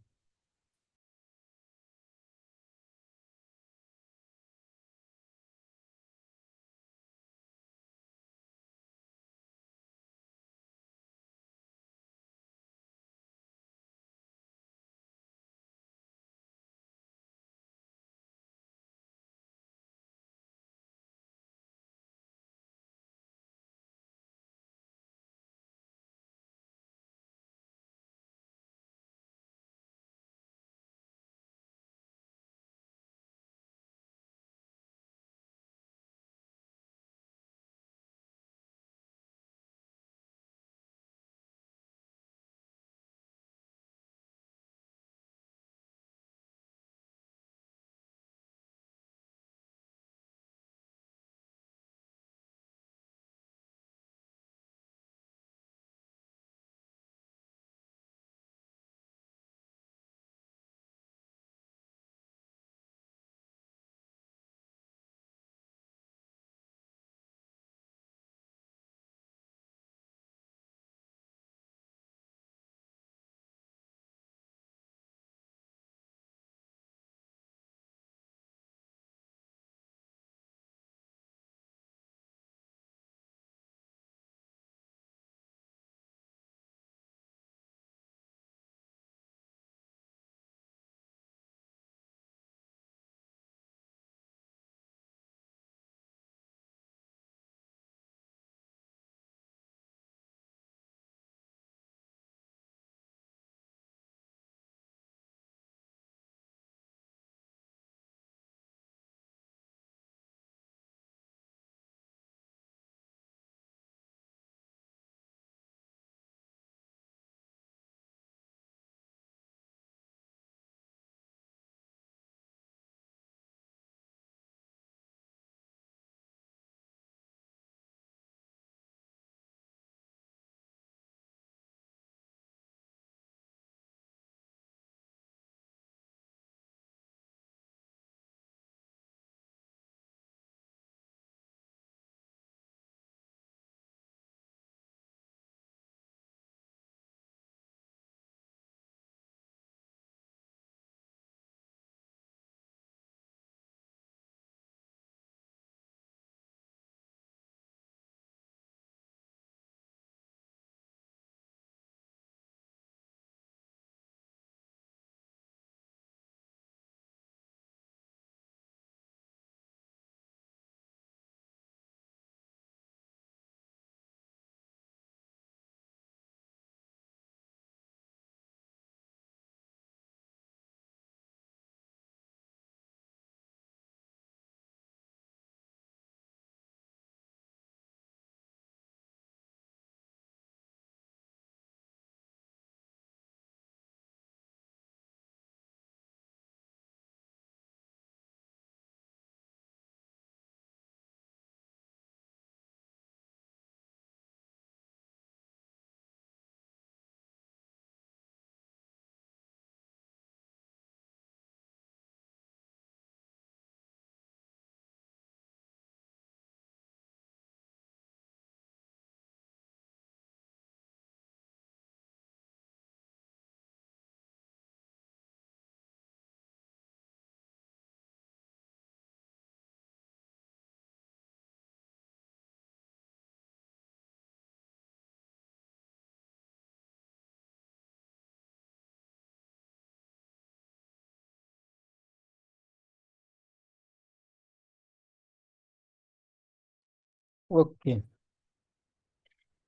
Okay.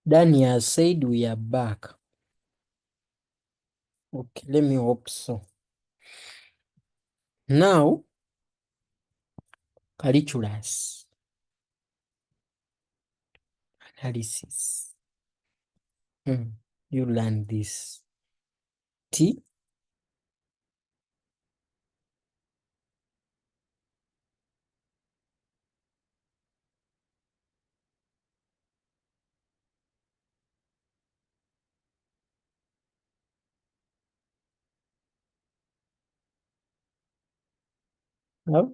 Danny has said we are back. Okay, let me hope so. Now, calculus analysis. You learn this. T how?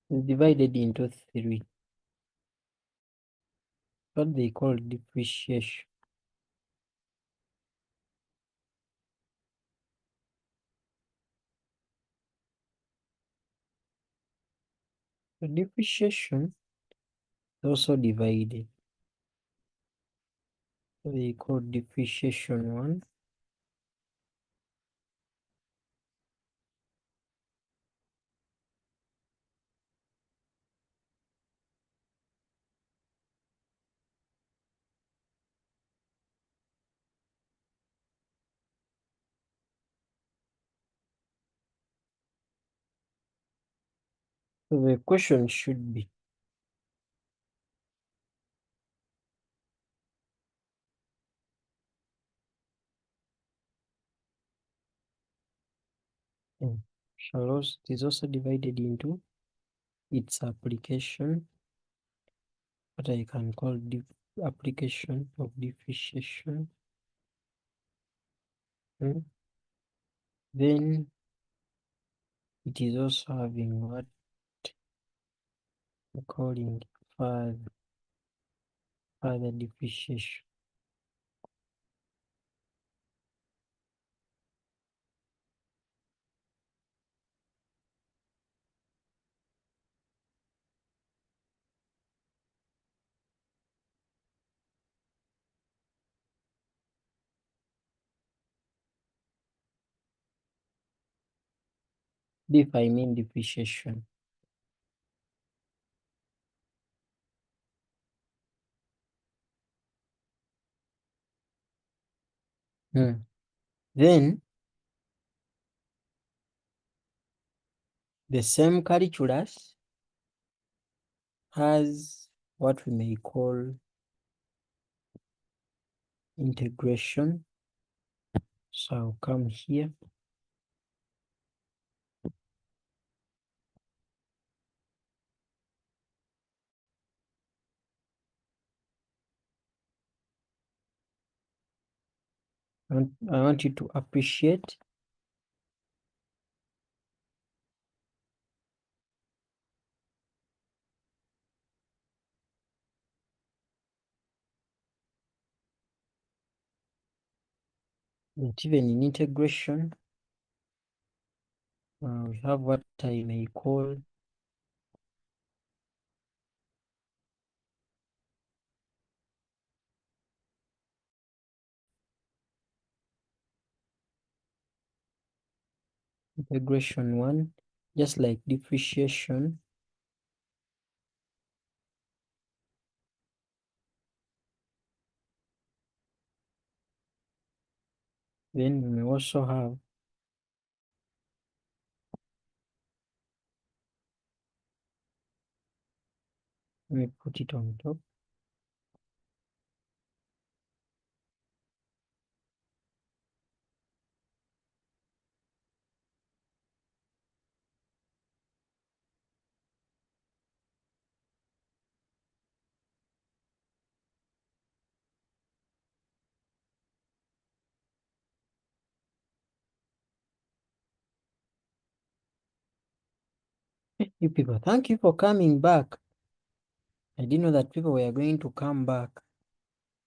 Is divided into 3. What they call depreciation. So depreciation is also divided. So they call depreciation 1. So the question should be Shallows is also divided into its application, what I can call application of depreciation. Then it is also having what we're calling further depreciation. If I mean depreciation. Then the same calculus has what we may call integration. So I'll come here. I want you to appreciate that even in integration, we have what I may call integration 1, just like depreciation. Then we may also have let me put it on top. You people, thank you for coming back. I didn't know that people were going to come back.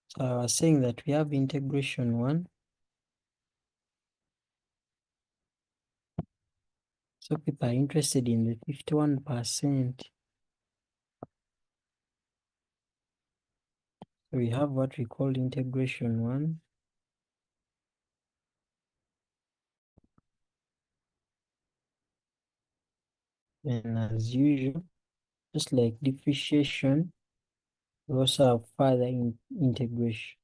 So I was saying that we have integration 1. So people are interested in the 51%. We have what we call integration 1. And as usual, just like differentiation, we also have further integration.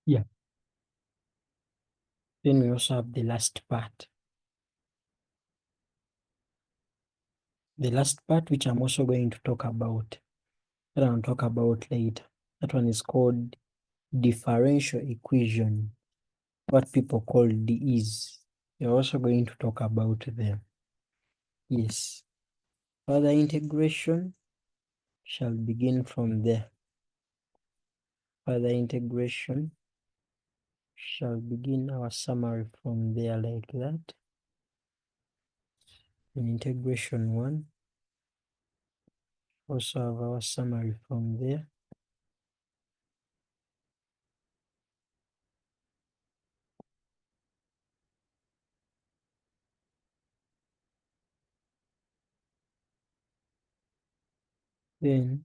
Yeah. Then we also have the last part. The last part, which I'm also going to talk about, that I'll talk about later. That one is called differential equation, what people call DEs. We're also going to talk about them. Yes. Further integration shall begin from there. Further integration shall begin our summary from there like that. In integration 1, also have our summary from there. Then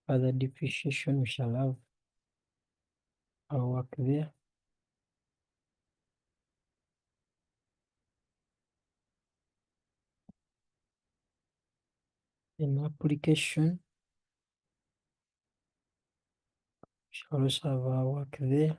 further differentiation, we shall have our work there. In application, we shall also have our work there.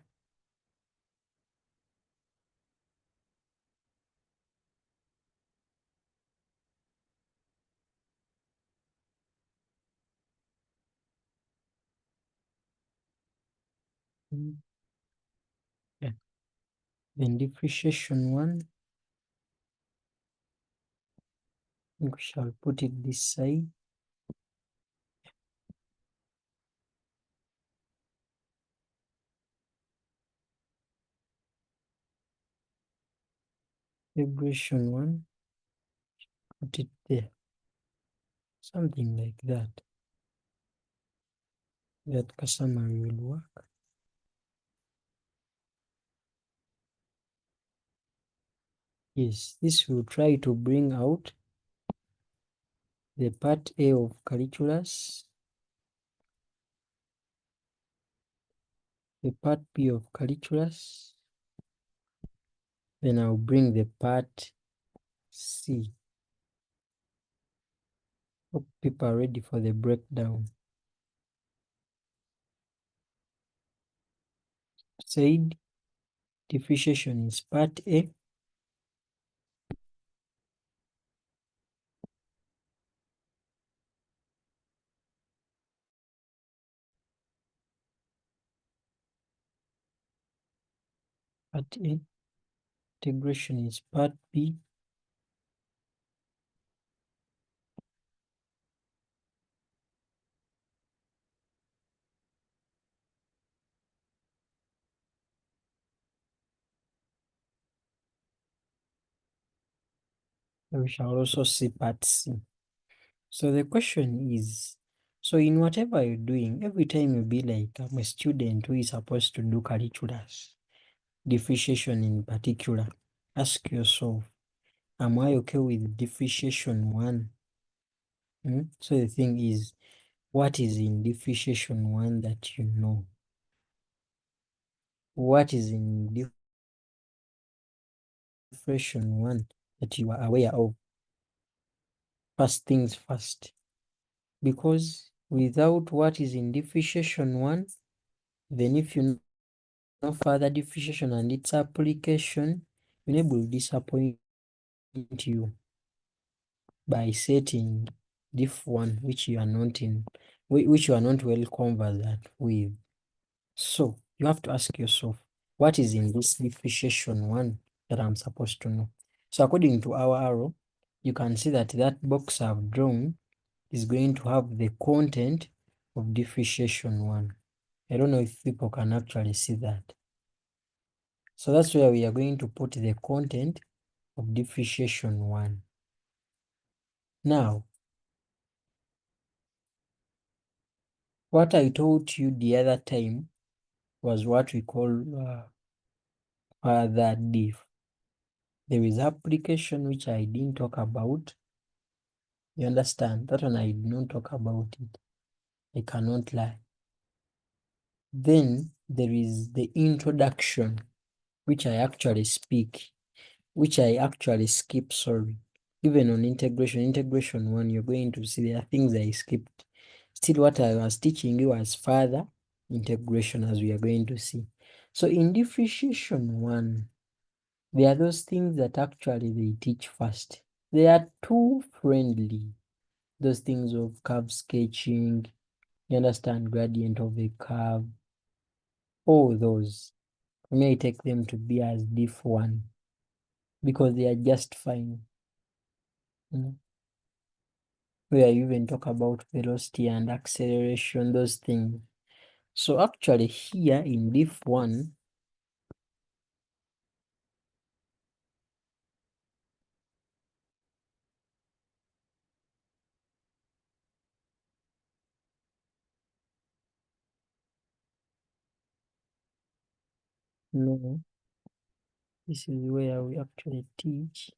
Yeah. Then differentiation 1, we shall put it this side. Integration 1, put it there. Something like that. That summary will work. Yes, this will try to bring out the part A of calculus, the part B of calculus, then I'll bring the part C. Hope people are ready for the breakdown. Said differentiation is part A. Part A. Integration is part B. We shall also see part C. So the question is, so in whatever you're doing, every time you be like, I'm a student who is supposed to do calculus, differentiation in particular, ask yourself, am I okay with differentiation 1? So the thing is, what is in differentiation 1 that you know? What is in differentiation 1 that you are aware of? First things first. Because without what is in differentiation 1, then if you know further differentiation and its application, it will disappoint you by setting diff 1 which you are not well conversant with. So you have to ask yourself, what is in this differentiation 1 that I'm supposed to know? So according to our arrow, you can see that that box I've drawn is going to have the content of differentiation 1. I don't know if people can actually see that. So that's where we are going to put the content of differentiation 1. Now, what I told you the other time was what we call further diff. There is application which I didn't talk about. You understand? That one I did not talk about it. I cannot lie. Then there is the introduction, which I actually speak, which I actually skip, sorry. Even on integration 1, you're going to see there are things I skipped. Still, what I was teaching you was further integration, as we are going to see. So in differentiation 1, there are those things that actually they teach first. They are too friendly. Those things of curve sketching, you understand, gradient of a curve, all those. For me, I take them to be as diff 1 because they are just fine. Where you even talk about velocity and acceleration, those things. So actually here in diff 1, no, this is where we actually teach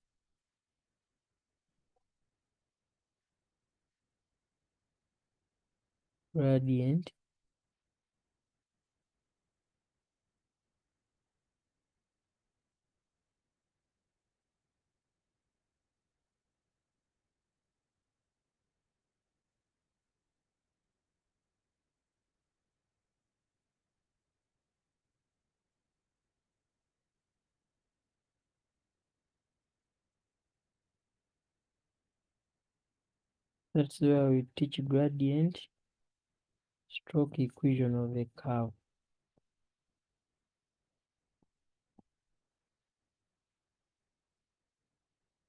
gradient That's where we teach gradient stroke equation of a curve.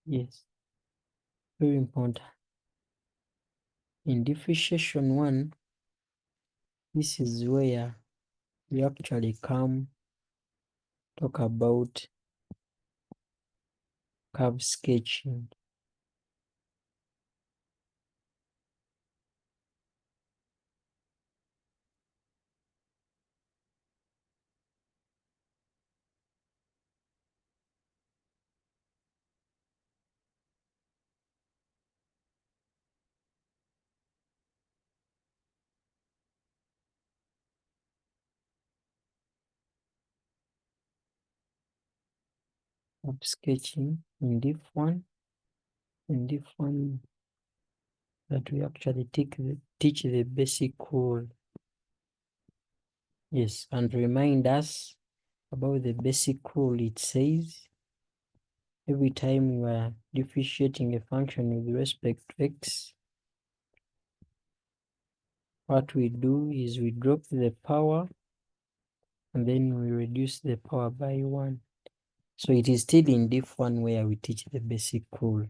Yes, very important. In differentiation 1, this is where we actually come talk about curve sketching. Curve sketching in diff 1, in diff 1 that we actually teach the basic rule. Yes, and remind us about the basic rule. It says every time you are differentiating a function with respect to x, what we do is we drop the power and then we reduce the power by 1. So it is still in diff 1 where we teach the basic rule.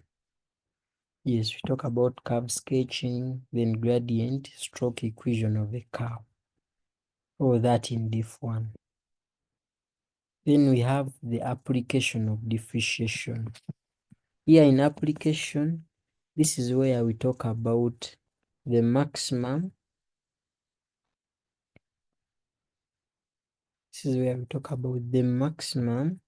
Yes, we talk about curve sketching, then gradient stroke equation of a curve. All that in diff 1. Then we have the application of differentiation. Here in application, this is where we talk about the maximum. This is where we talk about the maximum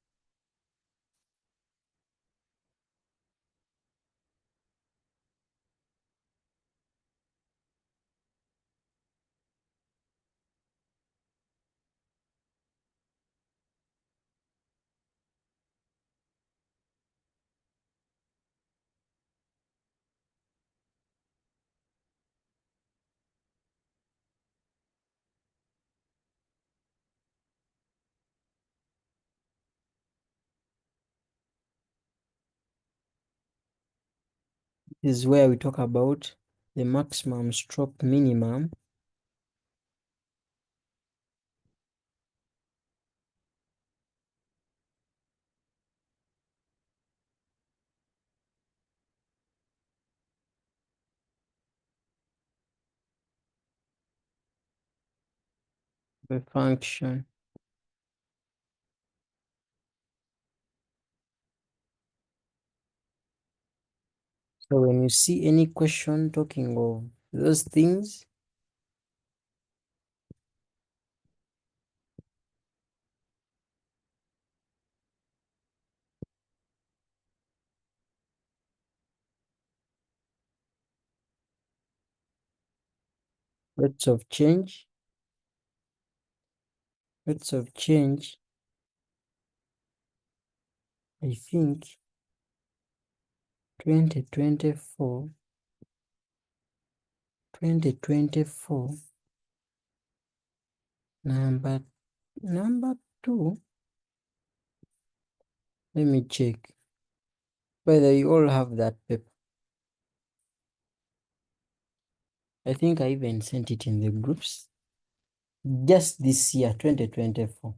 is where we talk about the maximum stroke minimum. The function. So when you see any question talking of those things, rates of change, rates of change, I think 2024, 2024, number two, let me check whether you all have that paper. I think I even sent it in the groups. Just this year, 2024.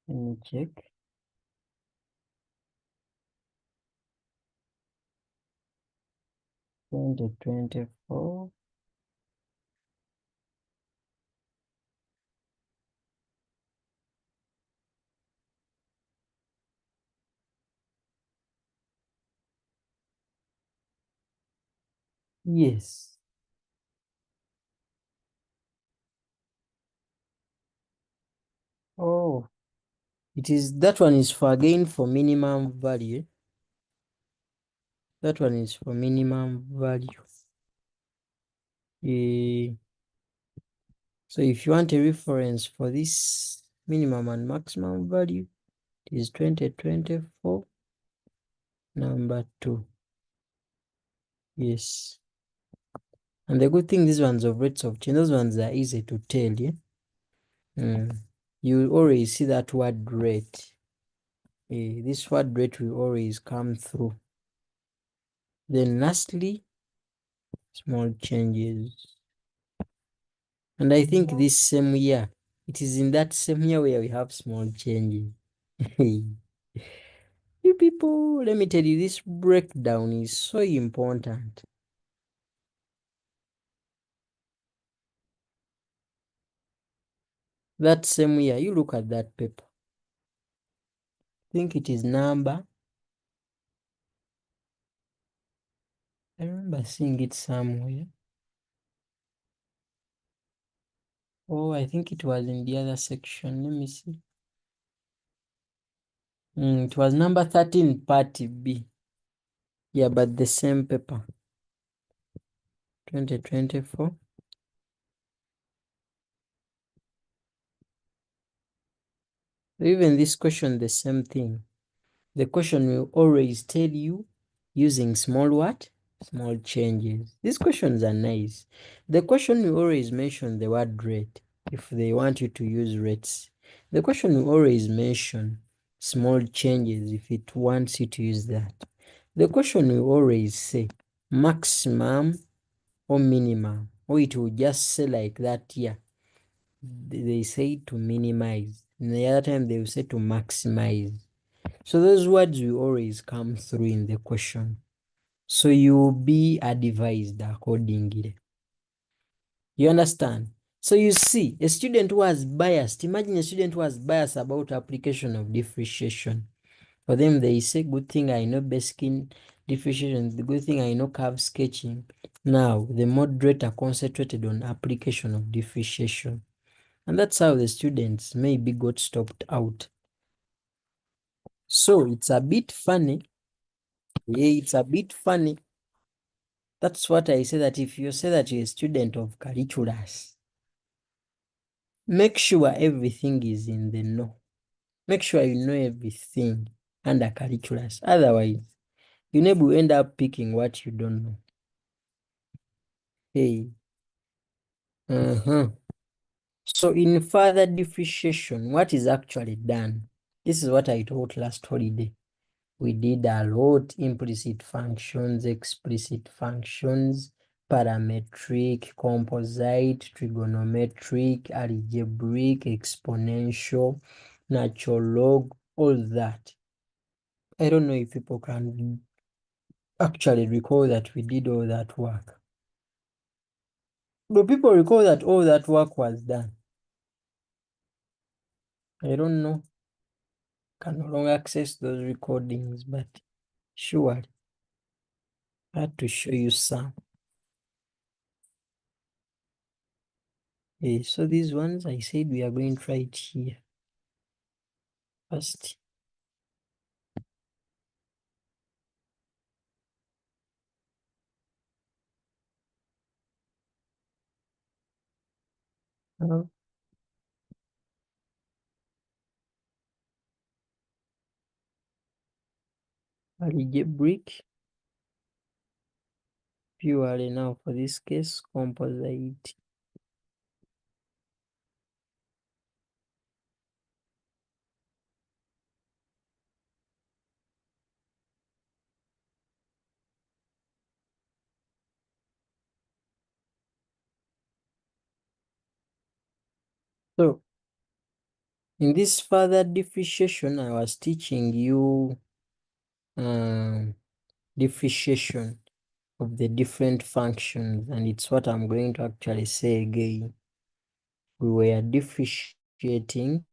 Let me check. Twenty 24. Yes. Oh, it is that one is for again for minimum value. That one is for minimum value. So if you want a reference for this minimum and maximum value, it is 2024, number 2. Yes. And the good thing, these ones of rates of change, those ones are easy to tell, yeah? You always see that word rate. This word rate will always come through. Then lastly, small changes. And I think this same year, it is in that same year where we have small changes. You people, let me tell you, this breakdown is so important. That same year, you look at that paper. I think it is number. I remember seeing it somewhere. Oh, I think it was in the other section. Let me see. It was number 13, part B. Yeah, but the same paper. 2024. Even this question, the same thing. The question will always tell you using small what? Small changes. These questions are nice. The question will always mention the word rate if they want you to use rates. The question will always mention small changes if it wants you to use that. The question will always say maximum or minimum, or it will just say like that here. They say to minimize. And the other time they will say to maximize. So those words will always come through in the question. So you'll be advised accordingly. You understand? So you see, a student who was biased, imagine a student who was biased about application of differentiation. For them, they say, good thing I know basic in differentiation, the good thing I know curve sketching. Now, the moderator concentrated on application of differentiation. And that's how the students maybe got stopped out. So it's a bit funny. Yeah, it's a bit funny. That's what I say, that if you say that you're a student of calculus, make sure everything is in the know. Make sure you know everything under calculus. Otherwise, you never end up picking what you don't know. Hey. So in further differentiation, what is actually done? This is what I taught last holiday. We did a lot: implicit functions, explicit functions, parametric, composite, trigonometric, algebraic, exponential, natural log, all that. I don't know if people can actually recall that we did all that work. Do people recall that all that work was done? I don't know. Can no longer access those recordings, but sure, I had to show you some. Okay, so these ones I said we are going to try it here first. Now, algebraic, purely now for this case, composite. So in this further differentiation, I was teaching you differentiation of the different functions, and it's what I'm going to actually say again. We were differentiating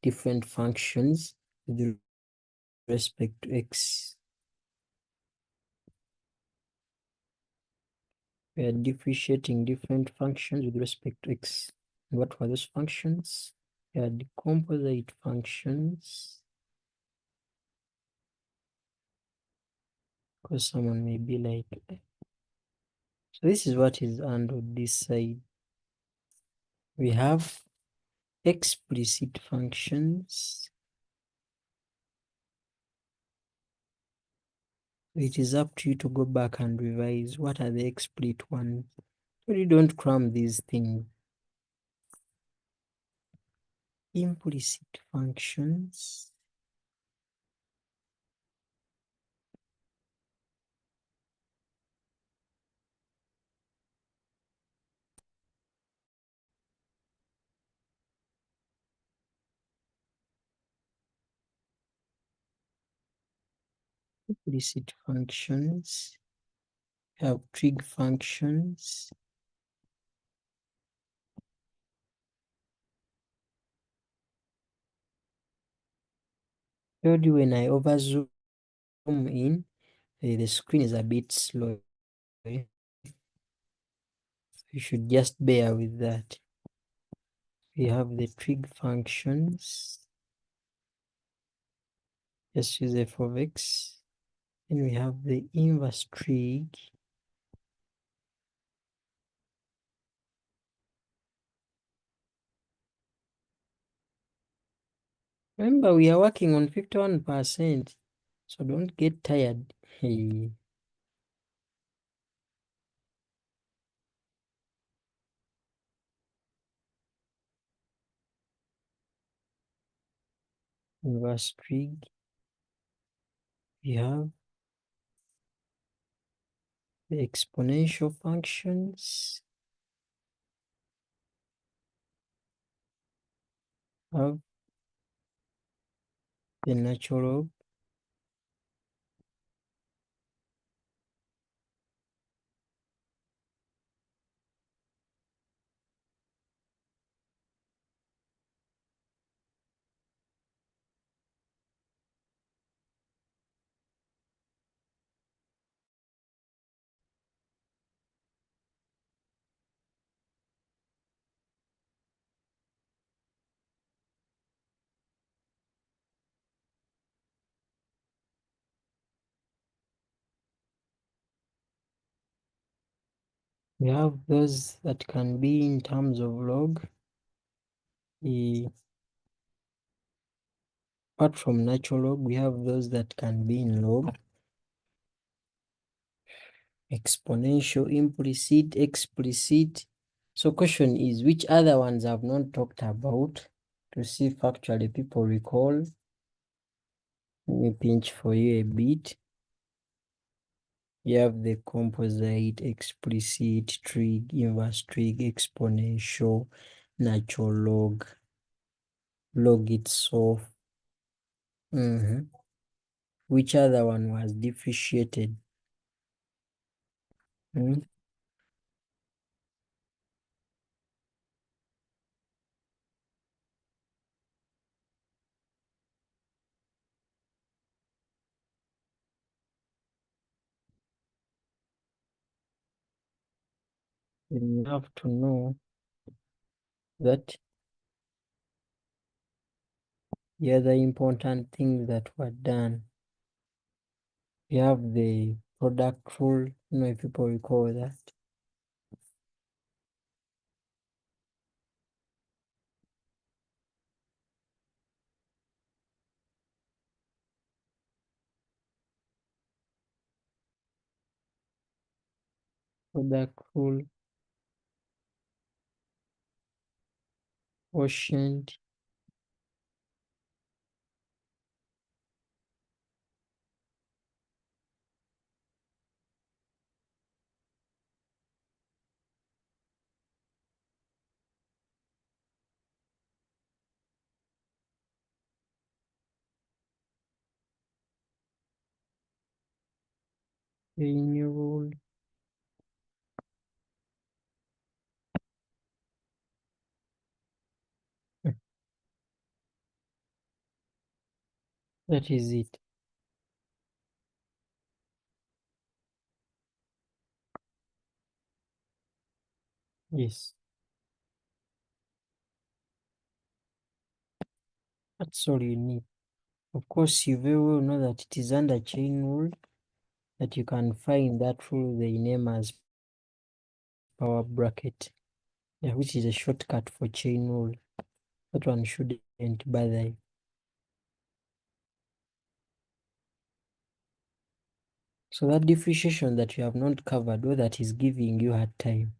different functions with respect to x. We are differentiating different functions with respect to x. And what were those functions? They are the composite functions. Because someone may be like, so this is what is under this side. We have explicit functions. It is up to you to go back and revise what are the explicit ones. So you don't cram these things. Implicit functions. Implicit functions. We have trig functions. Told you when I over zoom in, the screen is a bit slow. You should just bear with that. We have the trig functions. Just use f of x. Then we have the inverse trig. Remember, we are working on 51%, so don't get tired. Hey. Inverse trig. We have the exponential functions. Have the natural log. We have those that can be in terms of log. Apart from natural log, we have those that can be in log. Exponential, implicit, explicit. So question is, which other ones I've not talked about, to see if actually people recall. Let me pinch for you a bit. You have the composite, explicit, trig, inverse trig, exponential, natural log, log itself. Which other one was differentiated? Hmm? you have to know that the other important things that were done. We have the product rule, if people recall that. Product rule, quotient, chain rule, that is it. Yes, that's all you need. Of course, you very well know that it is under chain rule that you can find that rule they name as power bracket, yeah, which is a shortcut for chain rule. That one shouldn't bother you. So that differentiation that you have not covered, or that is giving you hard time,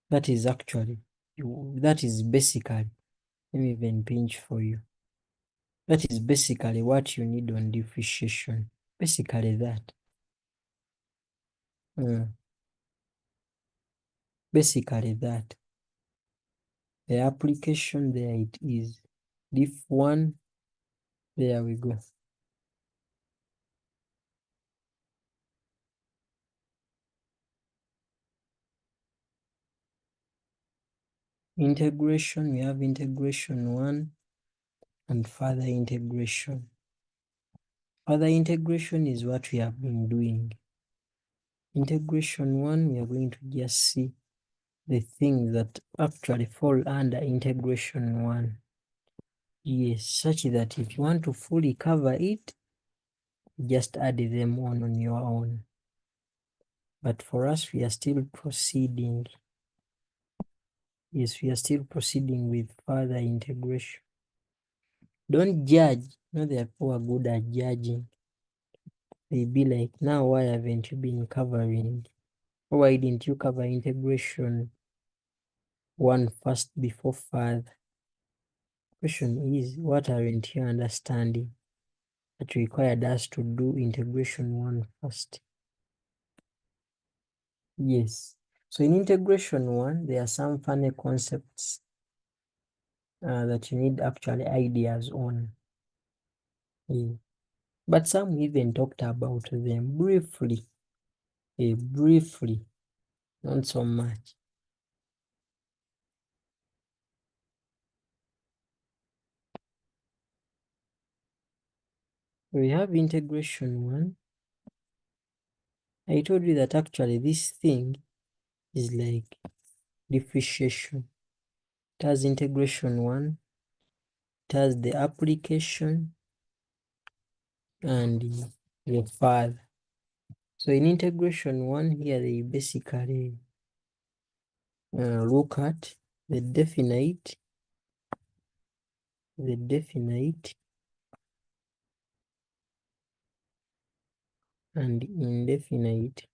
that is actually, that is basically, let me even pinch for you. That is basically what you need on differentiation. Basically that. Basically that. The application, there it is. Diff 1, there we go. Integration, we have integration 1 and further integration. Further integration is what we have been doing. Integration 1, we are going to just see the things that actually fall under integration 1. Yes, such that if you want to fully cover it, just add them on your own. But for us, we are still proceeding. Yes, we are still proceeding with further integration. Don't judge. No, they are poor good at judging. They be like, now why haven't you been covering? Why didn't you cover integration 1 first before further? Question is, what aren't you understanding that required us to do integration 1 first? Yes. So in integration 1, there are some funny concepts that you need actually ideas on. Yeah. But some even talked about them briefly. Briefly, not so much. We have integration 1. I told you that actually this thing is like differentiation. It has integration 1, it has the application, and the further. So in integration 1 here, they basically look at the definite, and indefinite.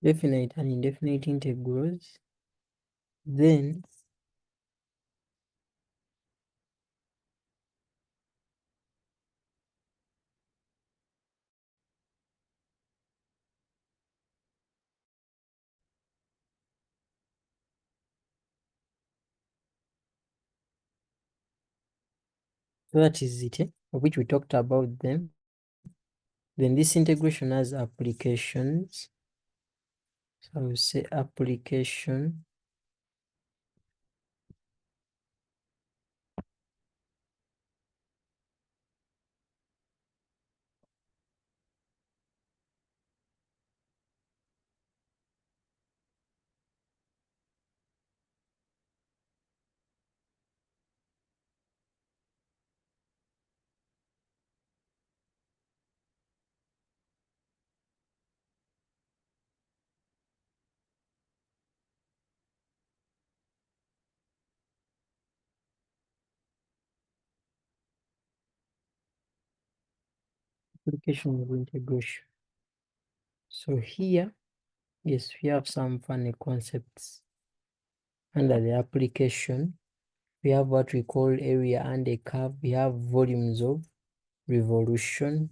Definite and indefinite integrals. Then that is it, of which we talked about them. Then this integration has applications. So I will say application. Application of integration. So here, yes, we have some funny concepts. Under the application, we have what we call area under curve. We have volumes of revolution.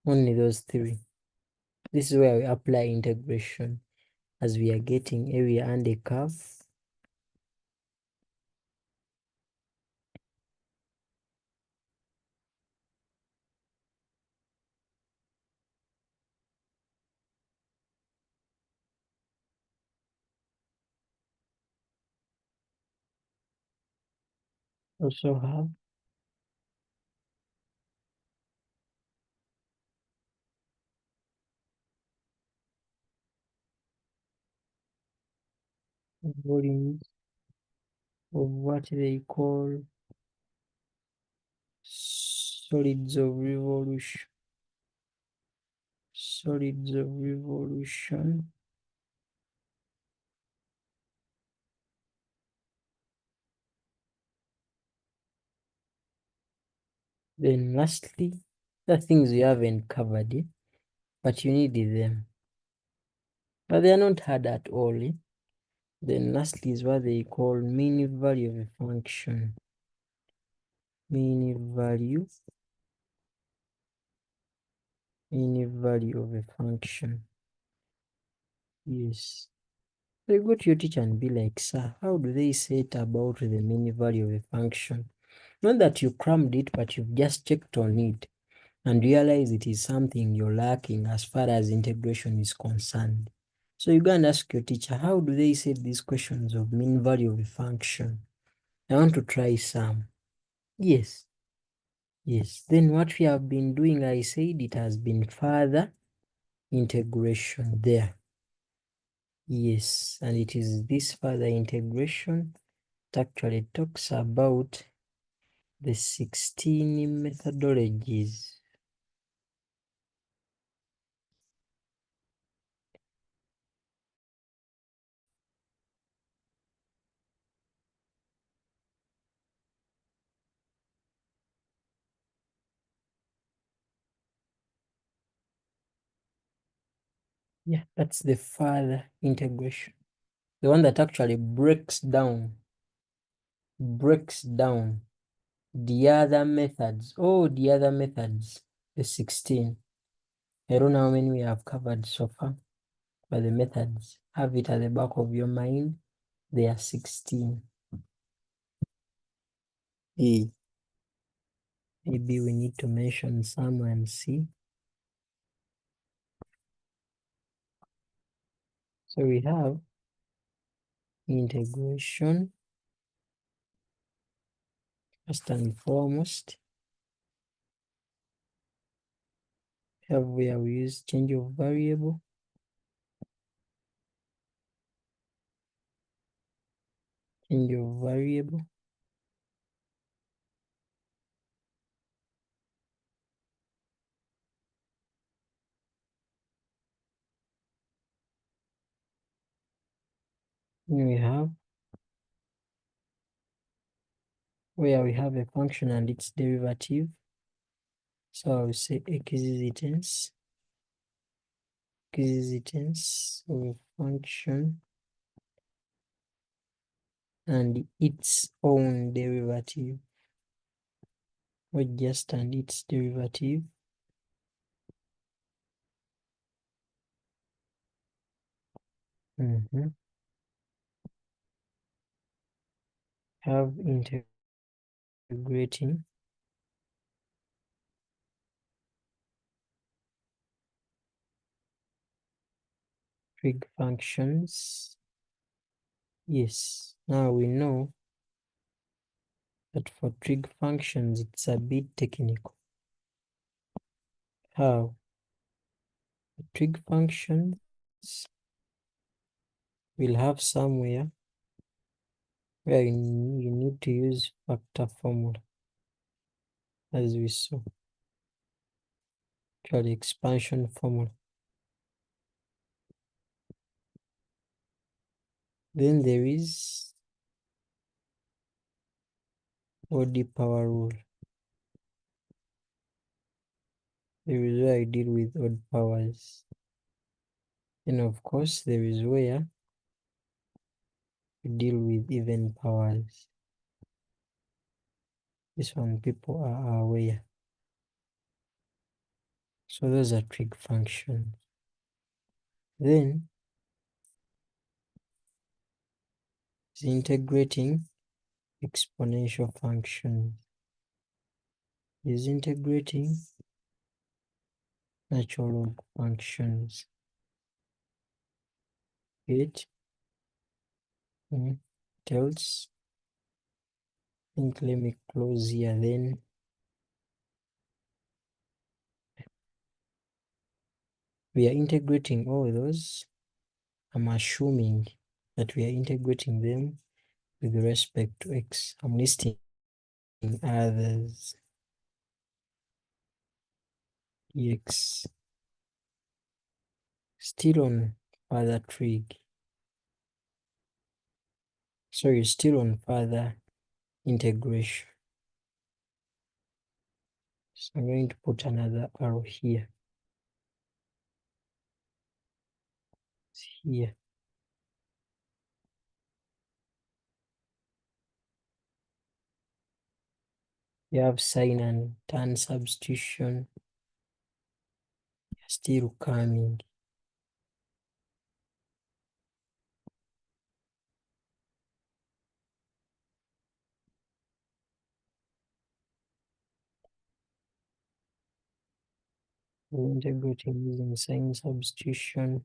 Only those three. This is where we apply integration, as we are getting area under curve. Also have volumes of what they call solids of revolution. Solids of revolution. Then lastly, the things we haven't covered, but you need them. But they are not hard at all. Then lastly is what they call mean value of a function. Mean value of a function. Yes. So you go to your teacher and be like, sir, how do they say it about the mean value of a function? Not that you crammed it, but you've just checked on it and realize it is something you're lacking as far as integration is concerned. So you go and ask your teacher, how do they set these questions of mean value of a function? I want to try some. Yes. Yes. Then what we have been doing, I said it has been further integration there. Yes. And it is this further integration that actually talks about the 16 methodologies. Yeah, that's the further integration. The one that actually breaks down the other methods. Oh, the other methods, the 16. I don't know how many we have covered so far, but the methods, have it at the back of your mind. They are 16. Maybe we need to mention some and see. So we have integration, first and foremost. Have where we use change of variable. Change of variable. Then we have where we have a function and its derivative. So I will say existence of a function and its own derivative, or just and its derivative. Have integration integrating trig functions. Yes, now we know that for trig functions it's a bit technical. How? The trig functions will have somewhere where you need to use factor formula, as we saw, actually expansion formula. Then there is odd power rule. There is where I deal with odd powers. Then of course there is where we deal with even powers. This one people are aware. So those are trig functions. Then is integrating exponential functions. Is integrating natural log functions. It tells, I think let me close here then. We are integrating all those. I'm assuming that we are integrating them with respect to x. I'm listing others. X. Still on further trig. Sorry, still on further integration. So I'm going to put another arrow here. Here. You have sine and tan substitution. Still coming. Integrating using sine substitution.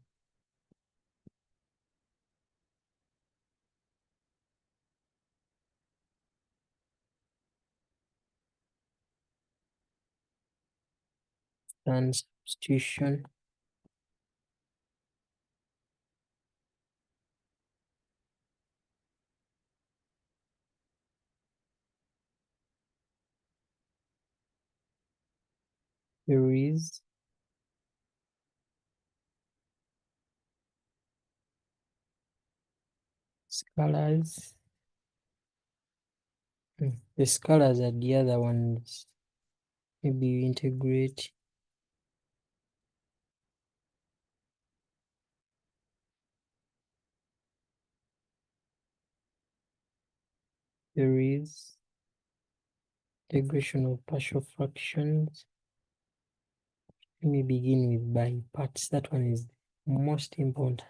Tan substitution. There is scalars. The scalars are the other ones. Maybe you integrate there is integration of partial fractions. Let me begin with by parts. That one is most important.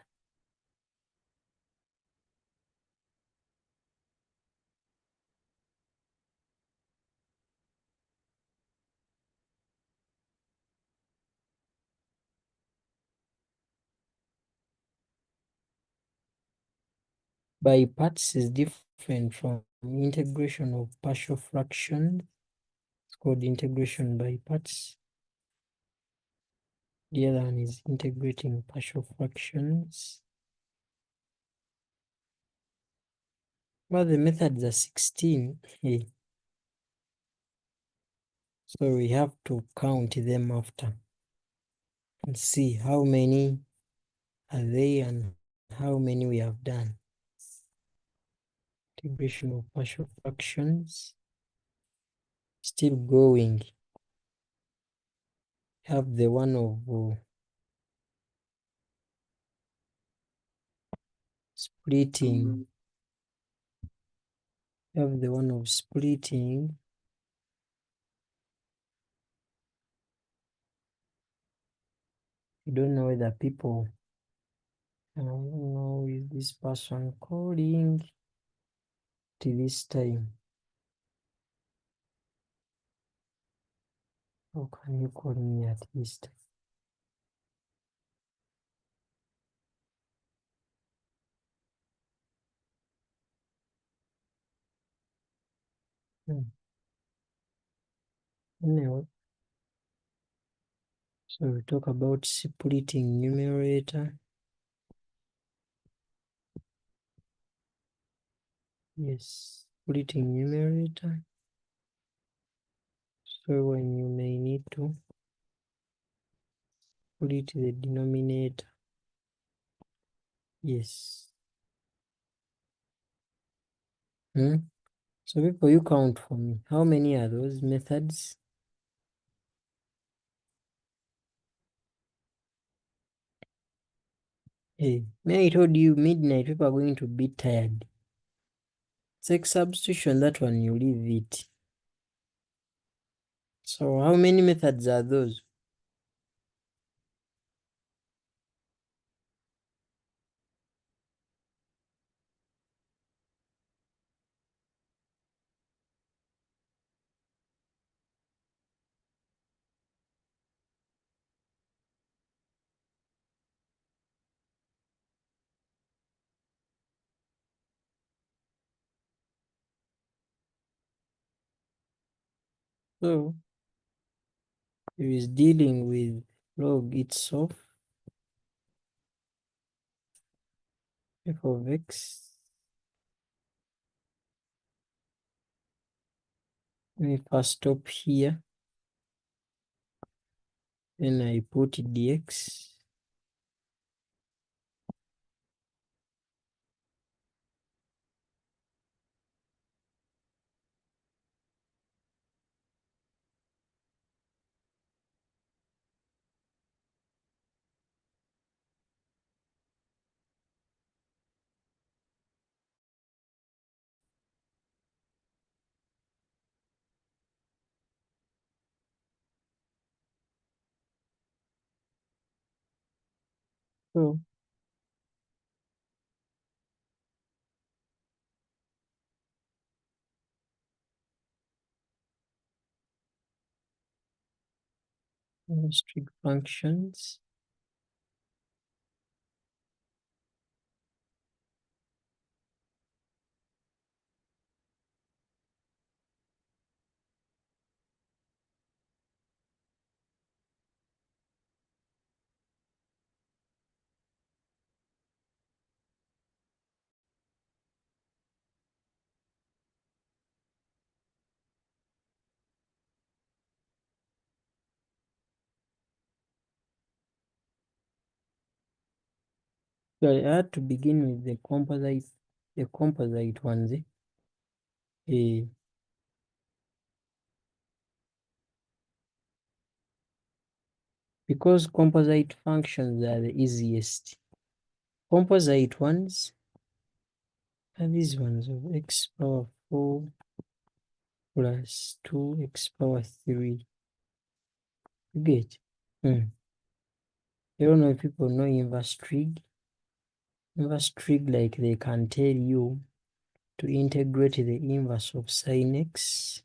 By parts is different from integration of partial fractions. It's called integration by parts. The other one is integrating partial fractions. Well, the methods are 16. So we have to count them after and see how many are they and how many we have done. Integration of partial fractions. Still going. Have the one of splitting. Have the one of splitting. I don't know whether people, I don't know, is this person calling till this time? How can you call me at least? Anyway, so we talk about splitting numerator. Yes, splitting numerator. So when you may need to split the denominator. Yes. So people, you count for me. How many are those methods? Hey, may I told you midnight people are going to be tired. Take substitution, that one you leave it. So how many methods are those? So it is dealing with log itself, f of x. Let me first stop here. Then I put dx. So strict functions. So I had to begin with the composite ones. Eh, because composite functions are the easiest. Composite ones are these ones of x power 4 plus 2x power 3. You get? I don't know if people know inverse trig. Inverse trig, like they can tell you to integrate the inverse of sine x.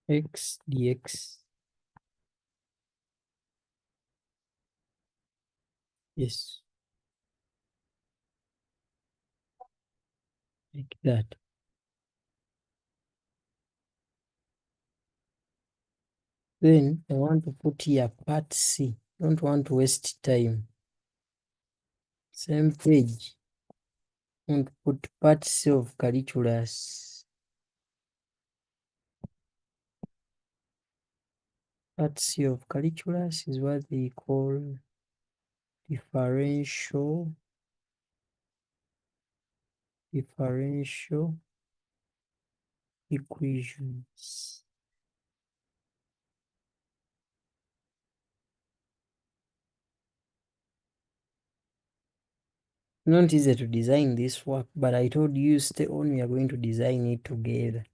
X dx. Yes, like that. Then I want to put here part C. Don't want to waste time. Same page. I want to put part C of calculus. Part C of calculus is what they call differential equations. Not easy to design this work, but I told you stay on, we are going to design it together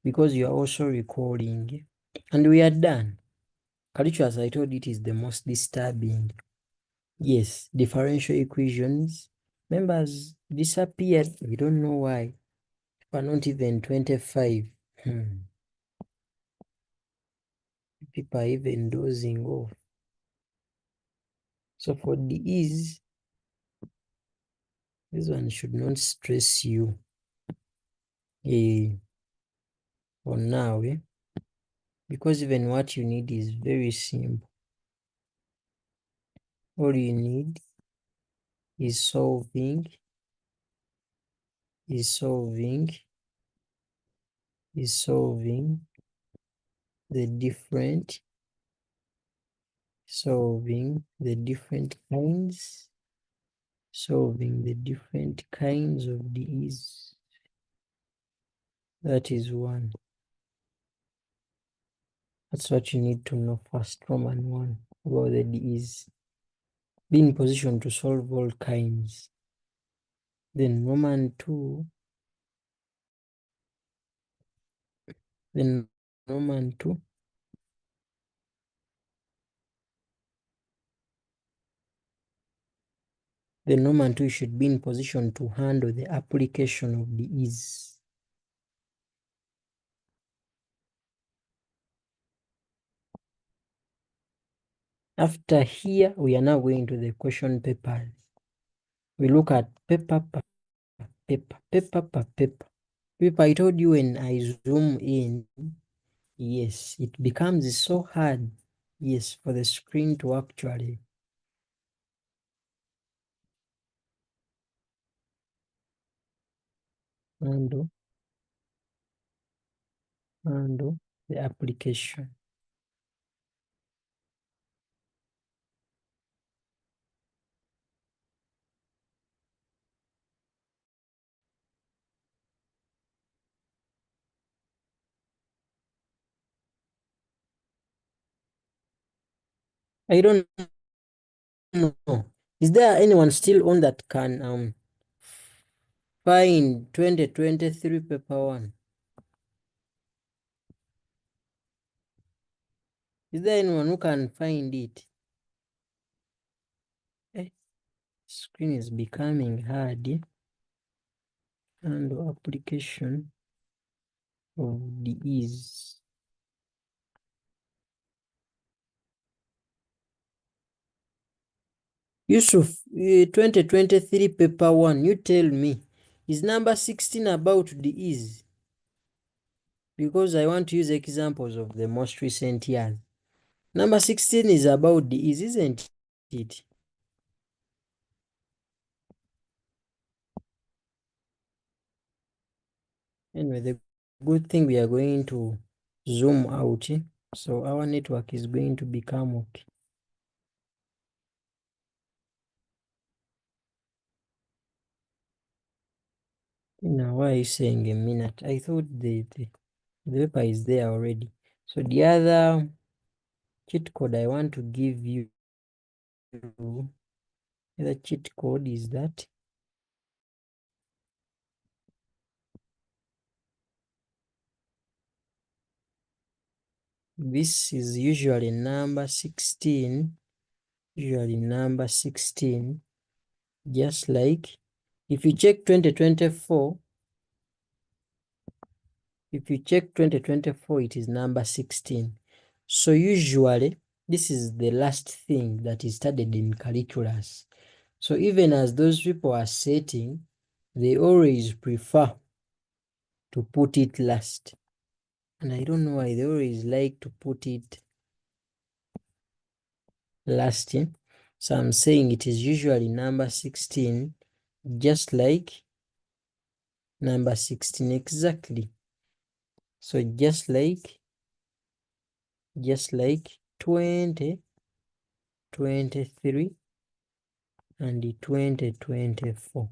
because you are also recording and we are done. calculus, I told you, it is the most disturbing. Yes, differential equations. Members disappeared. We don't know why. But not even 25. People are even dozing off. So for the ease, this one should not stress you. For now, because even what you need is very simple. All you need is solving, is solving, is solving the different, solving the different kinds, solving the different kinds of these. That is one. That's what you need to know first. Roman 1 about the D's. Be in position to solve all kinds. Then Roman 2, then Roman 2, then Roman 2 should be in position to handle the application of the is. After here, we are now going to the question papers. We look at paper per paper, paper per paper. Paper, I told you when I zoom in, yes, it becomes so hard, yes, for the screen to actually handle the application. I don't know. Is there anyone still on that can find 2023 paper 1? Is there anyone who can find it? Screen is becoming hard. And application of the is. Yusuf, 2023 paper 1, you tell me, is number 16 about the is? Because I want to use examples of the most recent years. Number 16 is about the is, isn't it? Anyway, the good thing, we are going to zoom out. So our network is going to become okay. Now, why are you saying a minute? I thought the paper is there already. So the other cheat code I want to give you, the cheat code is that this is usually number 16, just like if you check 2024, it is number 16. So usually this is the last thing that is studied in calculus. So even as those people are setting, they always prefer to put it last. And I don't know why they always like to put it last. So I'm saying it is usually number 16, just like number 16 exactly. So just like 20, 23, and 2024.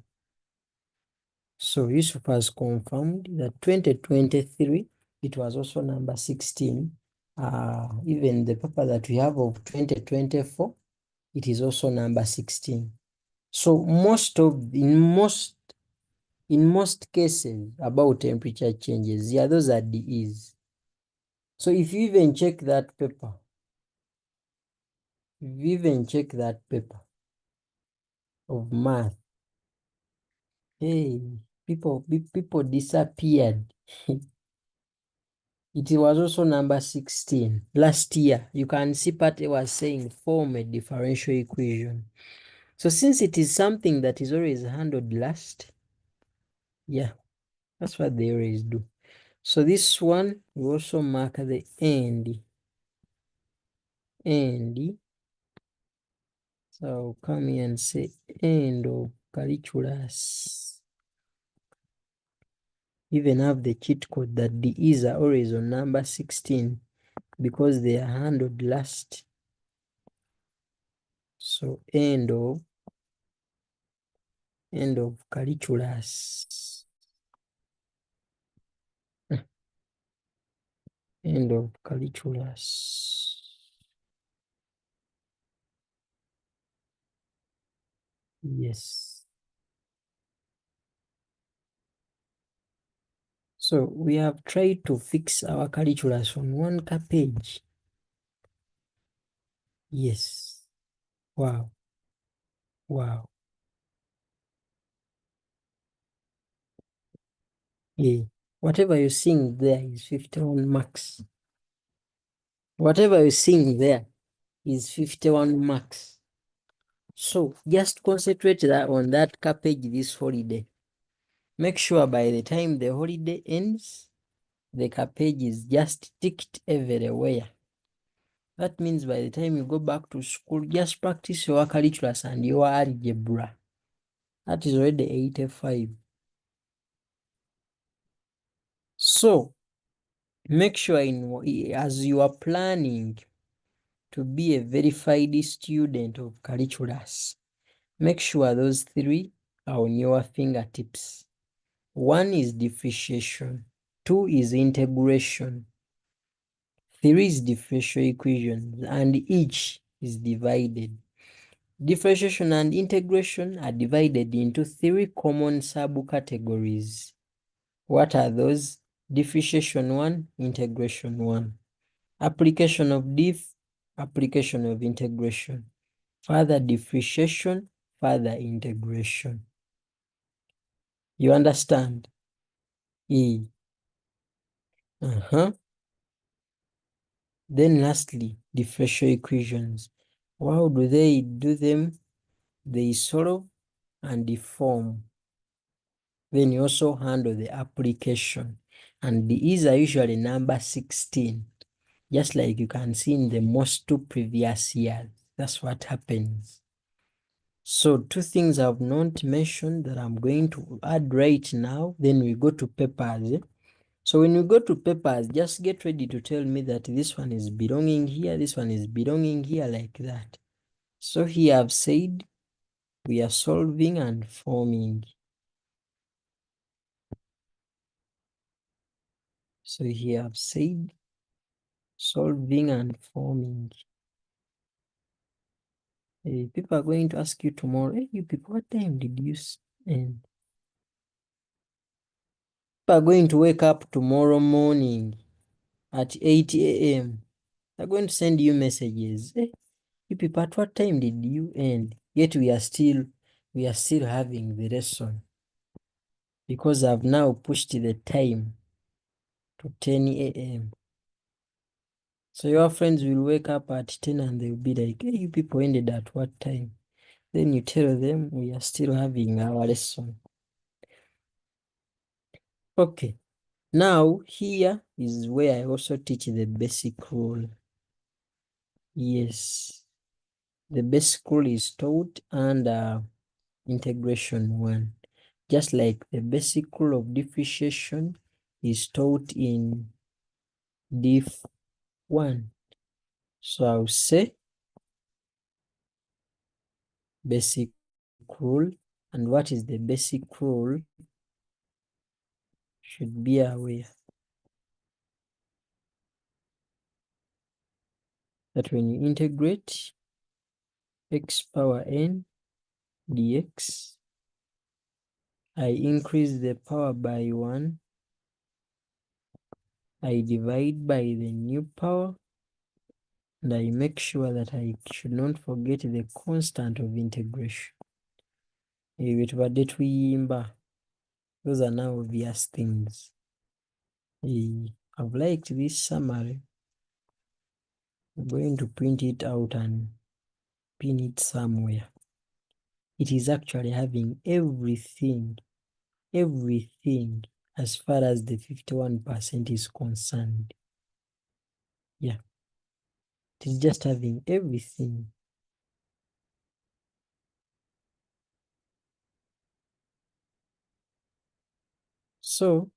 So Yusuf has confirmed that 2023, it was also number 16. Even the paper that we have of 2024, it is also number 16. So in most cases about temperature changes, those are the is. So if you even check that paper, even check that paper of math. Hey, people disappeared. It was also number 16 last year. You can see Pate was saying form a differential equation. So since it is something that is always handled last, yeah, that's what they always do. So this one, we also mark the end. So I'll come here and say end of calculus. Even have the cheat code that the E's are always on number 16 because they are handled last. So end of calculus. End of calculus. Yes. So we have tried to fix our calculus on one page. Yes. Wow. Wow. Yeah. Whatever you're seeing there is 51 marks. Whatever you're seeing there is 51 marks. So just concentrate on that page this holiday. Make sure by the time the holiday ends, the page is just ticked everywhere. That means by the time you go back to school, just practice your calculus and your algebra. That is already 85. So make sure as you are planning to be a verified student of calculus, make sure those three are on your fingertips. 1 is differentiation, 2 is integration, 3 is differential equations, and each is divided. Differentiation and integration are divided into 3 common subcategories. What are those? Differentiation 1, integration 1. Application of diff, application of integration. Further differentiation, further integration. You understand? E. Then lastly, differential equations. How do they do them? They solve and deform. Then you also handle the application. And these are usually number 16. Just like you can see in the most 2 previous years. That's what happens. So 2 things I've not mentioned that I'm going to add right now. Then we go to papers. So when you go to papers, just get ready to tell me that this one is belonging here, this one is belonging here, like that. So here I've said we are solving and forming. So here I've said solving and forming. People are going to ask you tomorrow, hey, you people, what time did you end? People are going to wake up tomorrow morning at 8 a.m. They're going to send you messages. Hey, you people, at what time did you end? Yet we are still having the lesson because I've now pushed the time to 10 a.m. So your friends will wake up at 10 and they'll be like, hey, you people ended at what time? Then you tell them we are still having our lesson. Okay. Now here is where I also teach the basic rule. Yes. The basic rule is taught under integration 1. Just like the basic rule of differentiation is taught in diff 1. So I'll say basic rule, and what is the basic rule? Should be aware that when you integrate x power n dx, I increase the power by 1, I divide by the new power, and I make sure that I should not forget the constant of integration. Those are now obvious things. I've liked this summary. I'm going to print it out and pin it somewhere. It is actually having everything as far as the 51% is concerned. Yeah, it is just having everything. So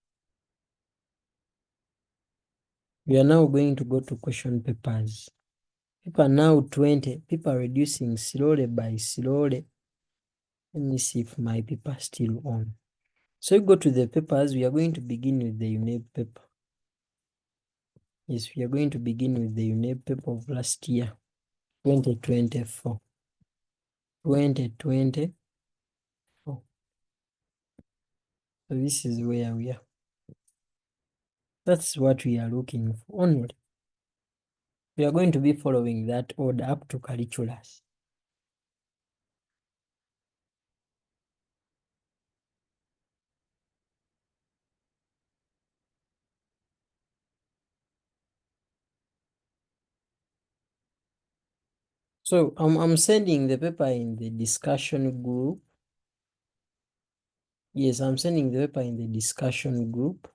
we are now going to go to question papers. Paper now 20, paper reducing slowly by slowly. Let me see if my paper is still on. So you go to the papers, we are going to begin with the UNEB paper. Yes, we are going to begin with the UNEB paper of last year, 2024. 2024. So this is where we are. That's what we are looking for only. We are going to be following that order up to calculus. So I'm sending the paper in the discussion group. Yes, I'm sending the paper in the discussion group.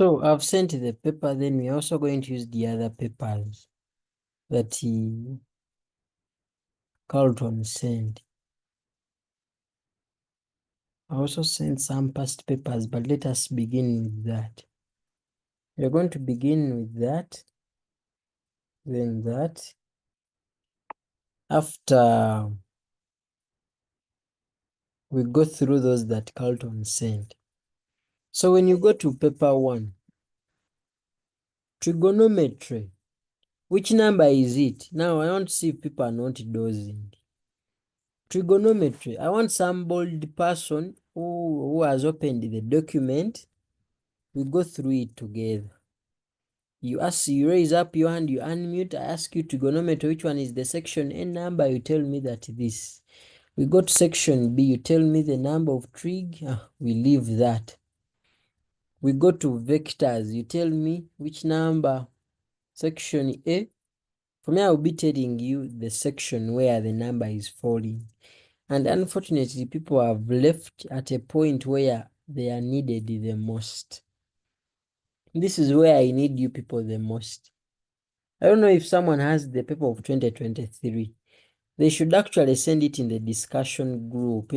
So I've sent the paper, then we're also going to use the other papers that Carlton sent. I also sent some past papers, but let us begin with that. We're going to begin with that, then that. After we go through those that Carlton sent. So when you go to paper 1, trigonometry, which number is it? Now I want to see if people are not dozing. Trigonometry, I want some bold person who has opened the document. We go through it together. You raise up your hand, you unmute, I ask you trigonometry, which one is the section A number? You tell me that this. We go to section B, you tell me the number of trig, we leave that. We go to vectors, you tell me which number, section A. For me, I will be telling you the section where the number is falling. And unfortunately, people have left at a point where they are needed the most. This is where I need you people the most. I don't know if someone has the paper of 2023. They should actually send it in the discussion group.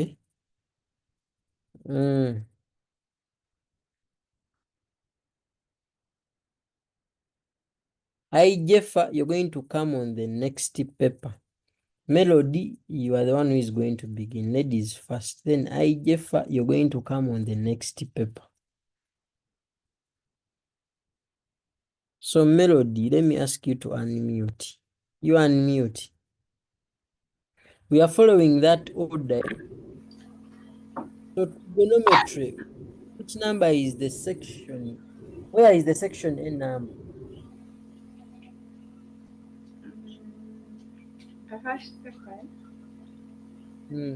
Hi, Jeffa, you're going to come on the next paper. Melody, you are the one who is going to begin. Ladies first. Then I, Jeffa, you're going to come on the next paper. So Melody, let me ask you to unmute. You unmute. We are following that order. So trigonometry, which number is the section? Where is the section A number? The first paper, Hmm.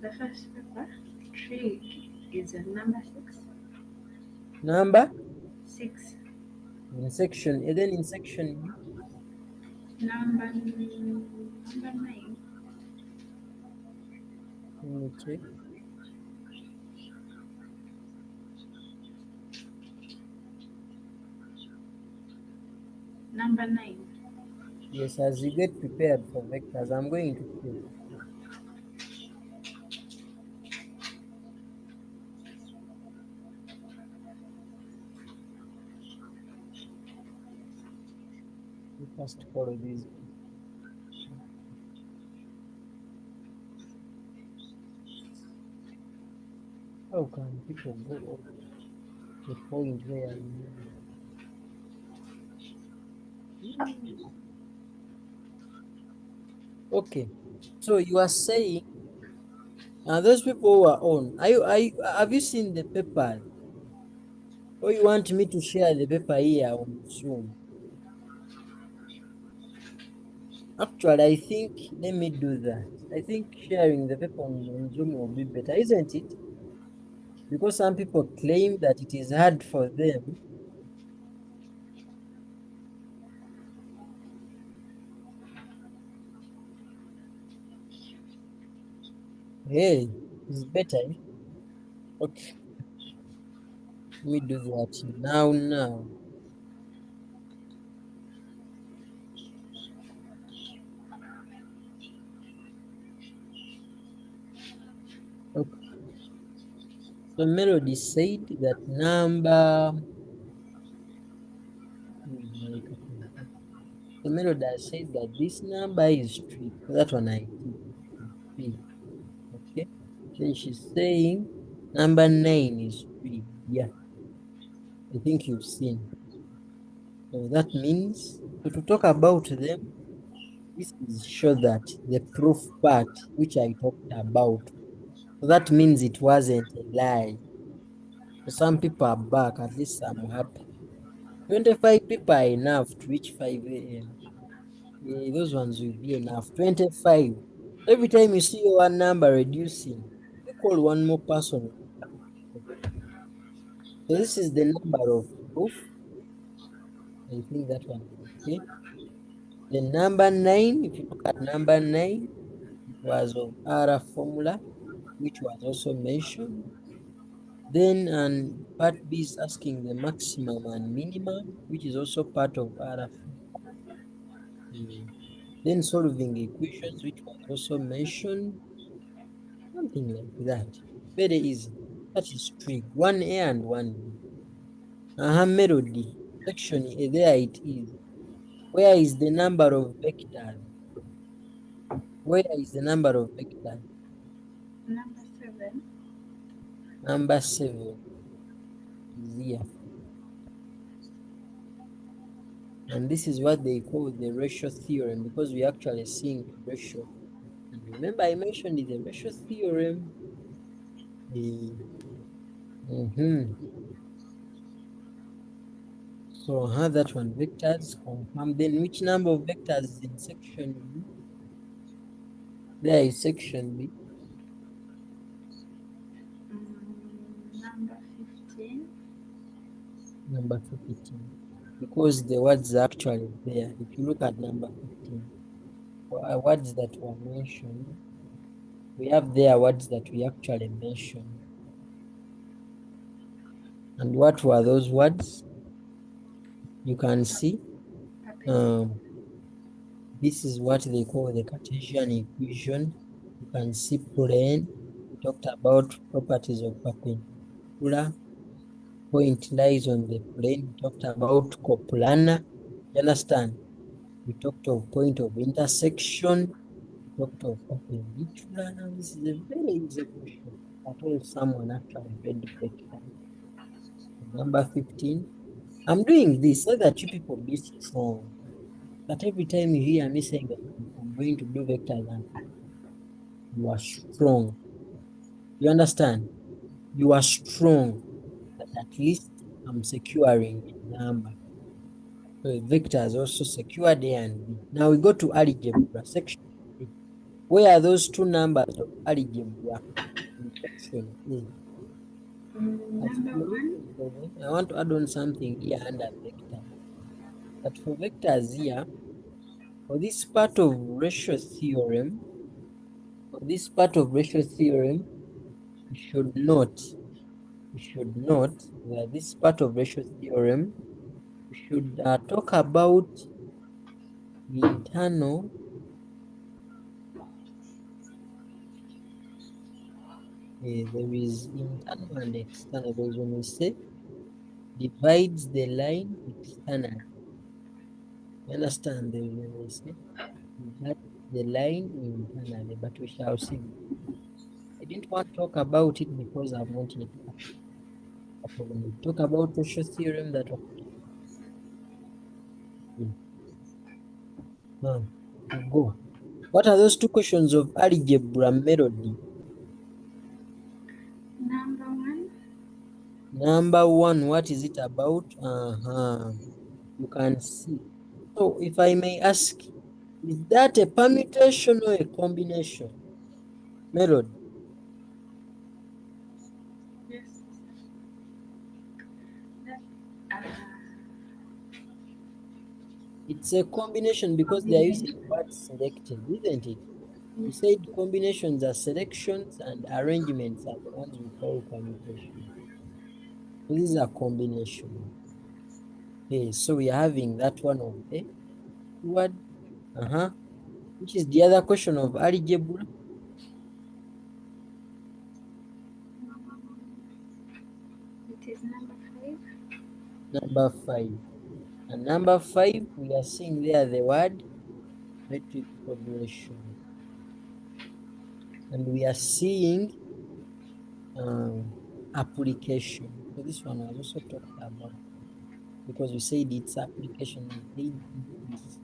the first paper, trig is a number 6. Number? 6. In section A, then in section B? Number 9. Let me check. Number 9. Yes, as you get prepared for vectors, I'm going to check. You first follow these. How can people go off the point where I know? Hmm. Okay. So you are saying those people who are on. Have you seen the papers? Or you want me to share the paper here on Zoom? Actually, I think let me do that. I think sharing the paper on Zoom will be better, isn't it? Because some people claim that it is hard for them. Hey, it's better. Eh? Okay, let me do that now. Now, okay. So Melody said that number. So Melody said that this number is three. That one I think is three. Okay. Then she's saying number 9 is three. Yeah, I think you've seen. So that means so to talk about them, this is show that the proof part which I talked about. So that means it wasn't a lie. So some people are back, at least I'm happy. 25 people are enough to reach 5 a.m. Yeah, those ones will be enough. 25. Every time you see one number reducing, you call one more person. So this is the number of proof. I think that one is okay. The number 9, if you look at number 9, it was of R formula, which was also mentioned. Then and part B is asking the maximum and minimum, which is also part of R formula. Then solving equations, which was also mentioned. Something like that. Very easy. That is trig. 1A and 1B. Melody. Section A, there it is. Where is the number of vectors? Where is the number of vectors? Number 7. Number 7 is here. And this is what they call the ratio theorem because we actually seeing a ratio. And remember I mentioned the ratio theorem. Mm-hmm. So how that one vectors confirm. Then which number of vectors is in section B? There is section B. Number 15. Number 15. Because the words are actually there. If you look at number 15, words that were mentioned, we have there words that we actually mentioned. And what were those words? You can see um, this is what they call the Cartesian equation. You can see plane. We talked about properties of perpendicular. Point lies on the plane. We talked about coplanar. You understand? We talked of point of intersection. We talked of perpendicular. Now this is a very easy question. I told someone actually read vector. Number 15. I'm doing this so that you people be strong. But every time you hear me saying that I'm going to do vectors and you are strong. You understand? You are strong. That at least I'm securing a number. So vectors also secured A and B. Now we go to algebra section A. Where are those two numbers of algebra in section A? As Number for 1. ratio theorem, I want to add on something here under vector. But for vectors here, for this part of ratio theorem, we should note that this part of ratio theorem, we should talk about the internal, there is internal and external. Because when we say divides the line externally, you understand? There is when we say divides the line internally, but we shall see. I didn't want to talk about it because I've not yet. But when we talk about ratio theorem, that was now we go. What are those two questions of algebra melody? Number one. Number one, what is it about? You can see. So if I may ask, is that a permutation or a combination? Melody. Yes. That. Uh, It's a combination because they are using combination. word selected, isn't it? You Yes. said combinations are selections and arrangements are the ones we call permutation. So this is a combination. Okay, so we are having that one of the word. Which is the other question of algebra? It is number five. Number five. And number five, we are seeing there the word metric progression. And we are seeing application. So this one was also talked about because we said its application is ADEC.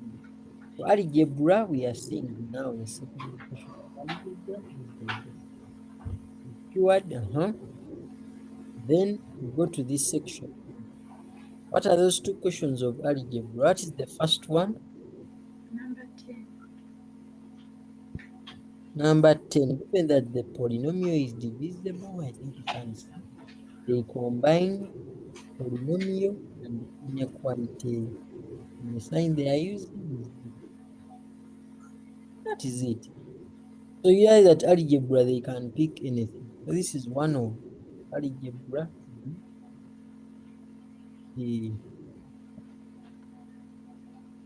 So algebra, we are seeing now the second question of algebra is the keyword. Then we go to this section. What are those two questions of algebra? What is the first one? Number 10. Number 10, given that the polynomial is divisible, I think you can see they combine polynomial and inequality. And the sign they are using is this. That is it. So here that algebra, they can pick anything. So this is one of algebra. The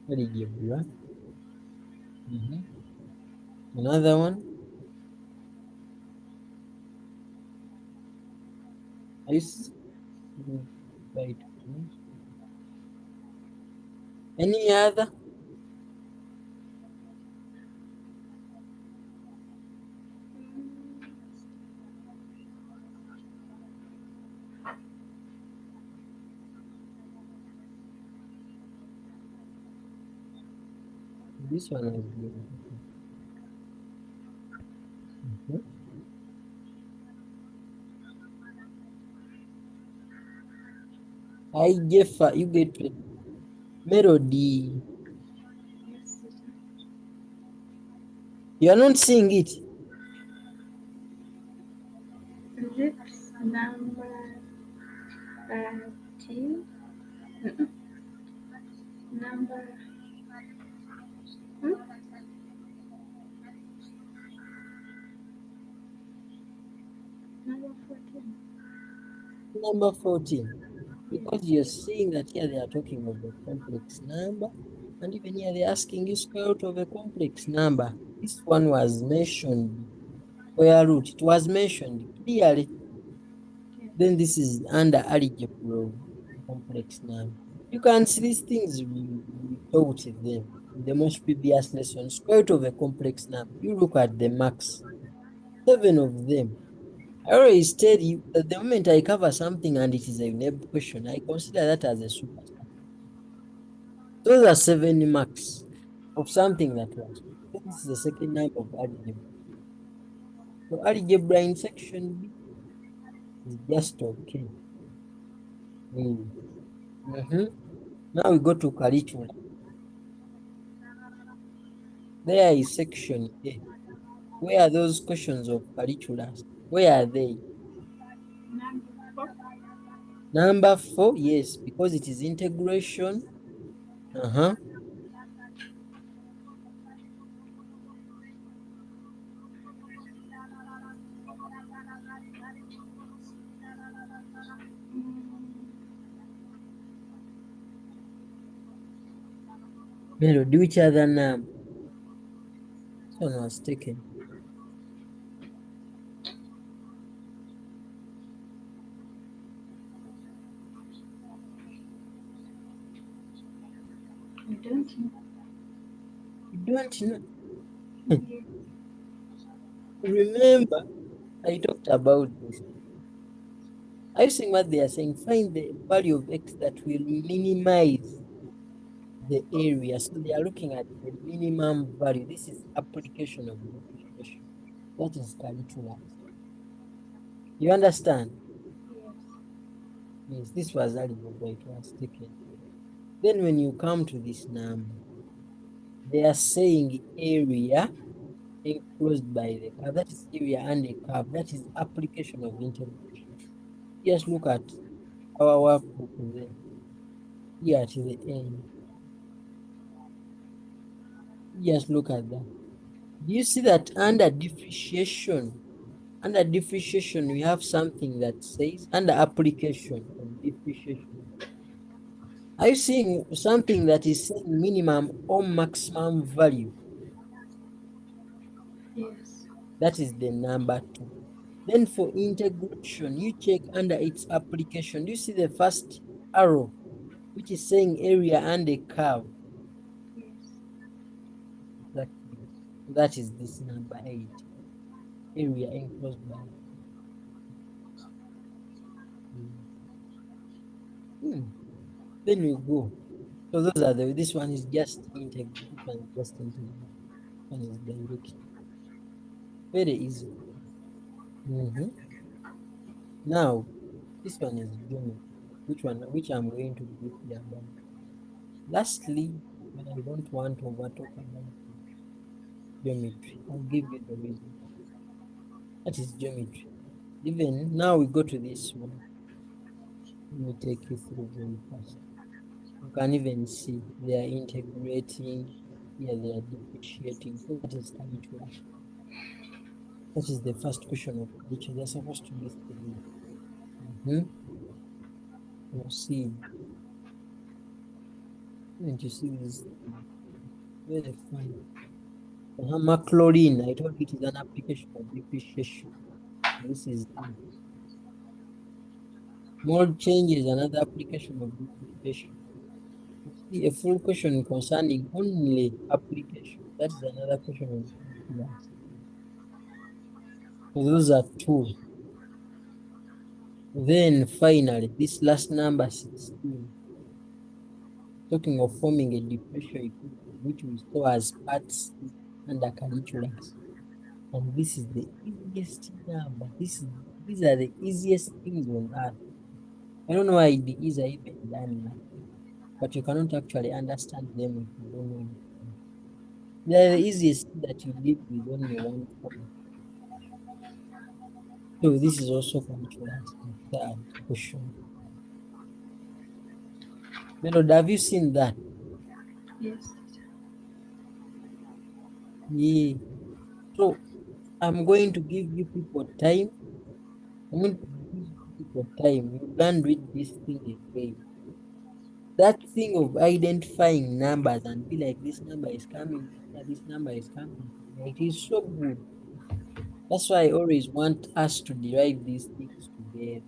algebra. Another one. Are you right? Any other? This one has been. I Jeffa, you get it. Melody. Yes, teacher. You are not seeing it. Is it number 13? Number. Hmm? Number 14. Number 14. Because you're seeing that here they are talking of a complex number, and even here they're asking you square root of a complex number. This one was mentioned, square root, it was mentioned clearly. Yes. Then this is under algebra of complex number. You can see these things we taught them in the most previous lesson. Square root of a complex number. You look at the marks, 7 of them. I always tell you that the moment I cover something and it is a unique question, I consider that as a super. Those are 7 marks of something that was. This is the second number of algebra. So algebra in section B is just okay. Now we go to curriculum. There is section A. Where are those questions of curriculum? Where are they? Number 4. Number 4, yes, because it is integration. Melody, which other number? This one was taken. I don't know. You don't know. Yeah. Remember, I talked about this. Are you seeing what they are saying? Find the value of x that will minimize the area. So they are looking at the minimum value. This is application of depreciation. That is calculus. You understand? Yes. Yes, this was algebra. It was taken. Then when you come to this number, they are saying area enclosed by the curve. That is area and a curve. That is application of integration. Just look at our workbook there. Here at the end. Just look at that. Do you see that under depreciation? Under depreciation, we have something that says under application of depreciation. Are you seeing something that is saying minimum or maximum value? Yes. That is the number 2. Then for integration, you check under its application. Do you see the first arrow, which is saying area and a curve? Yes. Exactly. That is this number 8. Area enclosed by. Hmm. Then we go. So those are this one is just integrate. This one is just integrate. This one is direct. Very easy. Now, this one is geometry. Which I'm going to brief you about. Lastly, when I don't want to over talk about geometry, I'll give you the reason. That is geometry. Even now we go to this one. Let me take you through very fast. You can even see they are integrating, here they are depreciating. So that is calculus. That is the first question of which they're supposed to be studying. You see, and you see this very fine. Maclaurin, I told you it is an application of depreciation. This is mold change is another application of depreciation. You see a full question concerning only application. That is another question of calculus. So those are two. Then finally, this last number 16, talking of forming a differential equation, which we saw as parts under calculus. And this is the easiest number. These are the easiest things on earth. I don't know why the ease are even done now, but you cannot actually understand them if you don't know it. They are the easiest thing that you did with only one form. So this is also calculus, the third question. Melody, have you seen that? Yes. Yeah. So I'm going to give you people time. I'm going to give you people time. You can read this thing again. That thing of identifying numbers and be like, this number is coming here, this number is coming here. It is so good. That's why I always want us to derive these things together.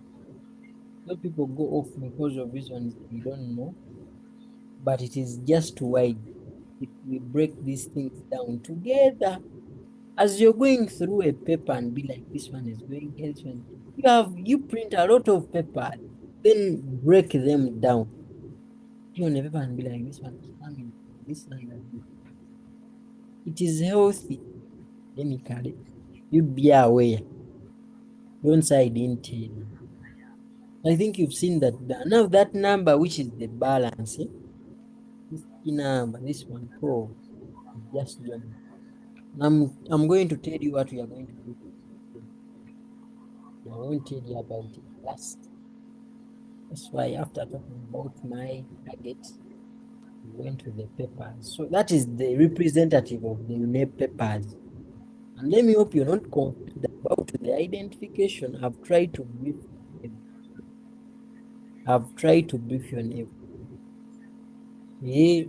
Some people go off because of reasons they don't know, but it is just wide if we break these things down together. As you're going through a paper and be like, this one is going here, this one, you print a lot of paper, then break them down. You on a paper and be like, this one is coming, this one like this. It is healthy, chemically. You be aware. Don't say I didn't tell you. I think you've seen that. Now that number, which is the balance, this number, this one, oh, just join. I'm going to tell you what we are going to do. I won't tell you about it last. That's why after talking about my target, we went to the papers. So that is the representative of the UNEP papers. And let me hope you're not confused about the identification. I've tried to brief you. I've tried to brief you on everything. Yeah.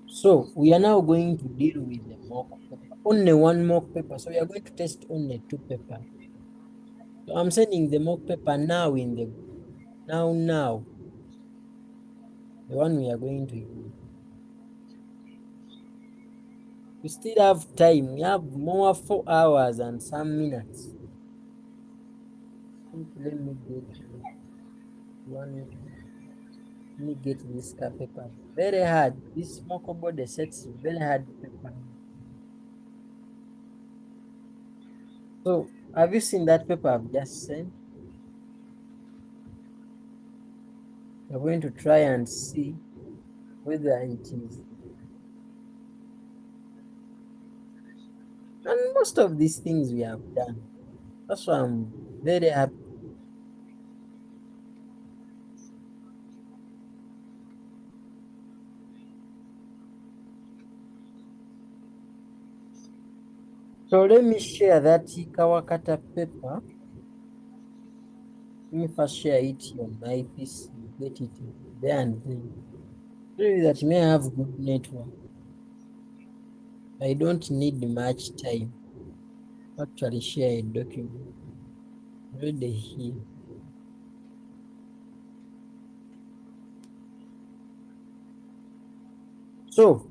So we are now going to deal with the mock paper. Only one mock paper. So we are going to test only two papers. So I'm sending the mock paper now in the now. The one we are going to use. We still have time. We have more 4 hours and some minutes. Let me get one. Let me get this paper. Very hard. This small board sets very hard paper. So have you seen that paper I've just sent? We're going to try and see whether it is. And most of these things we have done. That's why I'm very happy. So let me share that Kawakata paper. Let me first share it on my PC. Get it there and then. Show you that may have good network. I don't need much time to actually share a document. Already here. So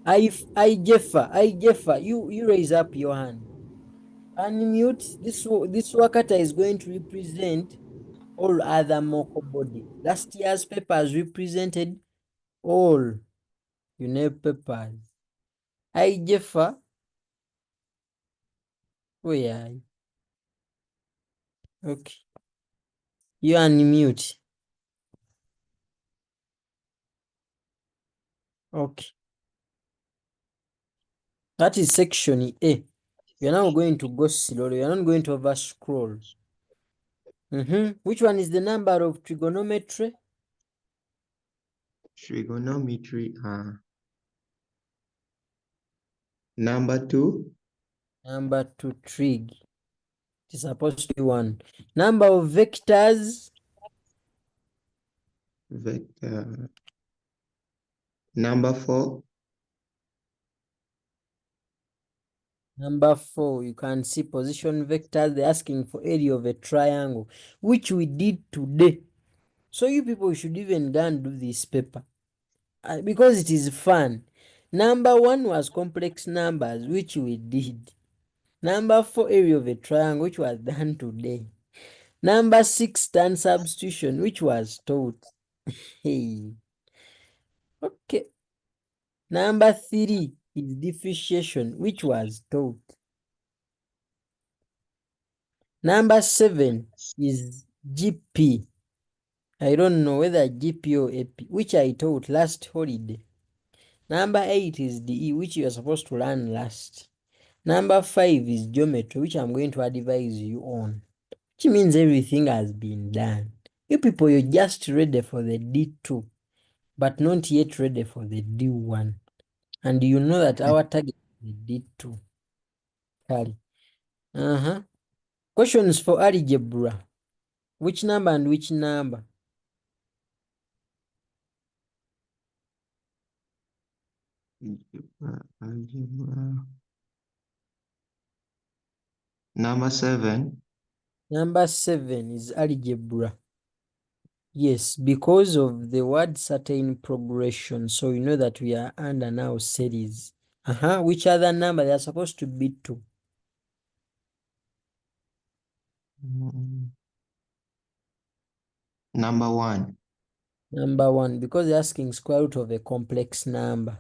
I Jeffer, you raise up your hand. Unmute. This Wakata is going to represent all other Moko body. Last year's papers represented all papers. I Jeffer, where are you? Okay. You unmute. Okay. That is section A. You're now going to go slowly. You're not going to over scroll. Which one is the number of trigonometry? Trigonometry, number 2. Number 2, trig. It is supposed to be 1. Number of vectors? Vector. Number 4. Number 4, you can see position vectors. They're asking for area of a triangle, which we did today. So you people should even go and do this paper because it is fun. Number 1 was complex numbers, which we did. Number 4, area of a triangle, which was done today. Number 6, turn substitution, which was taught. Hey. Okay. Number 3 is differentiation, which was taught. Number 7 is GP. I don't know whether GP or AP, which I taught last holiday. Number 8 is DE, which you are supposed to learn last. Number 5 is geometry, which I'm going to advise you on. Which means everything has been done. You people, you're just ready for the D2, but not yet ready for the D1. And you know that our target is the D2. Carry. Questions for algebra. Which number and which number? Algebra. Number 7. Number 7 is algebra. Yes, because of the word certain progression. So you know that we are under now series. Which other number? They are supposed to be 2. Number 1. Number 1, because they're asking square root of a complex number.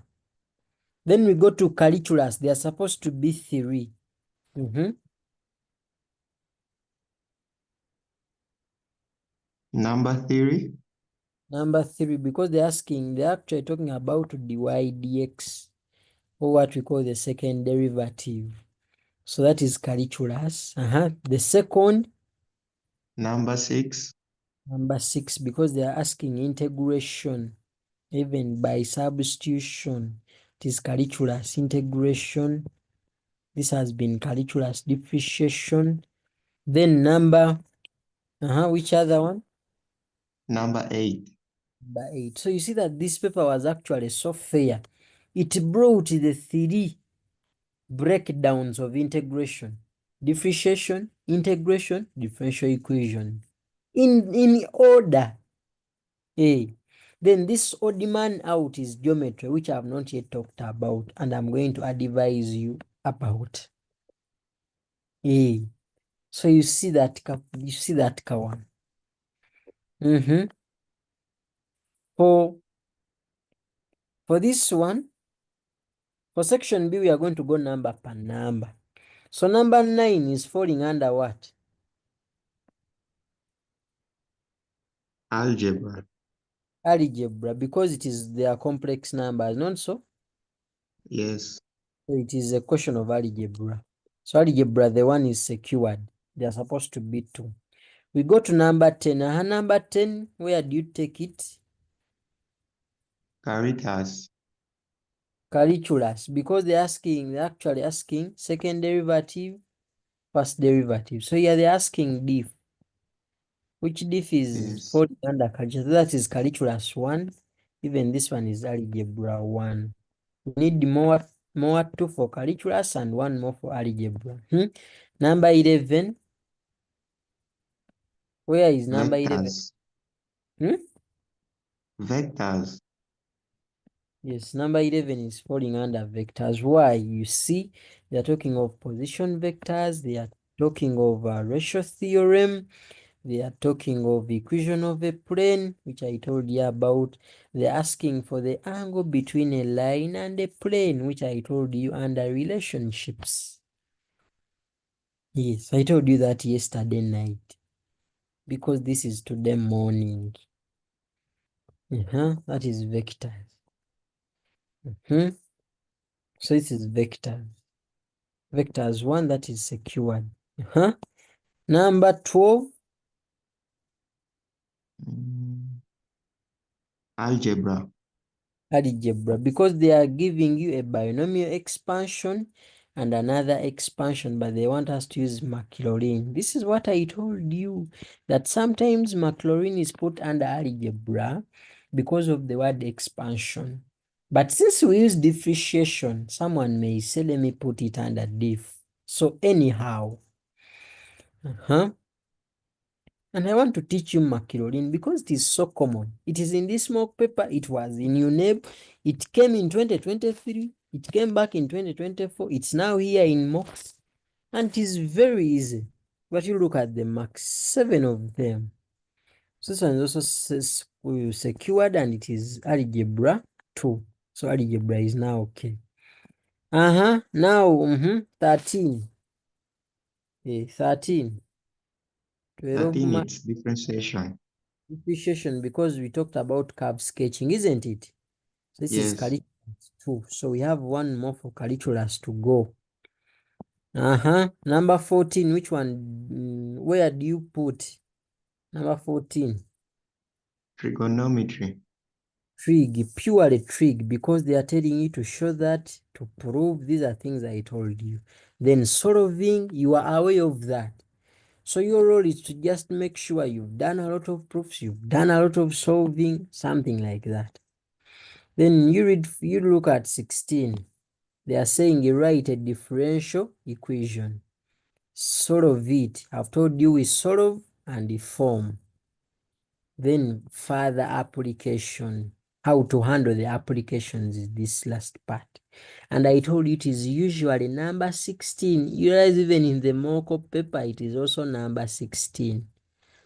Then we go to calculus. They are supposed to be 3. Number 3. Number 3, because they're actually talking about dy dx, or what we call the second derivative. So that is calculus. The second, Number 6. number 6, because they are asking integration, even by substitution. It is calculus integration. This has been calculus differentiation. Then number, which other one? Number 8. Number 8. So you see that this paper was actually so fair. It brought the 3 breakdowns of integration: differentiation, integration, differential equation in order. Then this odd man out is geometry, which I have not yet talked about, and I'm going to advise you about. So you see that one. For this one, for section B, we are going to go number per number. So number 9 is falling under what? Algebra. Algebra, because it is their complex numbers, not so? Yes. So it is a question of algebra. So algebra, the one is secured. They are supposed to be 2. We go to number 10. Number 10, where do you take it? Caritas. Calculus, because they're actually asking second derivative, first derivative. So here they're asking diff. Which diff is Yes. falling under calculus? That is calculus 1. Even this one is algebra 1. We need more 2 for calculus and 1 more for algebra. Number 11. Where is number 11? Vectors. Yes, number 11 is falling under vectors. Why? You see, they are talking of position vectors. They are talking of ratio theorem. They are talking of equation of a plane, which I told you about. They're asking for the angle between a line and a plane, which I told you under relationships. Yes, I told you that yesterday night, because this is today morning. That is vectors. So this is vectors. Vectors 1, that is secured. Number 12. Algebra. Algebra, because they are giving you a binomial expansion and another expansion, but they want us to use Maclaurin. This is what I told you, that sometimes Maclaurin is put under algebra because of the word expansion. But since we use differentiation, someone may say, let me put it under diff. So anyhow, and I want to teach you Maclaurin because it is so common. It is in this mock paper. It was in UNEB. It came in 2023. It came back in 2024. It's now here in mocks. And it is very easy. But you look at the marks, 7 of them. So this one is also secured, and it is algebra 2. So algebra is now okay. Now 13. 13. 12 13, marks. it's differentiation. Differentiation, because we talked about curve sketching, isn't it? So this is Yes. calculus 2. So we have 1 more for calculus to go. Number 14, which one? Where do you put number 14? Trigonometry. Trig, purely trig, because they are telling you to show that, to prove these are things I told you. Then solving, you are aware of that. So your role is to just make sure you've done a lot of proofs, you've done a lot of solving, something like that. Then you look at 16. They are saying you write a differential equation. Solve it. I've told you we solve and form. Then further application. How to handle the applications is this last part. And I told you it is usually number 16. You realize even in the mock-up paper, it is also number 16.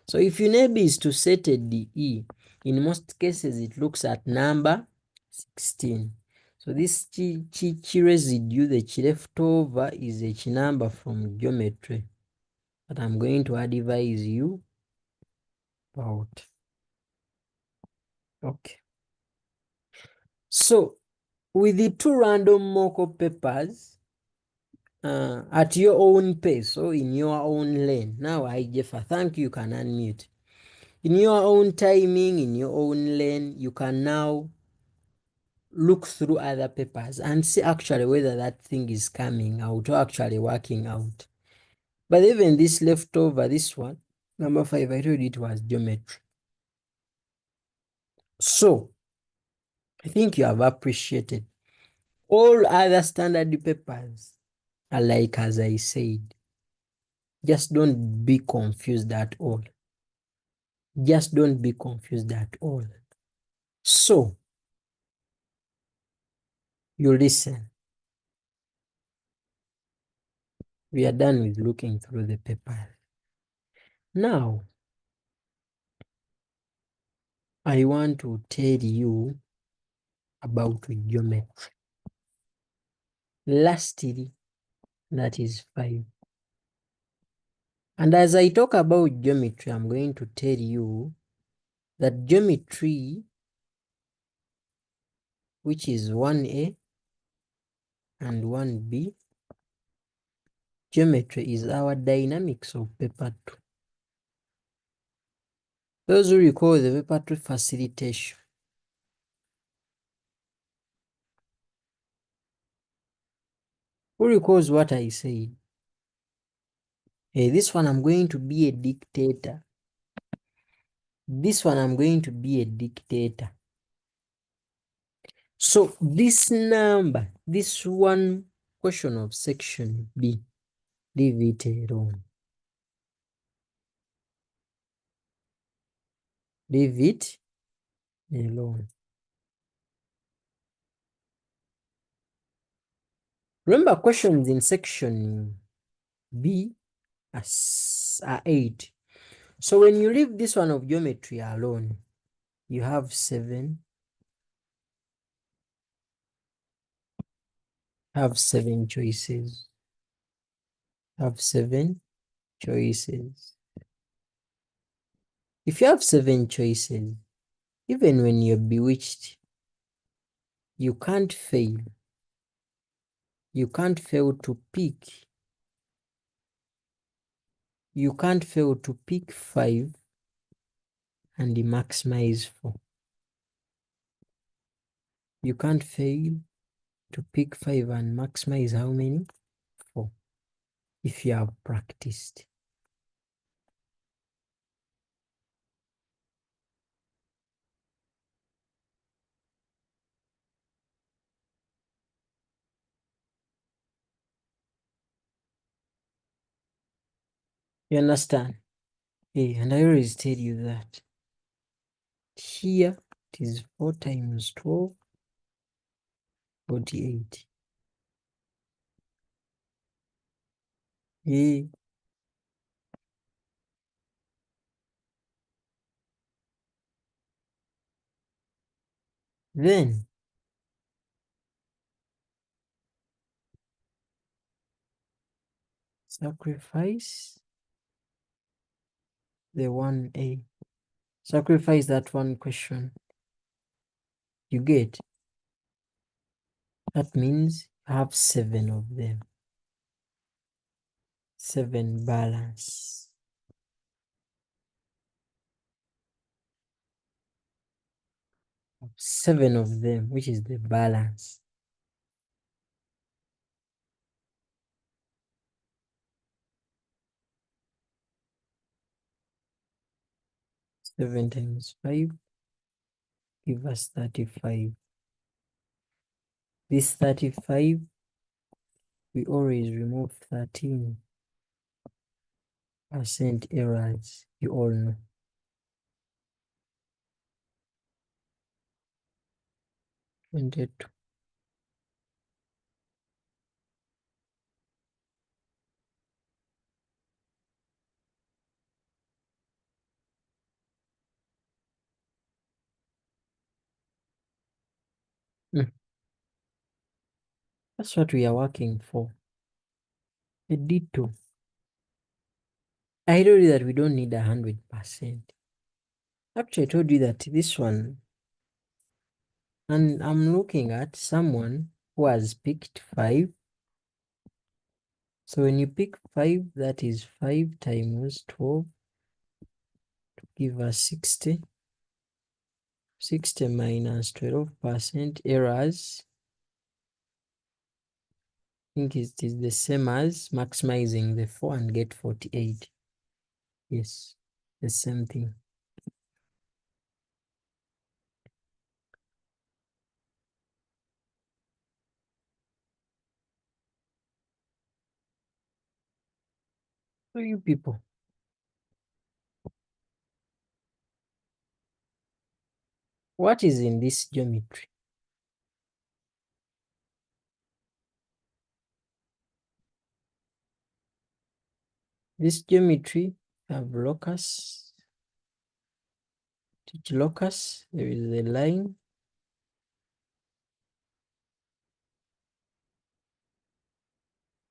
So if your neighbor is to set a DE, in most cases it looks at number 16. So this chi residue, the chi left over, is a chi number from geometry that I'm going to advise you about. Okay. So with the 2 random mock-up papers, at your own pace, so in your own lane. Now, Jeffer, thank you, you can unmute. In your own timing, in your own lane, you can now look through other papers and see actually whether that thing is coming out or actually working out. But even this leftover, this one, number 5, I told you it was geometry. So, I think you have appreciated. All other standard papers are like as I said. Just don't be confused at all. Just don't be confused at all. So you listen. We are done with looking through the paper. Now, I want to tell you about geometry. Lastly, that is 5. And as I talk about geometry, I'm going to tell you that geometry, which is 1A and 1B, geometry is our dynamics of paper 2. Those who recall the paper 2 facilitation. Who recalls what I said? Hey, this one I'm going to be a dictator. This one I'm going to be a dictator. So this number, this one question of section B, leave it alone. Leave it alone. Remember, questions in section B are 8. So when you leave this one of geometry alone, you have 7. Have 7 choices. Have 7 choices. If you have 7 choices, even when you're bewitched, you can't fail. You can't fail to pick. You can't fail to pick 5 and maximize 4. You can't fail to pick 5 and maximize how many? 4. If you have practiced. You understand? Hey, and I always tell you that here it is 4 times 12, 48. Hey, then sacrifice the 1A. Sacrifice that one question. You get? That means you have 7 of them. 7 balance. 7 of them, which is the balance. 7 times 5 give us 35. This 35, we always remove 13% errors. You all know. 22. That's what we are working for. A D2. I told you that we don't need 100%. Actually, I told you that this one, and I'm looking at someone who has picked 5. So when you pick 5, that is 5 times 12 to give us 60. 60 minus 12% errors. I think it is the same as maximizing the 4 and get 48. Yes, the same thing. So you people, What is in this geometry? This geometry have locus, teach locus, there is a line,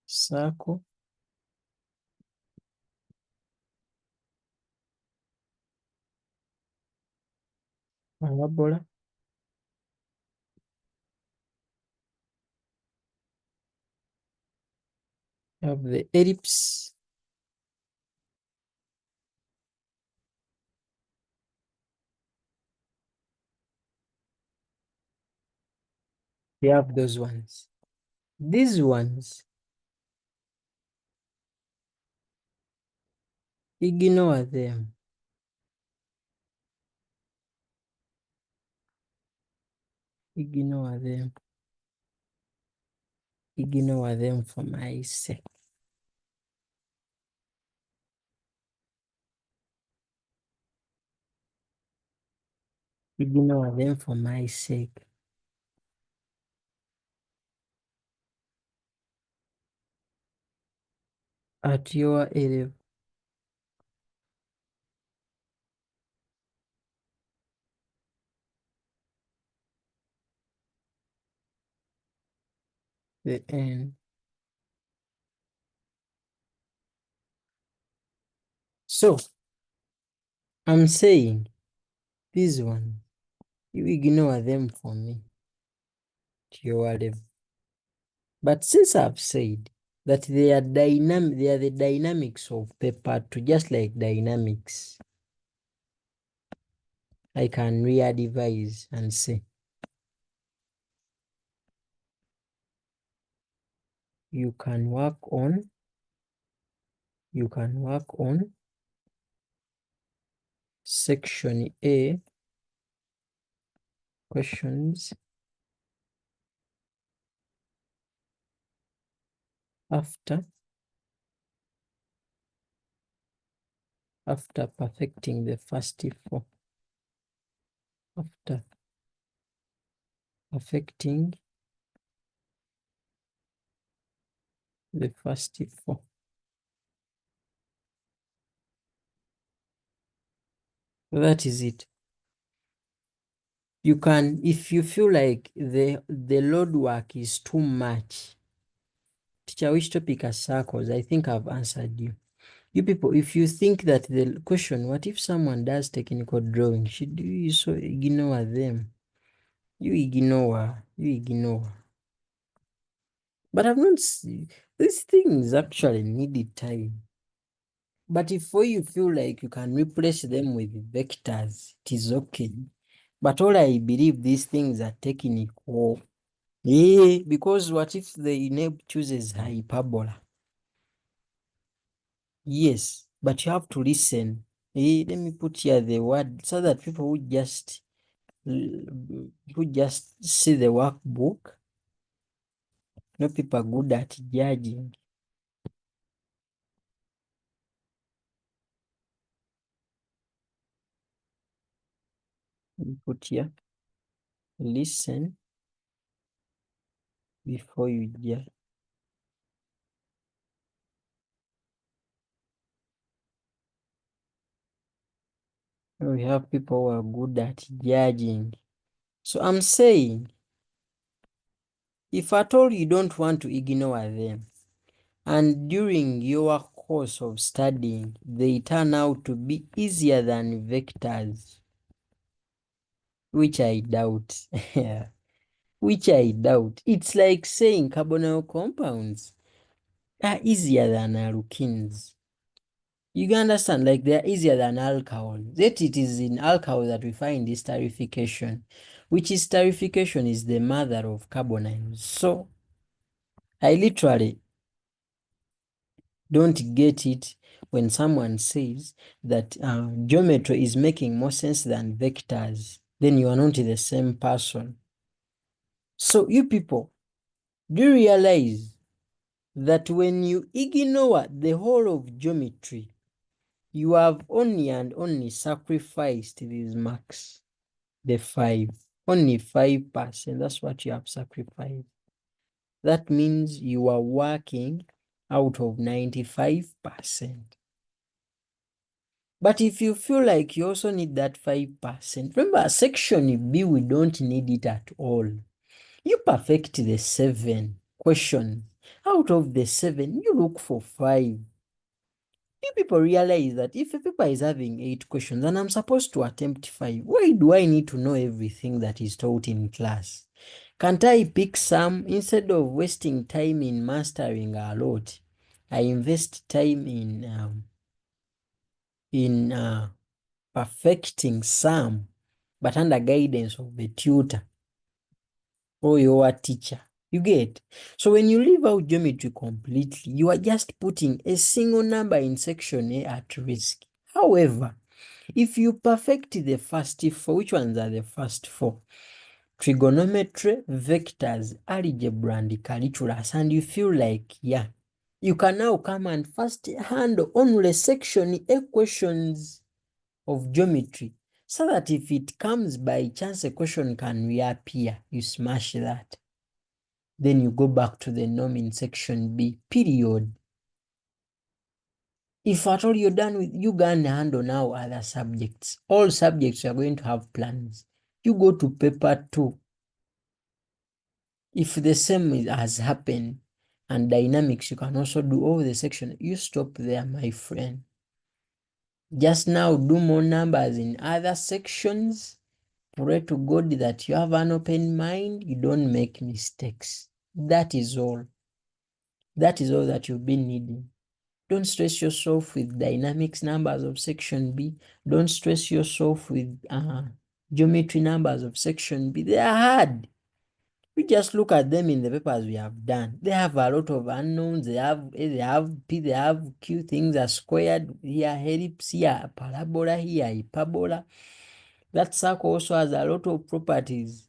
circle, parabola, have the ellipse, we have those ones. These ones, ignore them. Ignore them. Ignore them for my sake. Ignore them for my sake. At your level. The end. So, I'm saying this one, you ignore them for me to your level. But since I've said that they are dynamic, they are the dynamics of paper to just like dynamics, I can re-advise and say you can work on section A questions after perfecting the first four. After perfecting the first four. That is it. You can, if you feel like the load work is too much, teacher, which topic are circles? I think I've answered you. You people, if you think that the question, what if someone does technical drawing, should you so ignore them? You ignore. But I've not seen these things actually needed time. But if for you feel like you can replace them with vectors, it is okay. But all I believe these things are technical. Yeah, because what if the enable chooses hyperbola? Yes, but you have to listen. Let me put here the word so that people who just see the workbook, no people are good at judging. Let me put here, listen before you judge. We have people who are good at judging. So I'm saying, if at all you don't want to ignore them, and during your course of studying, they turn out to be easier than vectors, which I doubt. Which I doubt. It's like saying carbonyl compounds are easier than alkenes. You can understand, like they are easier than alcohol. Yet it is in alcohol that we find this esterification, which is esterification is the mother of carbonyls. So I literally don't get it when someone says that geometry is making more sense than vectors. Then you are not the same person. So you people, do you realize that when you ignore the whole of geometry, you have only and only sacrificed these marks? the 5. Only 5%. That's what you have sacrificed. That means you are working out of 95%. But if you feel like you also need that 5%, remember section B, we don't need it at all. You perfect the 7 questions. Out of the 7, you look for 5. You people realize that if a paper is having 8 questions and I'm supposed to attempt 5, why do I need to know everything that is taught in class? Can't I pick some instead of wasting time in mastering a lot? I invest time in perfecting some, but under guidance of the tutor or your teacher. You get? So when you leave out geometry completely, you are just putting a single number in section A at risk. However, if you perfect the first 4, which ones are the first 4? Trigonometry, vectors, algebra, and calculus, and you feel like, yeah, you can now come and first handle only section A questions of geometry, so that if it comes by chance a question can reappear, you smash that. Then you go back to the norm in section B, period. If at all you're done with, you can handle now other subjects. All subjects are going to have plans. You go to paper 2. If the same has happened and dynamics, you can also do all the section. You stop there, my friend. Just now do more numbers in other sections. Pray to God that you have an open mind, you don't make mistakes. That is all. That is all that you've been needing. Don't stress yourself with dynamics numbers of section B. Don't stress yourself with geometry numbers of section B. They are hard. We just look at them in the papers we have done. They have a lot of unknowns. They have A, they have P, they have Q. Things are squared. Here ellipse, here parabola, here hyperbola. That circle also has a lot of properties.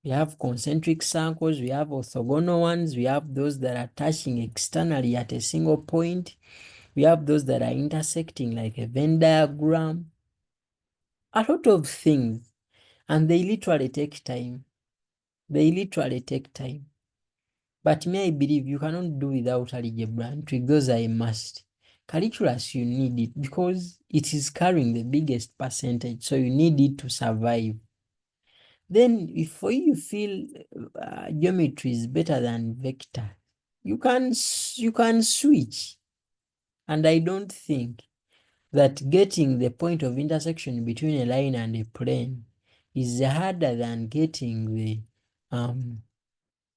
We have concentric circles, we have orthogonal ones, we have those that are touching externally at a single point. We have those that are intersecting like a Venn diagram. A lot of things. And they literally take time. They literally take time. But me, I believe you cannot do without algebra and trig. Those are a must. Calculus, you need it because it is carrying the biggest percentage. So you need it to survive. Then if for you feel geometry is better than vector, you can switch. And I don't think that getting the point of intersection between a line and a plane is harder than getting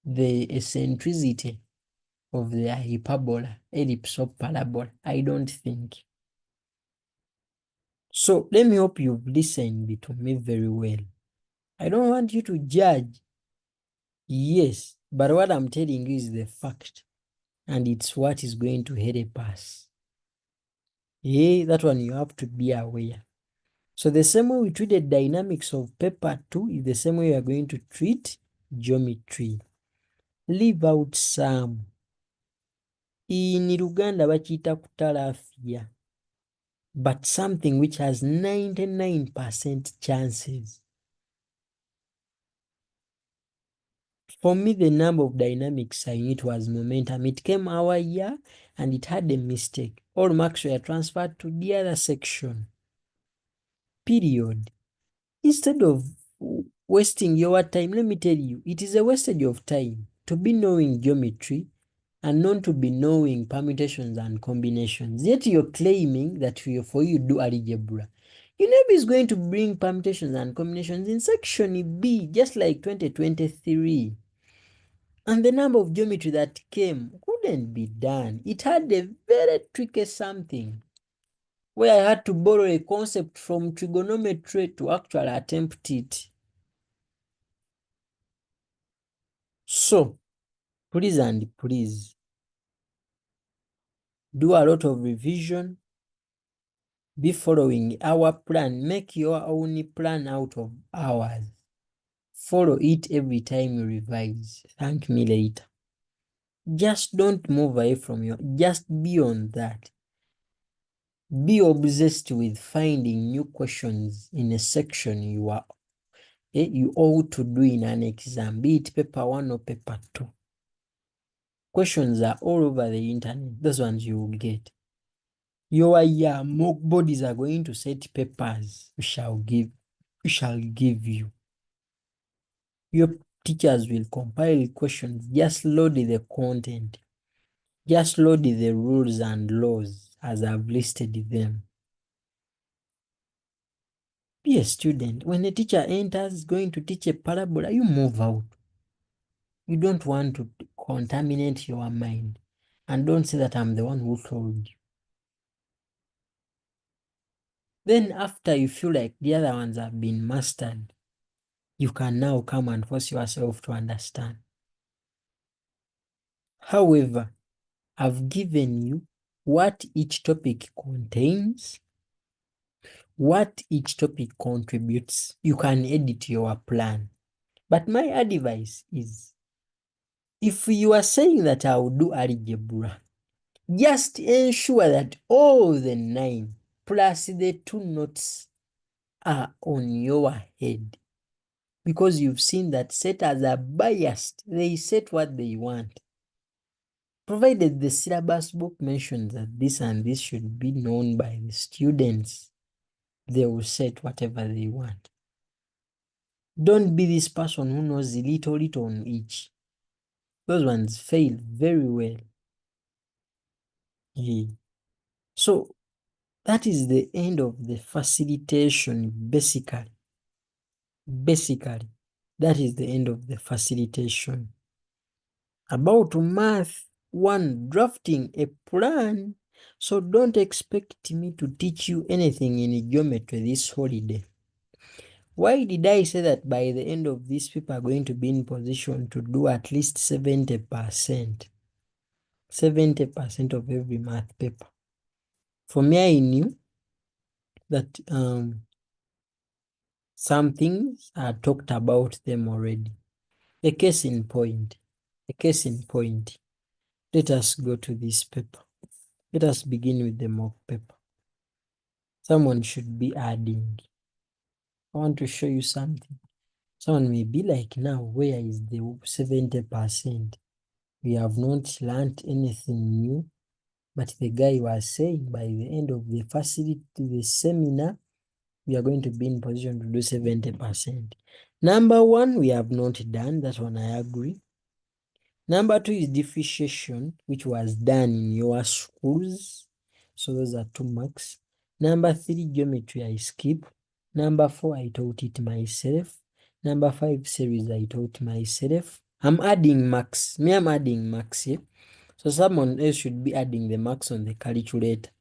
the eccentricity of the hyperbola, ellipse, or parabola. I don't think. So let me hope you've listened to me very well. I don't want you to judge. Yes, but what I'm telling you is the fact. And it's what is going to help us. Yeah, that one you have to be aware. So the same way we treated dynamics of paper 2 is the same way we are going to treat geometry. Leave out some. In Luganda bakiyita kutalafia. But something which has 99% chances. For me, the number of dynamics I knew was momentum. It came our year and it had a mistake. All marks were transferred to the other section. Period. Instead of wasting your time, let me tell you, it is a wastage of time to be knowing geometry and not to be knowing permutations and combinations. Yet you're claiming that for you do algebra. Your neighbor is going to bring permutations and combinations in section B, just like 2023. And the number of geometry that came couldn't be done. It had a very tricky something where I had to borrow a concept from trigonometry to actually attempt it. So, please and please, do a lot of revision. Be following our plan. Make your own plan out of ours. Follow it every time you revise. Thank me later. Just don't move away from just be on that. Be obsessed with finding new questions in a section you ought to do in an exam, be it paper 1 or paper 2. Questions are all over the internet. Those ones you will get. Your mock bodies are going to set papers we shall give you. Your teachers will compile questions. Just load the content. Just load the rules and laws as I've listed them. Be a student. When a teacher enters going to teach a parabola, you move out. You don't want to contaminate your mind. And don't say that I'm the one who told you. Then after you feel like the other ones have been mastered, you can now come and force yourself to understand. However, I've given you what each topic contains, what each topic contributes. You can edit your plan. But my advice is, if you are saying that I will do algebra, just ensure that all the 9 plus the 2 notes are on your head. Because you've seen that setters are biased. They set what they want. Provided the syllabus book mentions that this and this should be known by the students, they will set whatever they want. Don't be this person who knows a little on each. Those ones fail very well. Yeah. So that is the end of the facilitation, basically. Basically, that is the end of the facilitation. About math 1, drafting a plan. So don't expect me to teach you anything in geometry this holiday. Why did I say that by the end of this people are going to be in position to do at least 70%? 70% of every math paper. For me, I knew that some things are talked about them already. A case in point. Let us go to this paper. Let us begin with the mock paper. Someone should be adding. I want to show you something. Someone may be like, now, where is the 70%? We have not learned anything new. But the guy was saying by the end of the seminar, we are going to be in position to do 70%. Number 1, we have not done. That one I agree. Number 2 is differentiation, which was done in your schools. So those are 2 marks. Number 3, geometry, I skip. Number 4, I taught it myself. Number 5, series, I taught myself. I'm adding marks. I'm adding marks here. So someone else should be adding the marks on the calculator.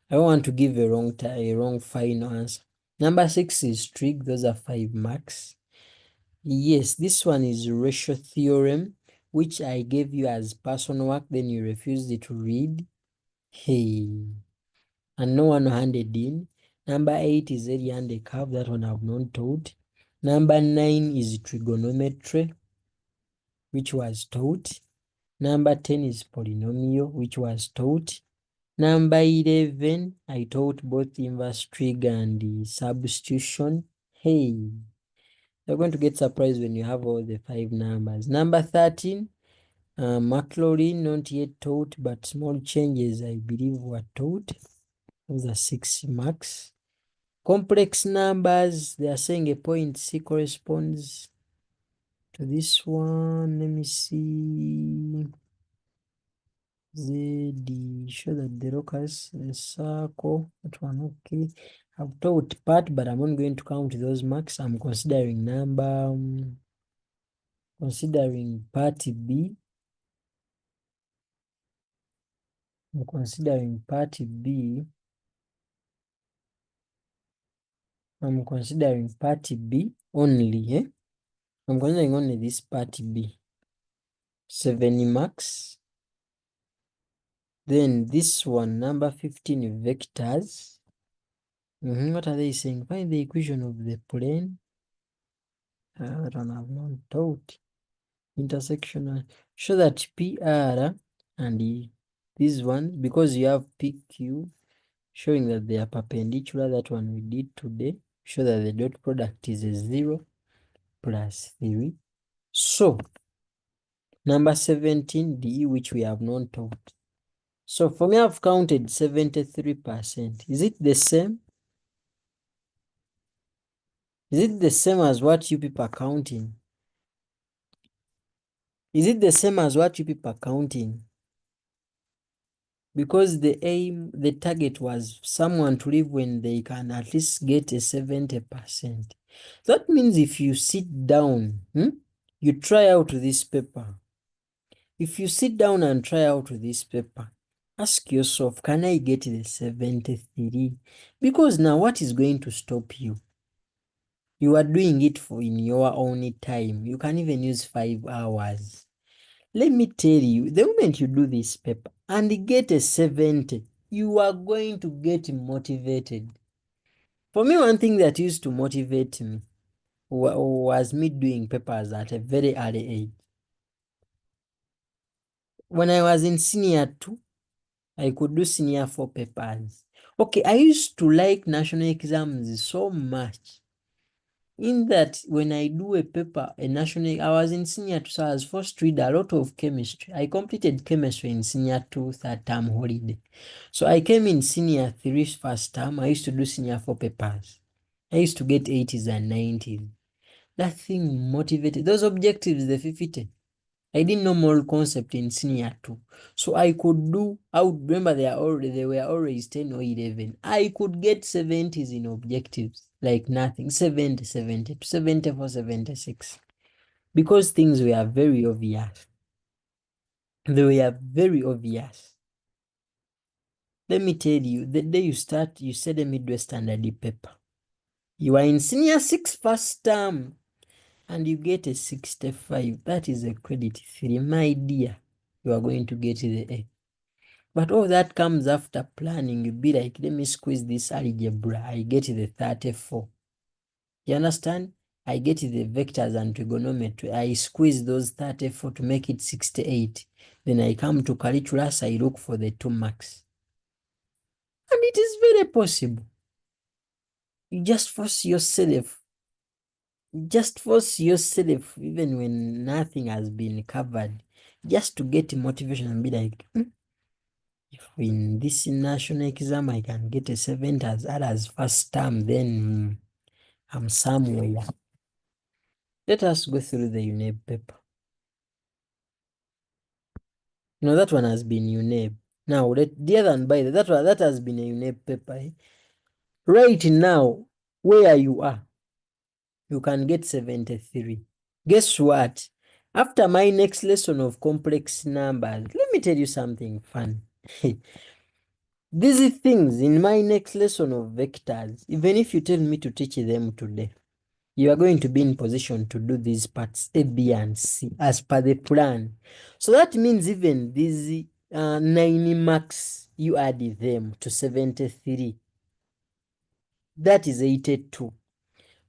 I don't want to give a wrong final answer. Number 6 is trig. Those are 5 marks. Yes, this one is ratio theorem, which I gave you as personal work. Then you refused to read. Hey, and no one handed in. Number 8 is area under curve. That one I've not taught. Number 9 is trigonometry, which was taught. Number 10 is polynomial, which was taught. Number 11, I taught both inverse trig and the substitution. Hey, you're going to get surprised when you have all the 5 numbers. Number 13, Maclaurin, not yet taught, but small changes I believe were taught. Those are 6 marks. Complex numbers, they are saying a point C corresponds to this one. Let me see. Show that the locus circle. That one, okay. I've taught part, but I'm not going to count those marks. I'm considering considering part B. I'm considering part B. I'm considering part B only, eh? I'm considering only this part B. 7 marks. Then this one, number 15, vectors. What are they saying? Find the equation of the plane. That one I've not taught. Intersectional. Show that PR and these ones, because you have PQ, showing that they are perpendicular. That one we did today. Show that the dot product is a 0 plus 3. So, number 17, DE, which we have not taught. So, for me, I've counted 73%. Is it the same? Is it the same as what you people are counting? Is it the same as what you people are counting? Because the aim, the target was someone to live when they can at least get a 70%. That means if you sit down, you try out this paper. If you sit down and try out this paper, ask yourself, can I get the 73? Because now what is going to stop you? You are doing it for in your own time. You can even use 5 hours. Let me tell you, the moment you do this paper and get a 70, you are going to get motivated. For me, one thing that used to motivate me was me doing papers at a very early age. When I was in senior 2, I could do senior 4 papers. Okay, I used to like national exams so much. In that, when I do a paper, a national, I was in senior 2, so I was forced to read a lot of chemistry. I completed chemistry in senior 2 third term holiday. So I came in senior 3 first term. I used to do senior 4 papers. I used to get 80s and 90s. That thing motivated. Those objectives, the 50. I didn't know moral concept in senior 2. So I would remember they were always 10 or 11. I could get 70s in objectives, like nothing, 70, 70, 74, 76. Because things were very obvious. They were very obvious. Let me tell you, the day you said a midway standard paper. You are in senior 6 first term and you get a 65. That is a credit 3. My dear, you are going to get the A. But all that comes after planning. You be like, let me squeeze this algebra. I get the 34. You understand? I get the vectors and trigonometry. I squeeze those 34 to make it 68. Then I come to calculus. I look for the 2 marks. And it is very possible. You just force yourself. Just force yourself, even when nothing has been covered, just to get motivation and be like, if in this national exam I can get a 7 as first term, then I'm somewhere. Let us go through the UNEB paper. No, that one has been UNEB. Now, dear than by that has been a UNEB paper. Right now, where you are, you can get 73. Guess what? After my next lesson of complex numbers, let me tell you something fun. These things in my next lesson of vectors, even if you tell me to teach them today, you are going to be in position to do these parts A, B, and C as per the plan. So that means even these 9 marks, you add them to 73. That is 82.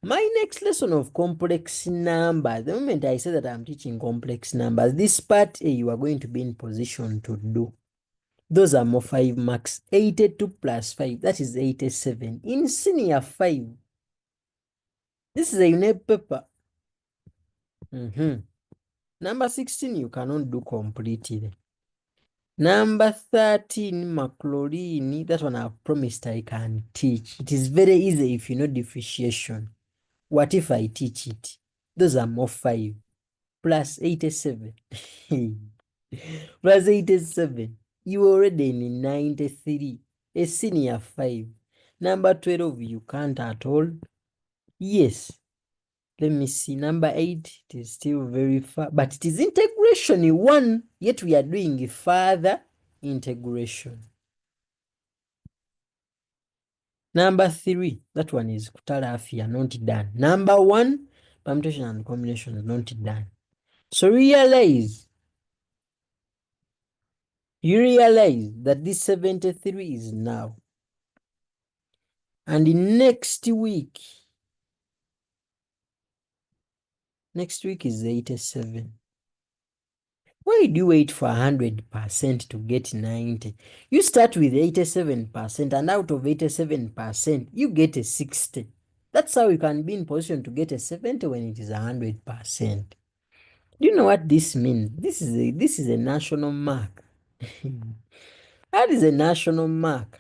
My next lesson of complex numbers, the moment I say that I'm teaching complex numbers, this part A, you are going to be in position to do. Those are more 5 marks. 82 plus 5, that is 87. In senior 5, this is a UNEB paper. Number 16, you cannot do completely. Number 13, Maclaurin, that one I've promised I can teach. It is very easy if you know differentiation. What if I teach it? Those are more 5 plus 87. Plus 87. You already in 93. A senior 5. Number 12, you can't at all. Yes. Let me see. Number 8, it is still very far. But it is integration 1. Yet we are doing further integration. Number 3, that one is Kutalafia, not done. Number 1, permutation and combination is not done. So you realize that this 73 is now. And next week is 87. Why do you wait for 100% to get 90? You start with 87%, and out of 87%, you get a 60. That's how you can be in position to get a 70 when it is 100%. Do you know what this means? This is a national mark. That is a national mark.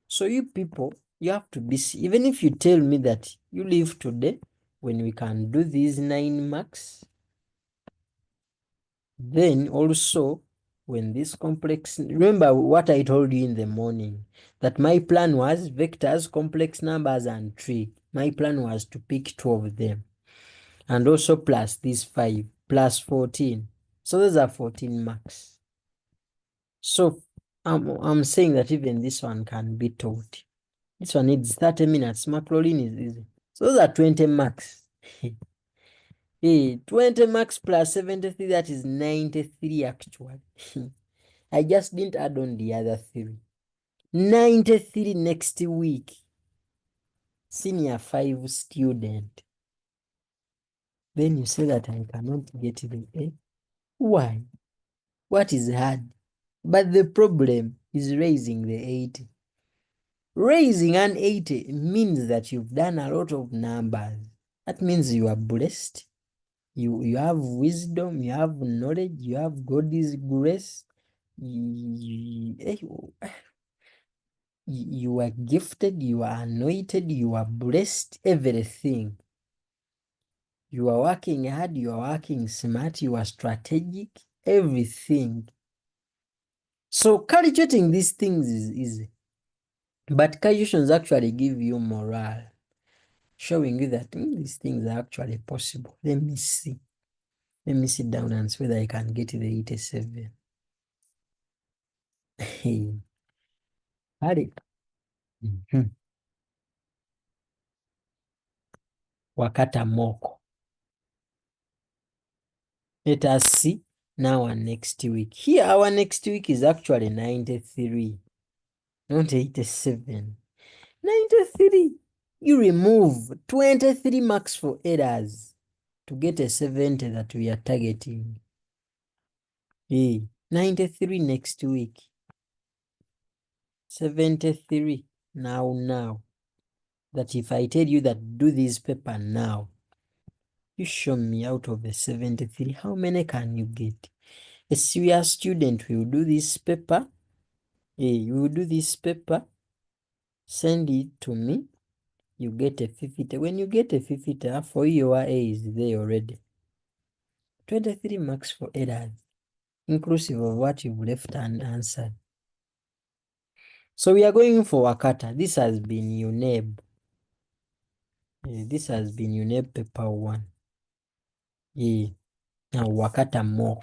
So you people, you have to be, even if you tell me that you leave today when we can do these 9 marks, then also when this complex, remember what I told you in the morning, that my plan was vectors, complex numbers, and tree. My plan was to pick 2 of them, and also plus these 5 plus 14. So those are 14 marks. So I'm saying that even this one can be taught. This one needs 30 minutes. Maclaurin is easy. So those are 20 marks. 20 marks plus 73, that is 93 actually. I just didn't add on the other 3. 93 next week. Senior 5 student. Then you say that I cannot get the A. Why? What is hard? But the problem is raising the 80. Raising an 80 means that you've done a lot of numbers. That means you are blessed. You have wisdom, you have knowledge, you have God's grace. You are gifted, you are anointed, you are blessed, everything. You are working hard, you are working smart, you are strategic, everything. So calculating these things is easy. But calculations actually give you morale, showing you that these things are actually possible. Let me see. Let me sit down and see whether I can get the 87. Hadi. Wakata moko. Let us see now our next week. Here our next week is actually 93, not 87. 93. You remove 23 marks for errors to get a 70 that we are targeting. 93 next week. 73 now. That if I tell you that do this paper now, you show me out of the 73, how many can you get? A serious student will do this paper. You will do this paper, send it to me, you get a 50. When you get a 50, for you, your A is there already. 23 marks for errors, inclusive of what you've left unanswered. So we are going for Wakata. This has been UNEB. This has been UNEB paper 1. Now Wakata more.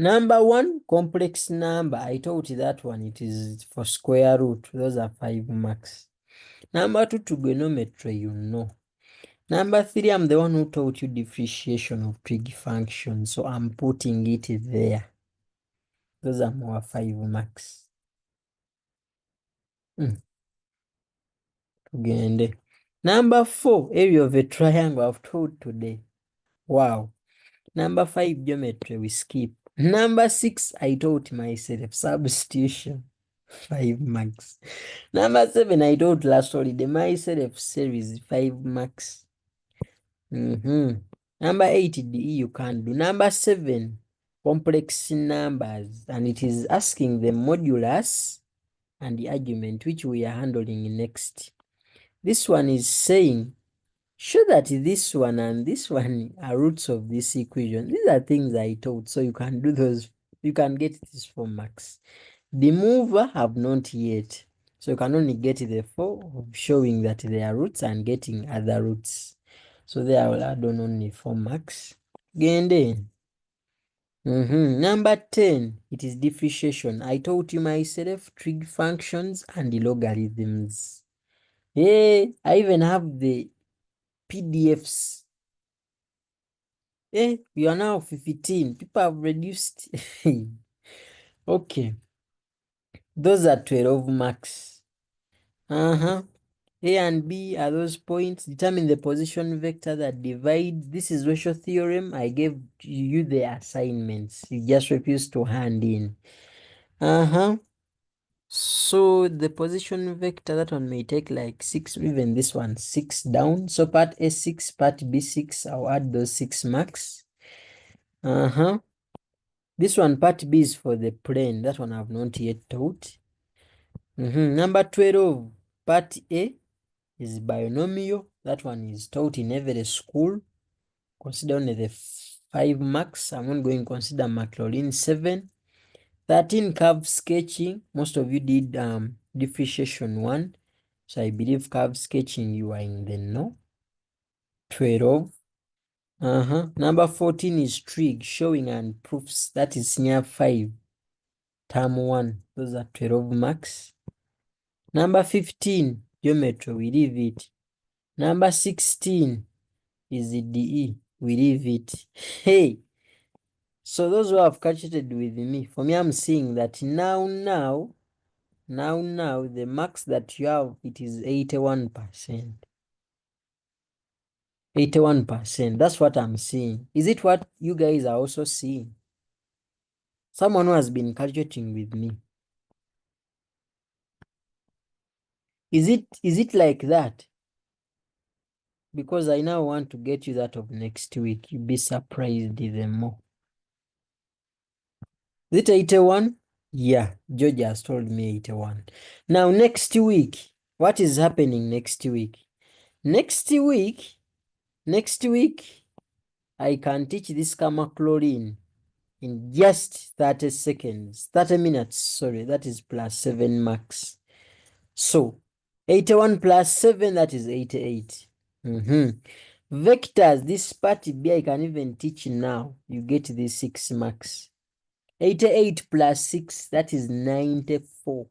Number 1, complex number. I taught you that one. It is for square root. Those are 5 marks. Number 2, trigonometry, you know. Number 3, I'm the one who taught you differentiation of trig function. So I'm putting it there. Those are more 5 marks. Tugende. Number 4, area of a triangle I've taught today. Wow. Number 5, geometry, we skip. Number 6, I taught myself, substitution, 5 marks. Number 7, I taught last holiday, myself series, 5 marks. Number 8, DE you can do. Number 7, complex numbers, and it is asking the modulus and the argument, which we are handling next. This one is saying, show that this one and this one are roots of this equation. These are things I taught, so you can do those. You can get this 4 marks. The mover have not yet, so you can only get the 4 of showing that they are roots and getting other roots. So there I will add on only 4 marks. Gende. Number 10, it is differentiation. I taught you myself trig functions and the logarithms. I even have the PDFs. We are now 15. People have reduced. Okay. Those are 12 marks. A and B are those points. Determine the position vector that divides. This is ratio theorem. I gave you the assignments. You just refused to hand in. So the position vector, that one may take like 6, even this one 6 down. So part A 6, part B 6. I'll add those 6 marks. This one part B is for the plane. That one I've not yet taught. Number 12, part A is binomial. That one is taught in every school. Consider only the 5 marks. I'm not going to consider Maclaurin 7. 13, curve sketching. Most of you did differentiation 1. So I believe curve sketching you are in the know. 12. Number 14 is trig, showing and proofs. That is near 5. Term 1. Those are 12 marks. Number 15, geometry, we leave it. Number 16 is the DE, we leave it. Hey, so those who have calculated with me, for me, I'm seeing that now, the marks that you have, it is 81%. 81%, that's what I'm seeing. Is it what you guys are also seeing? Someone who has been calculating with me. Is it like that? Because I now want to get you that of next week. You'll be surprised even more. Is it 81? Yeah, George has told me 81. Now, next week, what is happening next week? Next week, I can teach this gamma chlorine in just 30 seconds, 30 minutes, sorry, that is plus 7 marks. So, 81 plus 7, that is 88. Vectors, this part B, I can even teach now. You get these 6 marks. 88 plus 6, that is 94.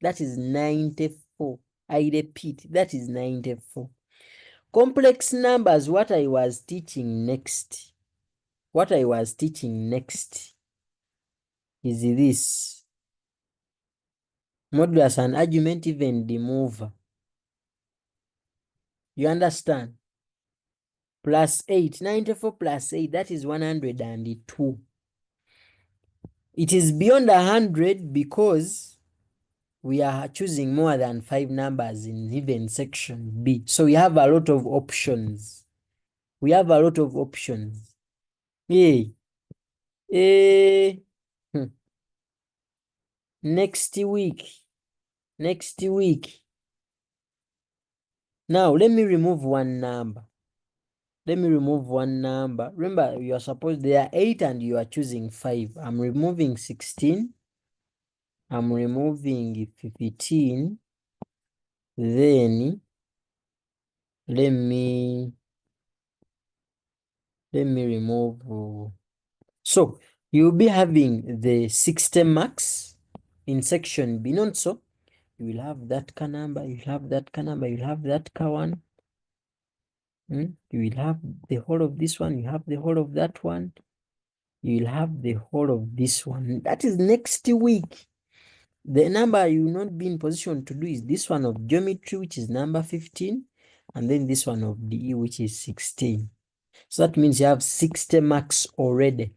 That is 94. I repeat, that is 94. Complex numbers, what I was teaching next. What I was teaching next is this. Modulus and argument, even the mover. You understand? Plus 8. 94 plus 8, that is 102. It is beyond 100 because we are choosing more than 5 numbers in even section B. So we have a lot of options. Yay. Next week. Now, let me remove one number. Remember, you are supposed, there are 8 and you are choosing 5. I'm removing 16. I'm removing 15. Then, let me remove. So, you'll be having the 60 marks in section B. Not so. You will have that car number, you'll have that car number, you'll have that car one. You will have the whole of this one, you have the whole of that one. You will have the whole of this one. That is next week. The number you will not be in position to do is this one of geometry, which is number 15, and then this one of DE, which is 16. So that means you have 60 marks already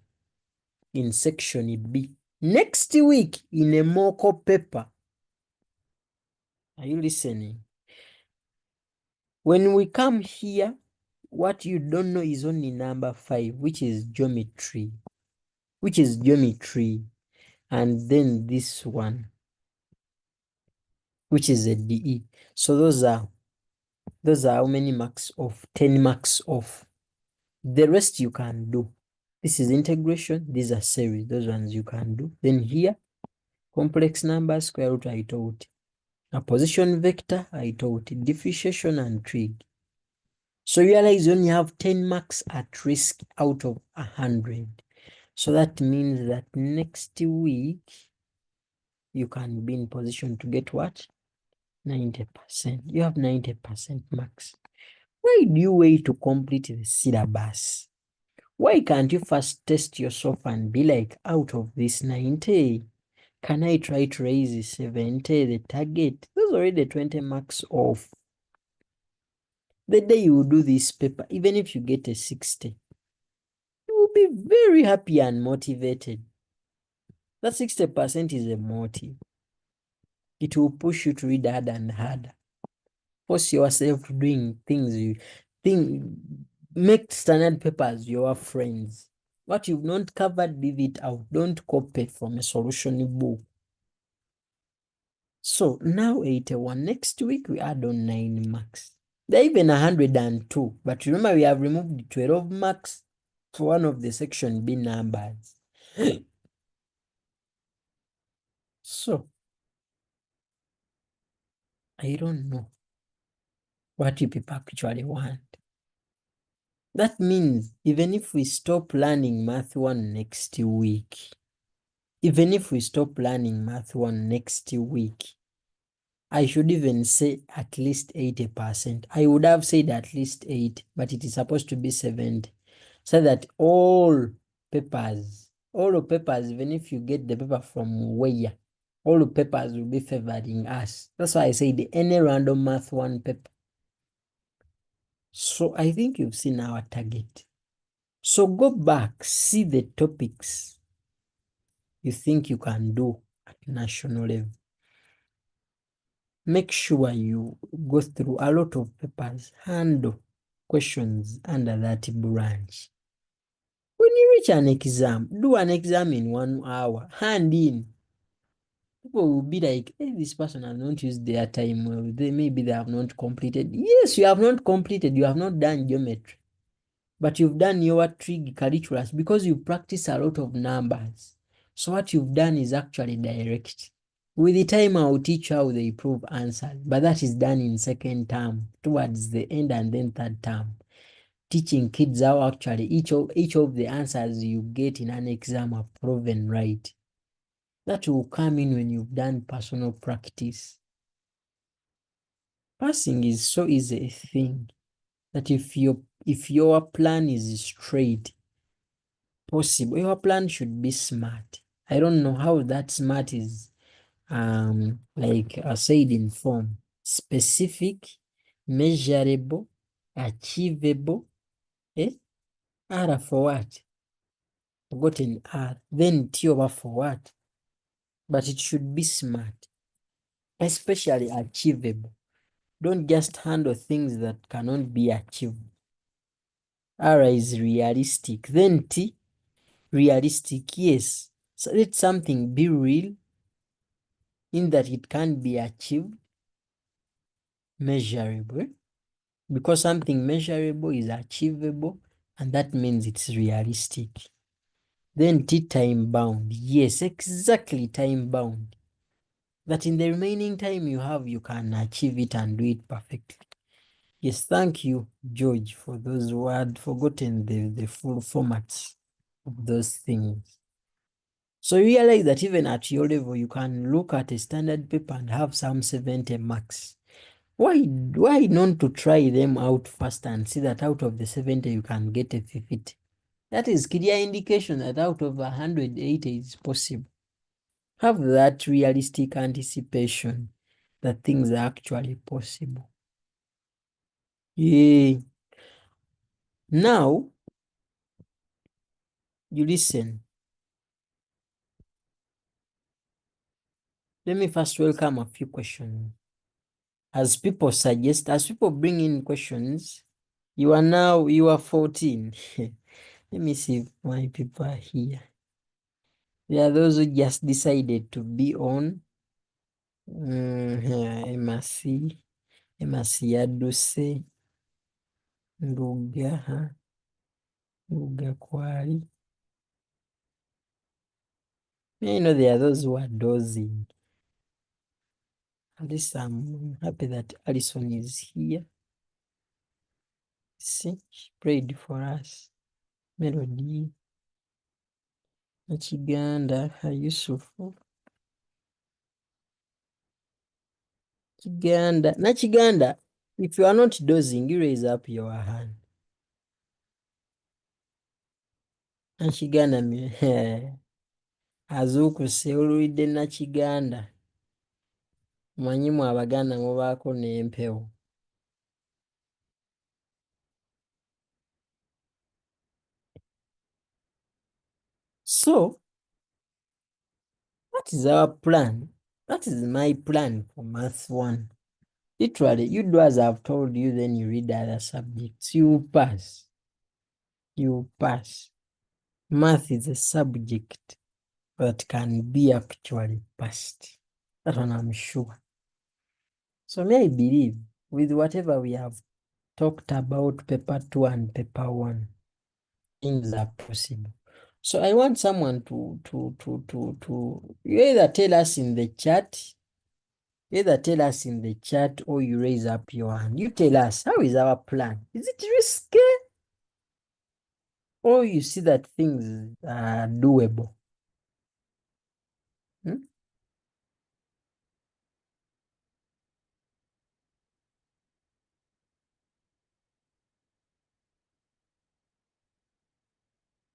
in section B. Next week, in a mock paper. Are you listening? When we come here, what you don't know is only number 5, which is geometry. And then this one, which is a DE. So those are how many marks off? 10 marks off. The rest you can do. This is integration. These are series. Those ones you can do. Then here, complex numbers, square root, I taught. A position vector, I taught. Differentiation and trig. So realize you only have 10 marks at risk out of 100. So that means that next week, you can be in position to get what? 90%. You have 90% marks. Why do you wait to complete the syllabus? Why can't you first test yourself and be like, out of this 90, can I try to raise 70, the target? Those are already 20 marks off. The day you do this paper, even if you get a 60, you will be very happy and motivated. That 60% is a motive. It will push you to read harder and harder. Force yourself doing things make standard papers your friends. What you've not covered, leave it out. Don't copy from a solution book. So now 81. Next week we add on 9 marks. They're even 102. But remember, we have removed 12 marks for one of the section B numbers. So I don't know what you people actually want. That means even if we stop learning Math 1 next week, I should even say at least 80%. I would have said at least 8, but it is supposed to be 70. So that all papers, even if you get the paper from where, all the papers will be favoring us. That's why I said any random Math 1 paper. So I think you've seen our target. So go back, see the topics you think you can do at national level. Make sure you go through a lot of papers, handle questions under that branch. When you reach an exam, do an exam in 1 hour, hand in. People will be like, hey, this person has not used their time well. Maybe they have not completed. Yes, you have not completed. You have not done geometry. But you've done your trig calculus because you practice a lot of numbers. So what you've done is actually direct. With the time, I will teach how they prove answers, but that is done in second term, towards the end and then third term. Teaching kids how actually each of the answers you get in an exam are proven right. That will come in when you've done personal practice. Passing is so easy a thing that if your plan is straight, possible. Your plan should be smart. I don't know how that smart is like I said in form. Specific, measurable, achievable. R for what? Forgotten R. Then T over for what? But it should be smart. Especially achievable. Don't just handle things that cannot be achieved. R is realistic. Then T, realistic, yes. So let something be real in that it can be achieved. Measurable. Because something measurable is achievable, and that means it's realistic. Then T, time bound. Yes, exactly, time bound. That in the remaining time you have, you can achieve it and do it perfectly. Yes, thank you, George, for those who had forgotten the full formats of those things. So you realize that even at your level, you can look at a standard paper and have some 70 marks. Why not to try them out first and see that out of the 70 you can get a 50? That is clear indication that out of 180 it's possible. Have that realistic anticipation that things are actually possible. Yeah. Now, you listen. Let me first welcome a few questions. As people suggest, as people bring in questions, you are 14. Let me see if my people are here. There are those who just decided to be on. MRC Yaduse, Nduga Kwali. There are those who are dozing. At least I'm happy that Alison is here. See, she prayed for us. Melody, Nachiganda, Yusufu. Nachiganda, if you are not dozing, you raise up your hand. Nachiganda, azukuse olwidde Nachiganda. Mwanyimu Abaganda mubaako n'empewo. So that is our plan. That is my plan for math 1. Literally, you do as I've told you, then you read other subjects. You pass. You pass. Math is a subject that can be actually passed. That one I'm sure. So may I believe with whatever we have talked about paper 2 and paper 1, things are possible. So I want someone you either tell us in the chat, or you raise up your hand. You tell us, how is our plan? Is it risky? Or you see that things are doable? Hmm?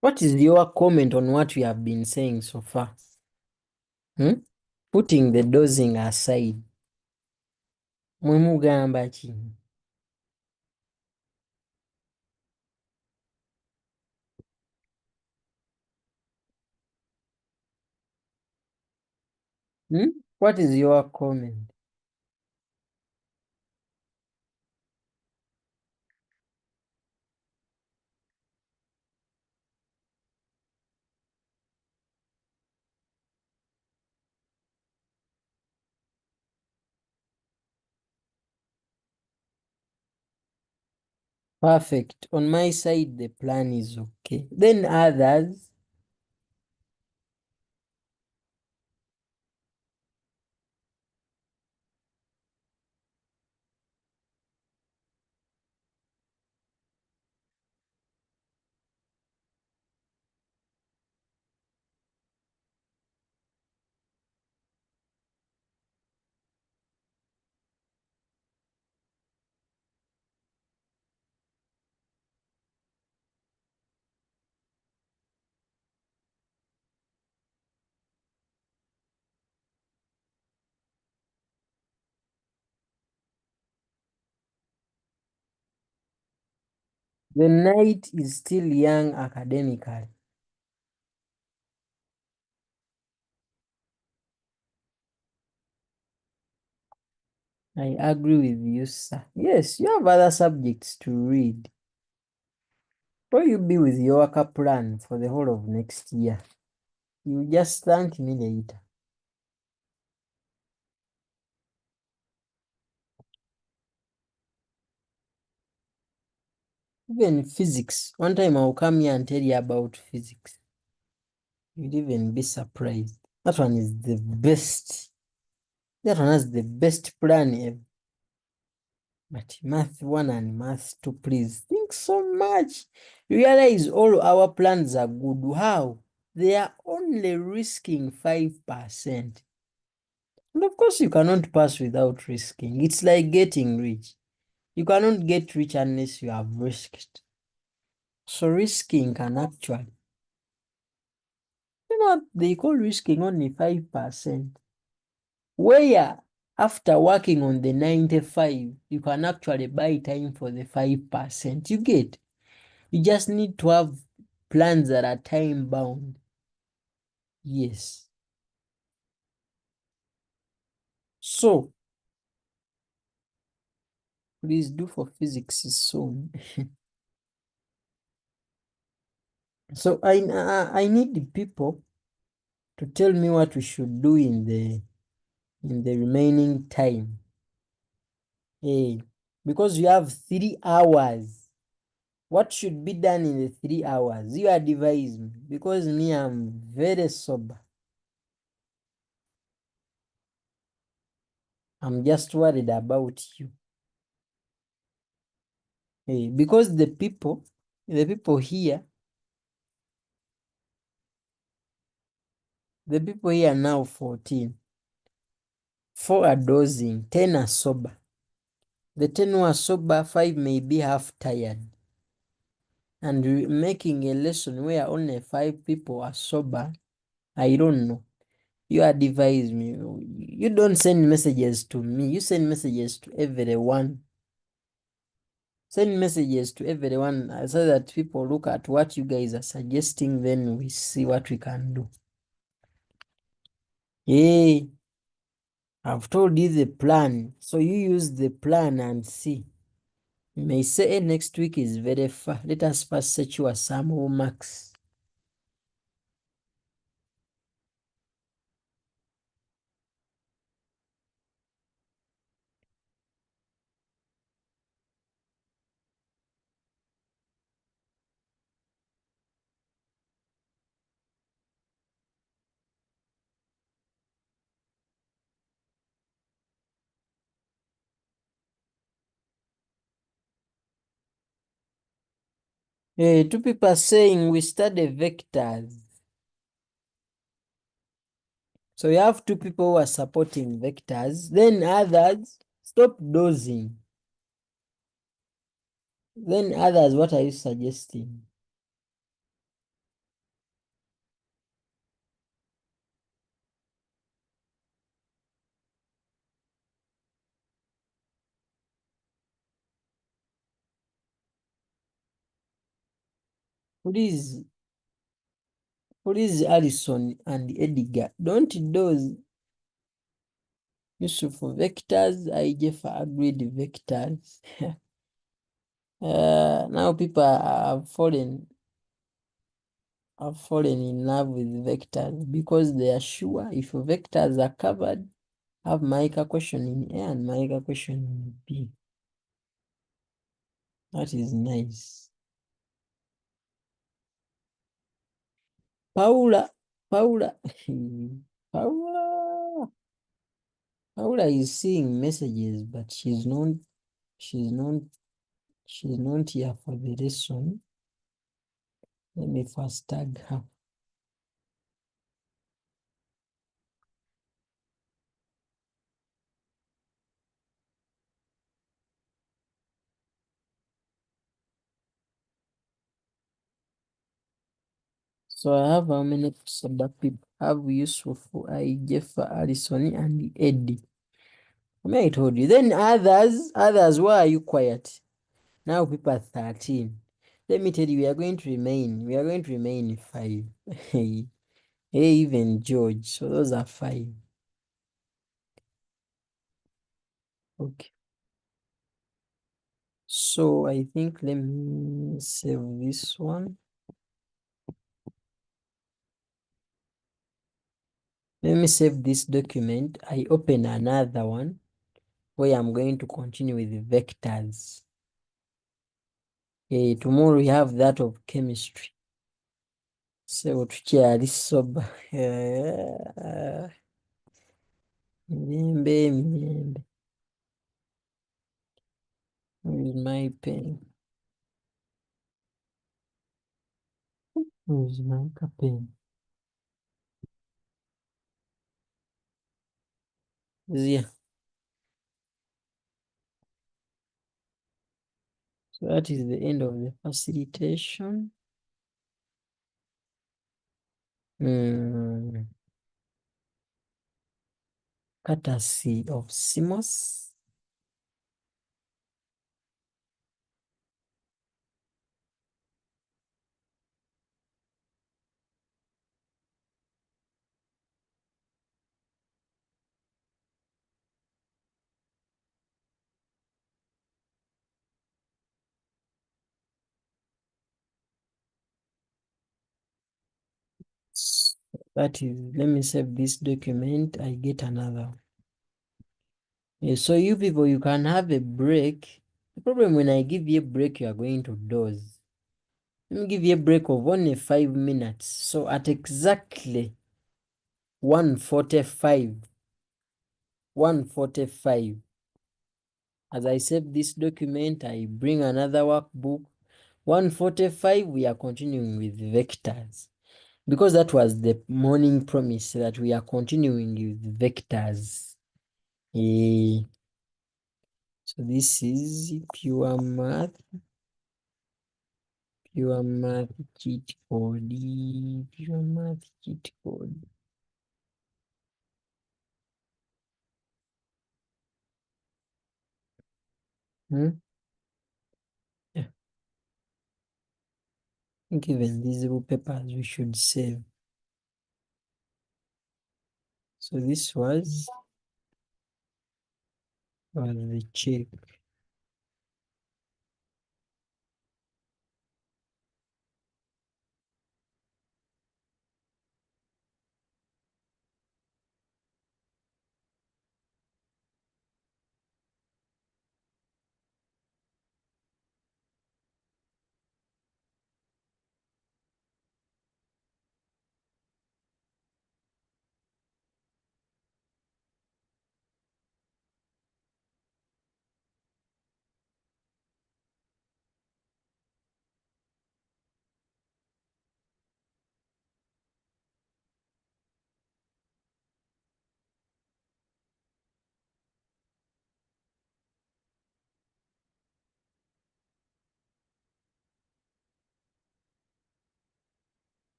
What is your comment on what we have been saying so far? Hmm? Putting the dosing aside. Mwe mugamba ki? Hmm? What is your comment? Perfect. On my side, the plan is okay. Then others, the night is still young academically. I agree with you, sir. Yes, you have other subjects to read. Where you be with your work plan for the whole of next year? You just thank me later. Even physics. One time I'll come here and tell you about physics. You'd even be surprised. That one is the best. That one has the best plan ever. But math 1 and math 2, please think so much. Realize all our plans are good. How? They are only risking 5%. And of course, you cannot pass without risking. It's like getting rich. You cannot get rich unless you have risked. So risking can actually, what they call risking only 5%. Where after working on the 95, you can actually buy time for the 5%. You get? You just need to have plans that are time bound. Yes. So, please do for physics soon. So I need the people to tell me what we should do in the remaining time. Hey, because you have 3 hours. What should be done in the 3 hours? You advise me, because me, I'm very sober. I'm just worried about you. Hey, because the people here, now 14. 4 are dozing, 10 are sober. The 10 who are sober, 5 may be half tired. And making a lesson where only 5 people are sober, I don't know. You advise me. You don't send messages to me. You send messages to everyone. Send messages to everyone so that people look at what you guys are suggesting, then we see what we can do. Hey, I've told you the plan, so you use the plan and see. You may say, hey, next week is very far. Let us first secure some marks. Hey, two people are saying we study vectors. So you have two people who are supporting vectors, then others stop dozing. Then others, what are you suggesting? Please, Alison and Edgar, don't doze. Yusuf vectors, IJF agreed vectors. Now people have fallen in love with vectors because they are sure if vectors are covered, have Maika question in A and Maika question in B. That is nice. Paula, Paula, Paula, Paula is seeing messages, but she's not here for the lesson. Let me first tag her. So I have how many people? Have Yusuf, I, Jeff, Alison, and Eddie. I mean, I told you. Then others, why are you quiet? Now people are 13. Let me tell you, we are going to remain 5. Hey, even George. So those are 5. Okay. So I think let me save this one. Let me save this document. I open another one where I'm going to continue with vectors. Tomorrow we have that of chemistry. So tukyali soba. Mirembe. Where's my pen? Where's my pen? Yeah. So that is the end of the facilitation. Courtesy of Simos. That is, let me save this document. I get another one. So you people, you can have a break. The problem when I give you a break, you are going to doze. Let me give you a break of only 5 minutes. So at exactly 1:45, as I save this document, I bring another workbook. 1:45, we are continuing with vectors. Because that was the morning promise that we are continuing with vectors. So this is pure math cheat code. Pure math cheat code. think even these little papers we should save. So this was the check.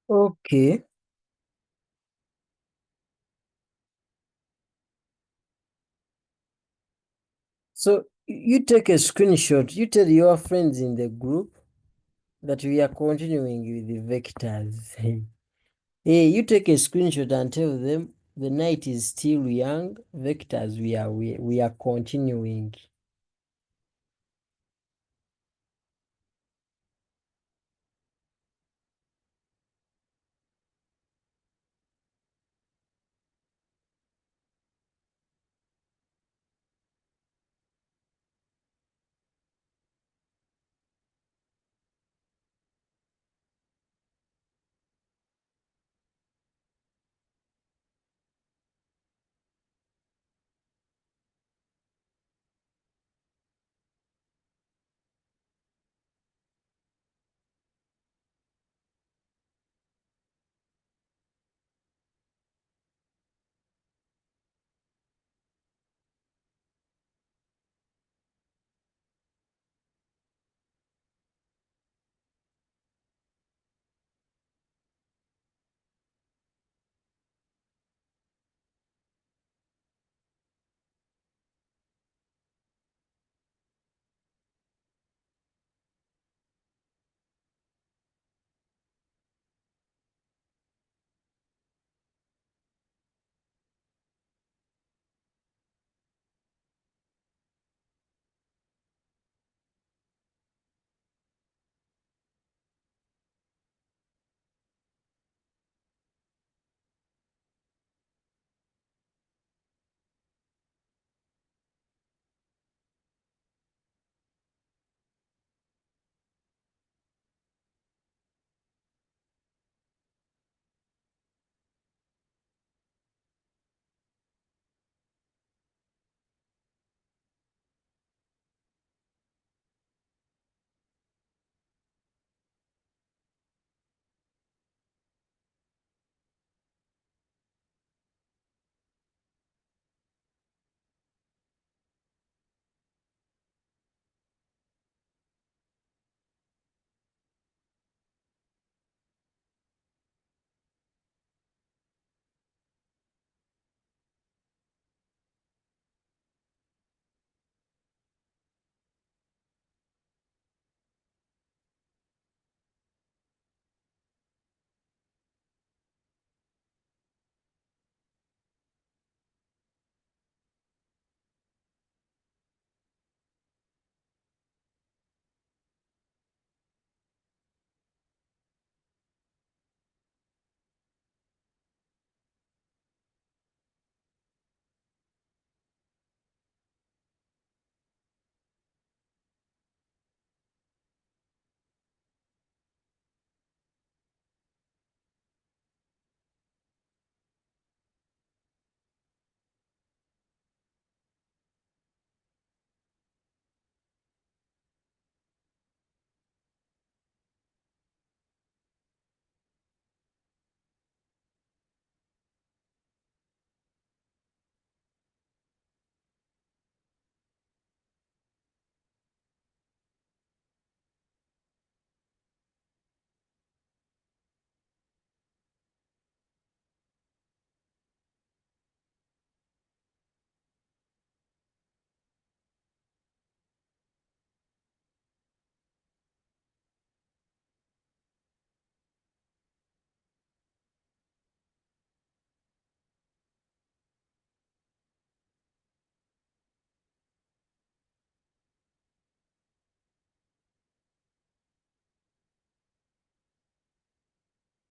Okay. So you take a screenshot, you tell your friends in the group that we are continuing with the vectors. Hey, you take a screenshot and tell them the night is still young, vectors we are continuing.